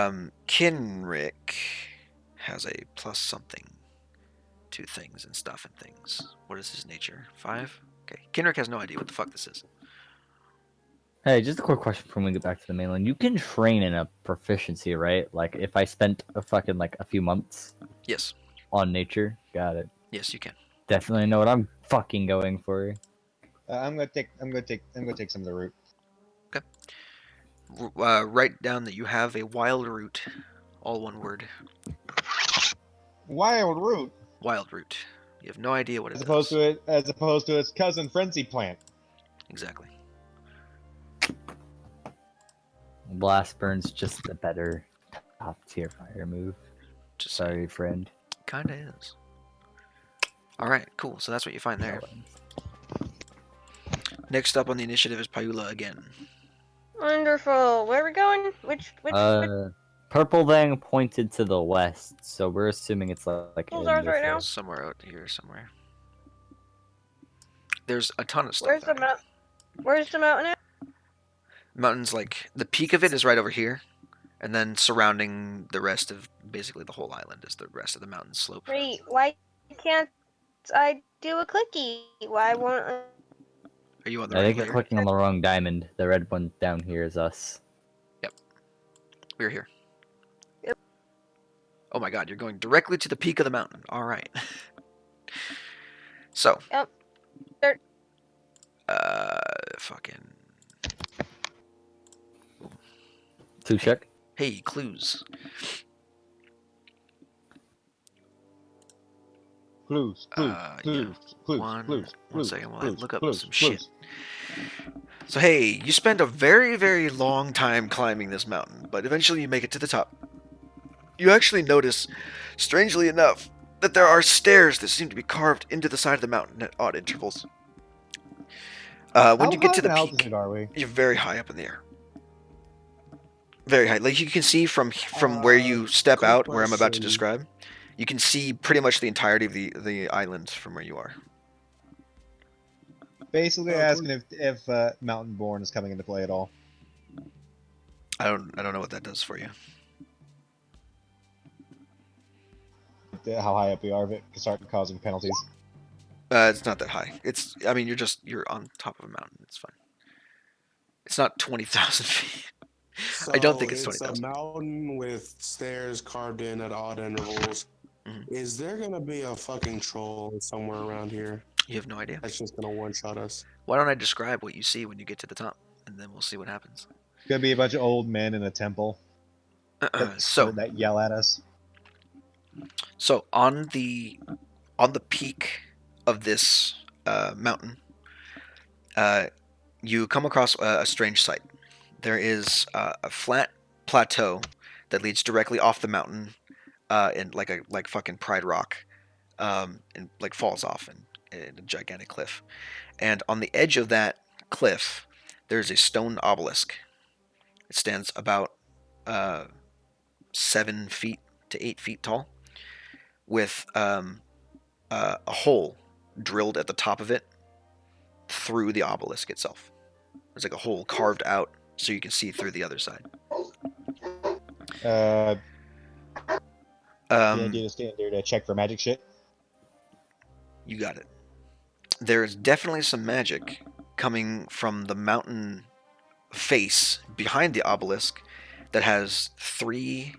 Kinrick has a plus something to things and stuff and things. What is his nature? 5? Okay. Kinrick has no idea what the fuck this is. Hey, just a quick question before we get back to the mainland. You can train in a proficiency, right? Like if I spent a fucking like a few months Yes. on nature, got it. Yes, you can. Definitely know what I'm fucking going for. I'm gonna take some of the root. Write down that you have a wild root. All one word. Wild root, Wild root. You have no idea what it as opposed does. to its cousin frenzy plant. Exactly. Blast burn's just a better top tier fire move. Just Sorry, friend. kind of is. All right, cool. So that's what you find there. Next up on the initiative is Pyula again. Wonderful. Where are we going? Which Purple thing pointed to the west, so we're assuming it's like Those in ours this right now? area. Somewhere out here, somewhere. There's a ton of stuff. Where's the out here. mount? Where's the mountain at? Mountains, like the peak of it is right over here, and then surrounding the rest of basically the whole island is the rest of the mountain slope. Wait, why can't I do a clicky? Why won't I? Are you on the I right think you're layer? clicking on the wrong diamond. The red one down here is us. We're here. Yep. Oh my god, you're going directly to the peak of the mountain. All right. So. Yep. There. Fucking. 2 check. Hey, clues. Clues. One second while I look up some shit. So hey, you spend a very, very long time climbing this mountain, but eventually you make it to the top. You actually notice, strangely enough, that there are stairs that seem to be carved into the side of the mountain at odd intervals. When you get to the peak, altitude are we? you're very high up in the air. Very high. Like you can see from where you step quick out, where I'm about to question. describe, you can see pretty much the entirety of the island from where you are. Basically asking if Mountain Born is coming into play at all. I don't know what that does for you. How high up we are, if it can start causing penalties. It's not that high. I mean, you're on top of a mountain. It's fine. It's not 20,000 feet. So I don't think it's it's a 20,000. mountain with stairs carved in at odd intervals. Mhm. Is there gonna be a fucking troll somewhere around here You have no idea. that's just gonna one-shot us? Why don't I describe what you see when you get to the top, and then we'll see what happens. Could be a bunch of old men in a temple So that yell at us. on the peak of this mountain, you come across a strange sight. There is a flat plateau that leads directly off the mountain, and like fucking Pride Rock, and like falls off in a gigantic cliff. And on the edge of that cliff, there's a stone obelisk. It stands about 7 feet to 8 feet tall, with a hole drilled at the top of it through the obelisk itself. There's like a hole carved out so you can see through the other side. Can I do the standard check for magic shit? You got it. There is definitely some magic coming from the mountain face behind the obelisk that has 3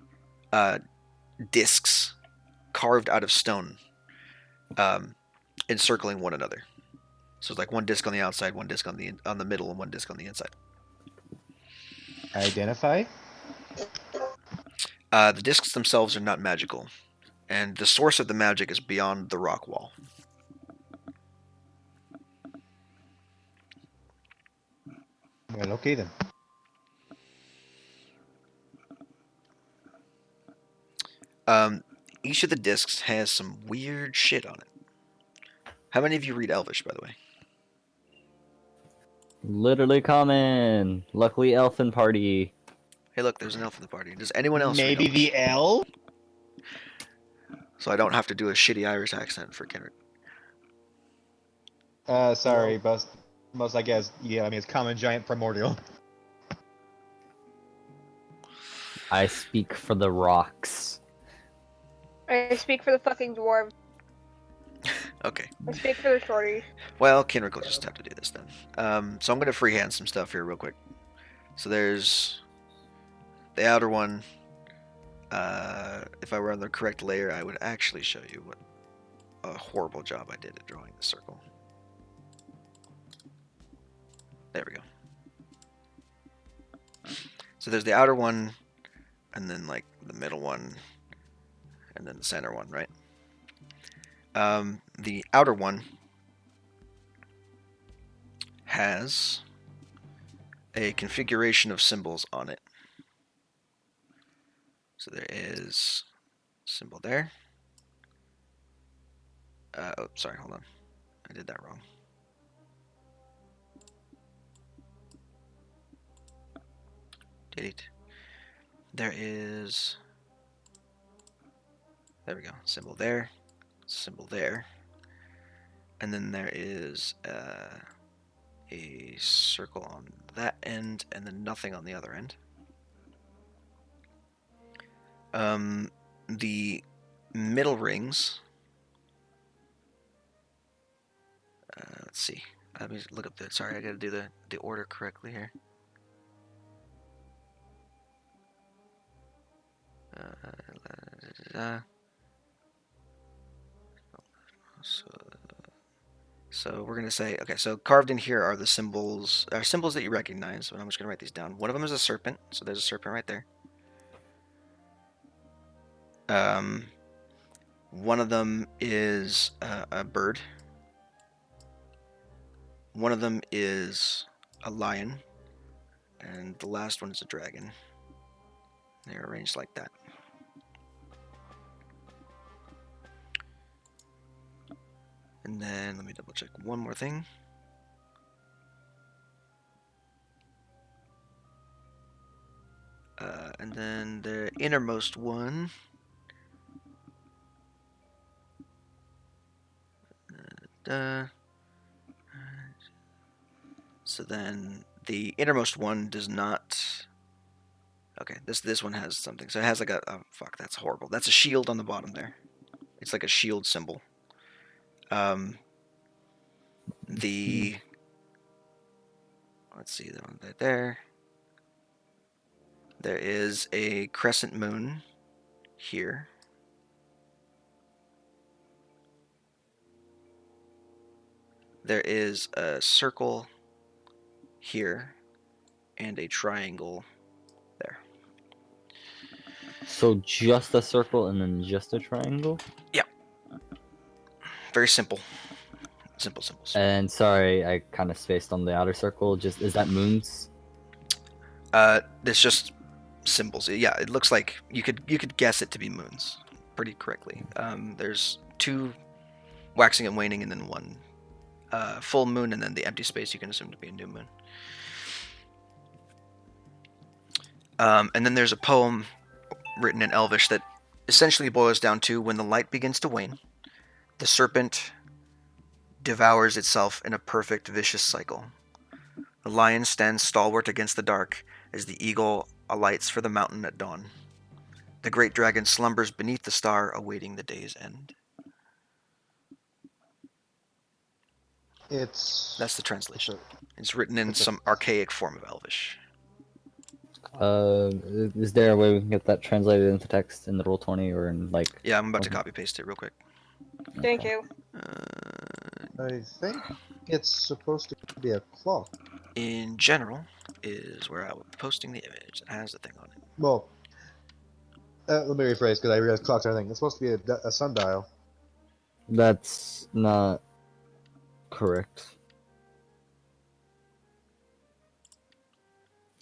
discs carved out of stone, encircling one another. So it's like one disc on the outside, one disc on the middle, and one disc on the inside. Identify? The discs themselves are not magical, and the source of the magic is beyond the rock wall. Well, okay then. each of the discs has some weird shit on it. How many of you read Elvish, by the way? Literally common. Luckily, Elfin Party. Hey, look, there's an elf in the party. Does anyone else read Maybe Elvish? the L? So I don't have to do a shitty Irish accent for Kendrick. Sorry, most I guess, yeah, I mean, it's common, giant, primordial. I speak for the rocks. I speak for the fucking dwarves. Okay. I speak for the shorties. Well, Kendrick will just have to do this then. So I'm going to freehand some stuff here real quick. So there's the outer one. If I were on the correct layer, I would actually show you what a horrible job I did at drawing the circle. There we go. So there's the outer one, and then like the middle one, and then the center one, right? The outer one has a configuration of symbols on it. So there is a symbol there. Oh, sorry, hold on. I did that wrong. Delete. There is... There we go. Symbol there. Symbol there. And then there is a circle on that end, and then nothing on the other end. The middle rings... let's see. Let me look up the... Sorry, I gotta do the order correctly here. So we're gonna say, okay, so carved in here are the symbols, symbols that you recognize, but I'm just gonna write these down. One of them is a serpent, so there's a serpent right there. One of them is a bird. One of them is a lion, and the last one is a dragon. They're arranged like that. And then let me double check one more thing. And then the innermost one. So then the innermost one does not. Okay, this one has something. So it has like a oh, fuck. That's horrible. That's a shield on the bottom there. It's like a shield symbol. The let's see the one right there. There is a crescent moon here. There is a circle here and a triangle there. So just a circle and then just a triangle? Yeah. Very simple. Simple symbols. And sorry, I kind of spaced on the outer circle. Just is that moons? It's just symbols. Yeah, it looks like you could guess it to be moons pretty correctly. There's 2 waxing and waning, and then 1 full moon, and then the empty space you can assume to be a new moon. And then there's a poem written in Elvish that essentially boils down to when the light begins to wane, the serpent devours itself in a perfect vicious cycle. The lion stands stalwart against the dark as the eagle alights for the mountain at dawn. The great dragon slumbers beneath the star, awaiting the day's end. That's the translation. It's written in some archaic form of Elvish. Is there a way we can get that translated into text in the Roll20 or in like? Yeah, I'm about to copy paste it real quick. Thank you. I think it's supposed to be a clock. In general is where I was posting the image. It has the thing on it. Well, let me rephrase because I realized clocks are a thing. It's supposed to be a sundial. That's not correct.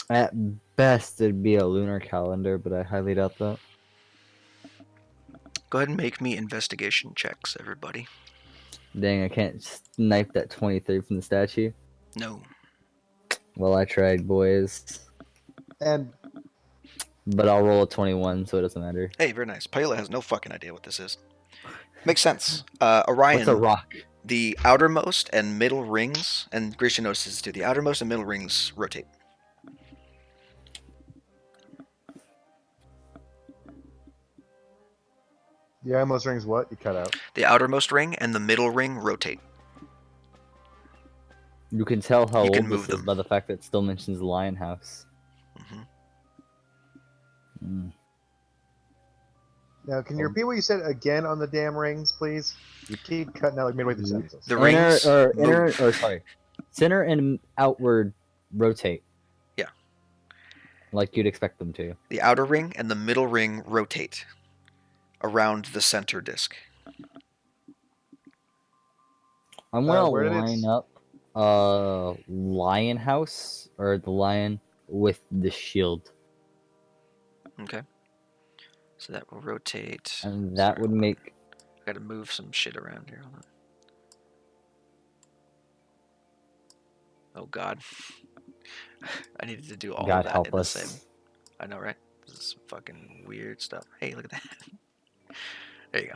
At best, it'd be a lunar calendar, but I highly doubt that. Go ahead and make me investigation checks, everybody. Dang, I can't snipe that 23 from the statue. No. Well, I tried, boys. And But I'll roll a 21, so it doesn't matter. Hey, very nice. Paella has no fucking idea what this is. Makes sense. What's a Orion, rock? the outermost and middle rings, and Grisha notices too, the outermost and middle rings rotate. the almost rings what? You cut out. The outermost ring and the middle ring rotate. You can tell how You can old move this is them. by the fact that it still mentions the lion house. hmm Mm. Now, can you repeat what you said again on the damn rings, please? You keep cutting out like midway through sentences. The rings move. Center and outward rotate. Yeah. Like you'd expect them to. The outer ring and the middle ring rotate around the center disc. I'm gonna where did it line s- up lion house or the lion with the shield. Okay. So that will rotate. And that Sorry, would hold on. make I gotta move some shit around here. Hold on. Oh god. I needed to do all God of that help in the us. same. I know, right? This is fucking weird stuff. Hey, look at that. There you go.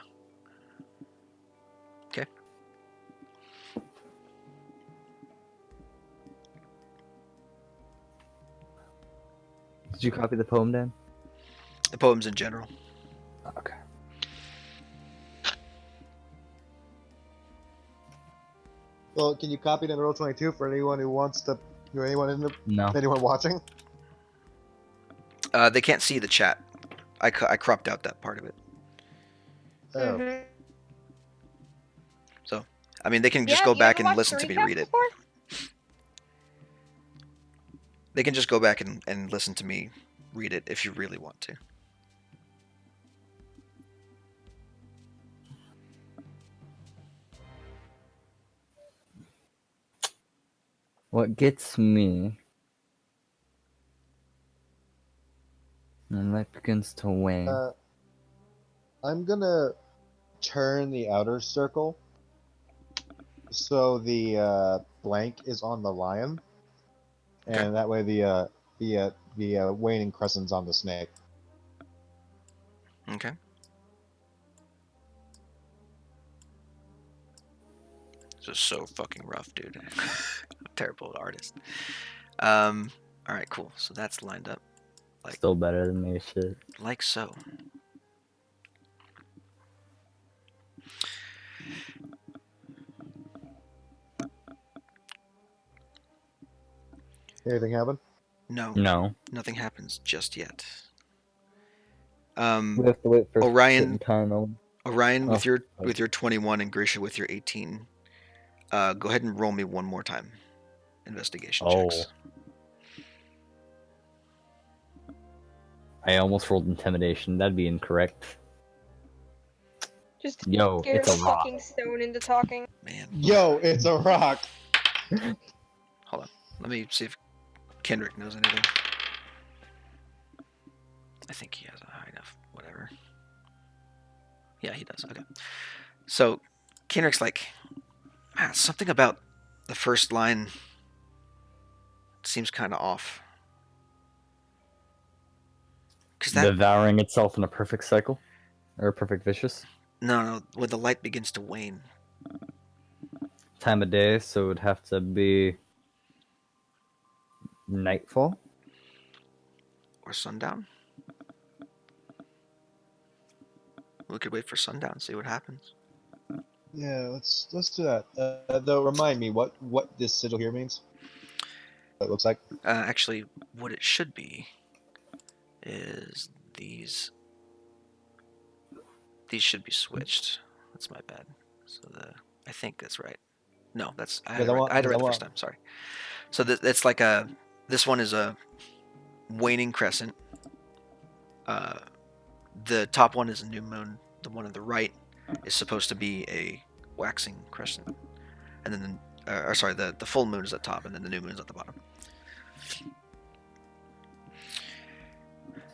Okay. Did you copy the poem, Dan? The poems in general. Okay. Well, can you copy it in roll 22 for anyone who wants to? No. Anyone watching? They can't see the chat. I cropped out that part of it. Oh. Mhm. So, I mean, they can just Yeah, go you back ever and watched listen the to me recap read it. before? They can just go back and listen to me read it if you really want to. What gets me and light begins to wane. I'm gonna turn the outer circle so the blank is on the lion, and Okay. that way the waning crescent's on the snake. Okay. This is so fucking rough, dude. I'm a terrible artist. All right, cool. So that's lined up Still better than me, shit. like so. Anything happen? No, No. nothing happens just yet. We have to wait for a Orion, certain time. Orion, with Oh, your 21 and Grisha with your 18. Go ahead and roll me one more time. Investigation checks. I almost rolled intimidation. That'd be incorrect. Just Yo, get it's a a rock. fucking stone into talking. Man, Yo, it's a rock. hold on. Let me see if Kendrick knows anything. I think he has a high enough. Whatever. Yeah, he does. Okay. So Kendrick's like, man, something about the first line seems kind of off. Because that Devouring itself in a perfect cycle? Or a perfect vicious? no, when the light begins to wane. Time of day, so it would have to be nightfall? Or sundown. We could wait for sundown, see what happens. Yeah, let's do that. Though, remind me what this sigil here means. What it looks like. Actually, what it should be is these. These should be switched. That's my bad. So I think that's right. No, that's I had it right the first time. Sorry. So it's like a. This one is a waning crescent. The top one is a new moon. The one on the right is supposed to be a waxing crescent, and then the full moon is at the top, and then the new moon is at the bottom.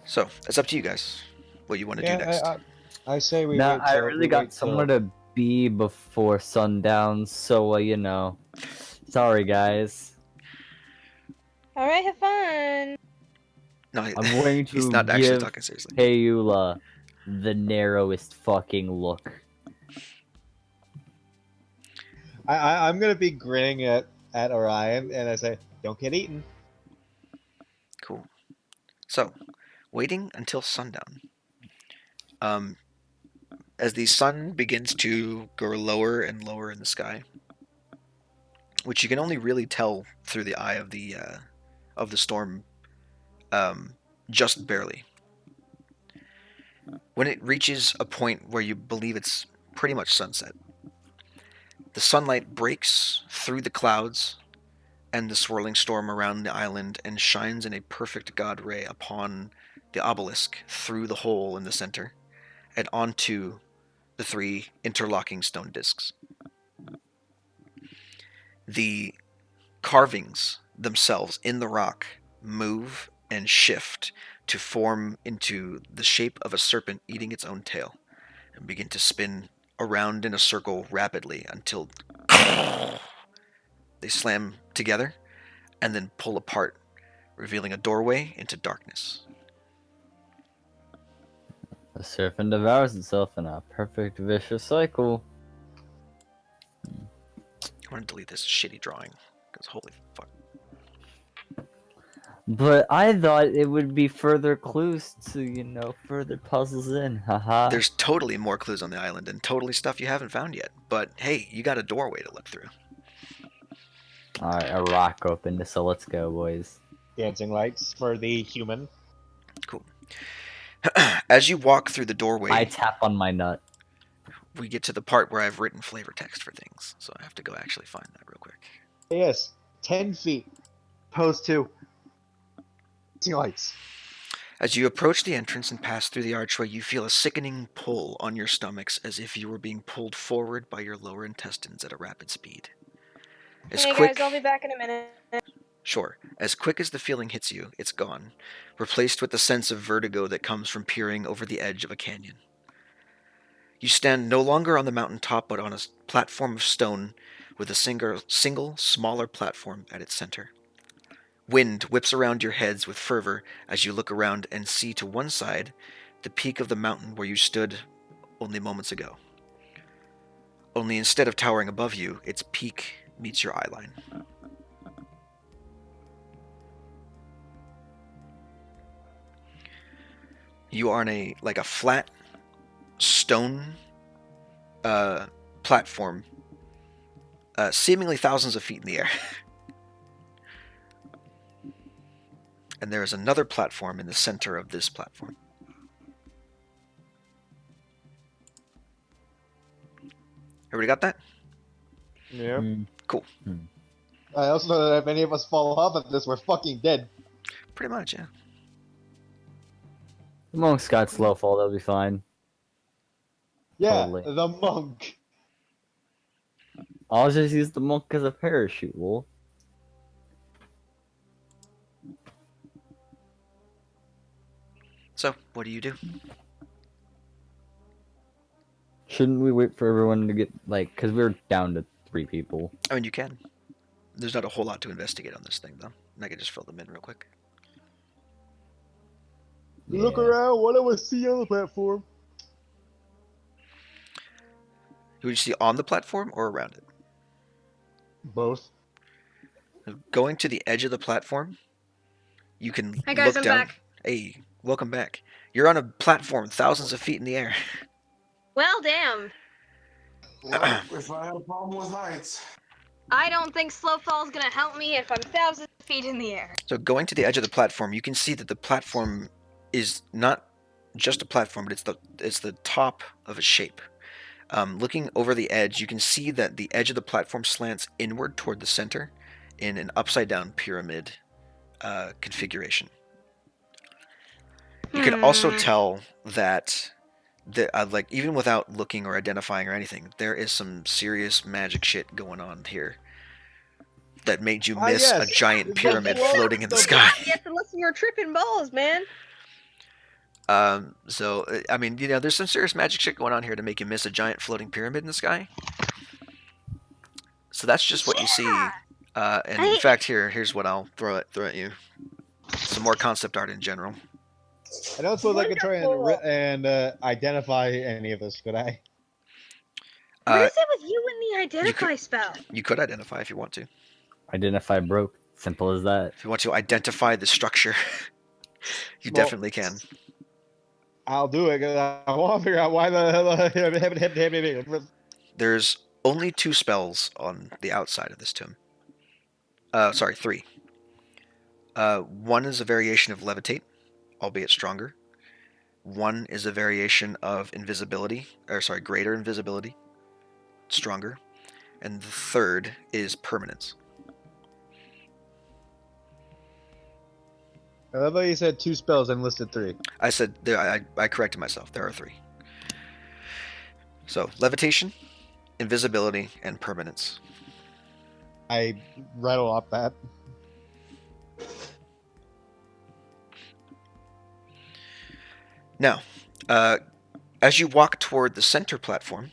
So it's up to you guys what you want to do next. I say we Nah, wait I till really got somewhere to be before sundown, so you know. Sorry, guys. All right, have fun. No, I'm going he's to not actually give talking seriously. Heyula the narrowest fucking look. I'm gonna be grinning at Orion, and I say, "Don't get eaten." Cool. So, waiting until sundown. As the sun begins to go lower and lower in the sky, which you can only really tell through the eye of the storm, just barely. When it reaches a point where you believe it's pretty much sunset, the sunlight breaks through the clouds and the swirling storm around the island and shines in a perfect god ray upon the obelisk through the hole in the center and onto the 3 interlocking stone discs. The carvings themselves in the rock move and shift to form into the shape of a serpent eating its own tail and begin to spin around in a circle rapidly until they slam together and then pull apart, revealing a doorway into darkness. The serpent devours itself in a perfect vicious cycle. I want to delete this shitty drawing because holy fuck. But I thought it would be further clues to, you know, further puzzles in. Haha. There's totally more clues on the island and totally stuff you haven't found yet. But hey, you got a doorway to look through. Alright, a rock opened, so let's go, boys. Dancing lights for the human. Cool. As you walk through the doorway, I tap on my nut. we get to the part where I've written flavor text for things, so I have to go actually find that real quick. Yes, 10 feet. Post 2. Dancing lights. As you approach the entrance and pass through the archway, you feel a sickening pull on your stomachs as if you were being pulled forward by your lower intestines at a rapid speed. Hey guys, I'll be back in a minute. Sure. As quick as the feeling hits you, it's gone, replaced with the sense of vertigo that comes from peering over the edge of a canyon. You stand no longer on the mountaintop, but on a platform of stone with a single, smaller platform at its center. Wind whips around your heads with fervor as you look around and see to one side the peak of the mountain where you stood only moments ago. Only instead of towering above you, its peak meets your eyeline. You are on a flat stone platform, seemingly thousands of feet in the air. And there is another platform in the center of this platform. Everybody got that? Yeah. Cool. I also know that if any of us fall off of this, we're fucking dead. Pretty much, yeah. The monk's got slow fall, they'll be fine. Yeah, Totally. the monk. I'll just use the monk as a parachute, lol. So, what do you do? Shouldn't we wait for everyone to get, because we're down to 3 people. I mean, you can. There's not a whole lot to investigate on this thing, though. And I can just fill them in real quick. Look around, what do I see on the platform? Who do you see on the platform or around it? Both. Going to the edge of the platform, you can Hi guys, look I'm down. back. Hey, welcome back. You're on a platform thousands of feet in the air. Well, damn. Well, if I have a problem with heights. I don't think slow fall's gonna help me if I'm 1,000 feet in the air. So going to the edge of the platform, you can see that the platform is not just a platform, but it's the top of a shape. Looking over the edge, you can see that the edge of the platform slants inward toward the center in an upside-down pyramid configuration. You can also tell that even without looking or identifying or anything, there is some serious magic shit going on here that made you miss a giant pyramid floating in the sky. Yes, unless you're tripping balls, man. So I mean, there's some serious magic shit going on here to make you miss a giant floating pyramid in the sky. So that's just what you see. And in fact, here's what I'll throw at you. Some more concept art in general. I don't suppose I could try and identify any of this, could I? What is it with you and the identify spell? You could identify if you want to. Identify broke. Simple as that. If you want to identify the structure, you definitely can. I'll do it because I want to figure out why the hell. There's only 2 spells on the outside of this tomb. Sorry, 3. One is a variation of levitate, albeit stronger. One is a variation of invisibility, greater invisibility, stronger. And the third is permanence. I love how you said 2 spells and listed 3. I said I corrected myself. There are 3. So levitation, invisibility, and permanence. I rattle off that. Now, as you walk toward the center platform,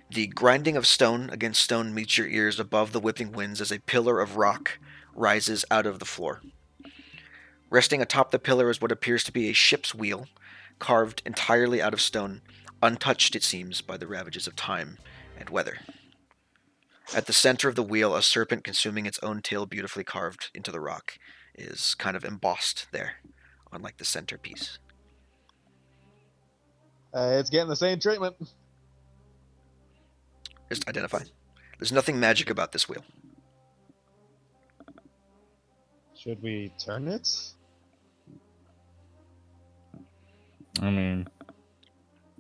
the grinding of stone against stone meets your ears above the whipping winds as a pillar of rock rises out of the floor. Resting atop the pillar is what appears to be a ship's wheel, carved entirely out of stone, untouched, it seems, by the ravages of time and weather. At the center of the wheel, a serpent consuming its own tail beautifully carved into the rock is kind of embossed there on like the centerpiece. It's getting the same treatment. Just identify. There's nothing magic about this wheel. Should we turn it? I mean,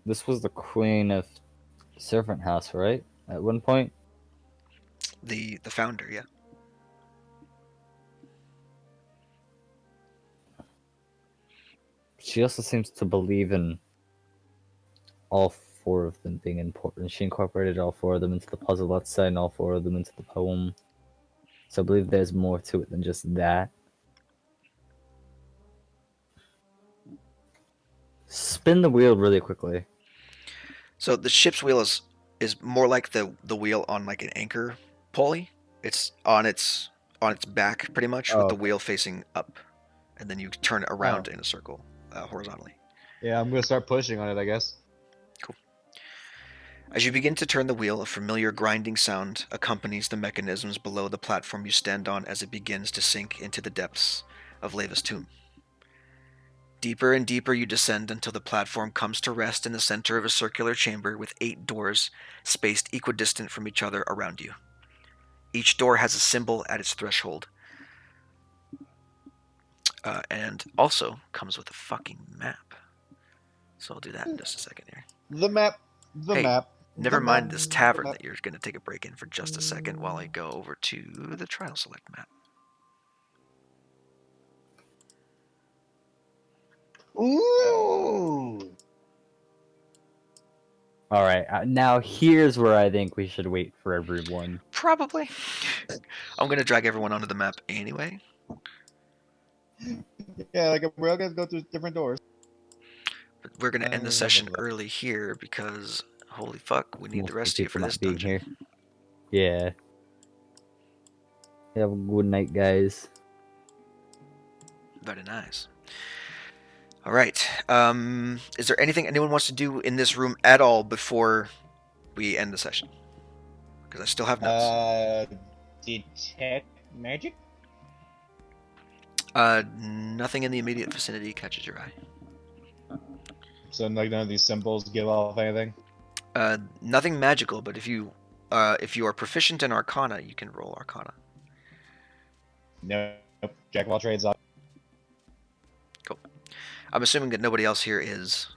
this was the queen of Servant House, right? At one point? The founder, yeah. She also seems to believe in all 4 of them being important. She incorporated all 4 of them into the puzzle, let's say, and all 4 of them into the poem. So I believe there's more to it than just that. Spin the wheel really quickly. So the ship's wheel is more like the wheel on like an anchor pulley. It's on its back pretty much, with the wheel facing up, and then you turn it around in a circle horizontally. Yeah, I'm gonna start pushing on it, I guess. Cool. As you begin to turn the wheel, a familiar grinding sound accompanies the mechanisms below the platform you stand on as it begins to sink into the depths of Leiva's tomb. Deeper and deeper you descend until the platform comes to rest in the center of a circular chamber with 8 doors spaced equidistant from each other around you. Each door has a symbol at its threshold. And also comes with a fucking map. So I'll do that in just a second here. The map. Never mind this tavern that you're going to take a break in for just a second while I go over to the trial select map. Ooh! Alright, now here's where I think we should wait for everyone. Probably. I'm going to drag everyone onto the map anyway. Yeah, like we're all gonna go through different doors. But we're going to end the session early here because, holy fuck, we need the rest of you for this dungeon. Here. Yeah. Have a good night, guys. Very nice. All right. Is there anything anyone wants to do in this room at all before we end the session? Because I still have notes. Detect magic? Nothing in the immediate vicinity catches your eye. So like none of these symbols give off anything? Nothing magical, but if you are proficient in Arcana, you can roll Arcana. Nope. Jack of all trades off. Cool. I'm assuming that nobody else here is,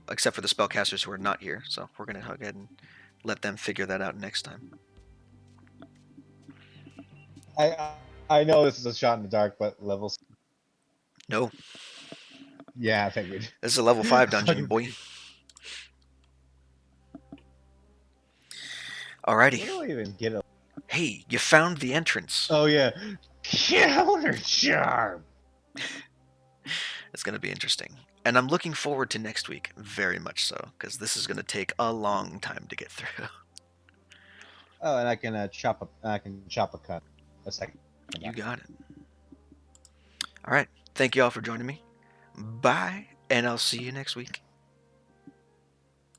except for the spellcasters who are not here, so we're going to go ahead and let them figure that out next time. I know this is a shot in the dark, but levels. No. Yeah, I figured. This is a level 5 dungeon, boy. Alrighty. Where do I even get a... Hey, you found the entrance. Oh yeah. Counter charm. It's going to be interesting. And I'm looking forward to next week, very much so, because this is going to take a long time to get through. Oh, and I can chop a cut a second. You got it. All right. Thank you all for joining me. Bye, and I'll see you next week.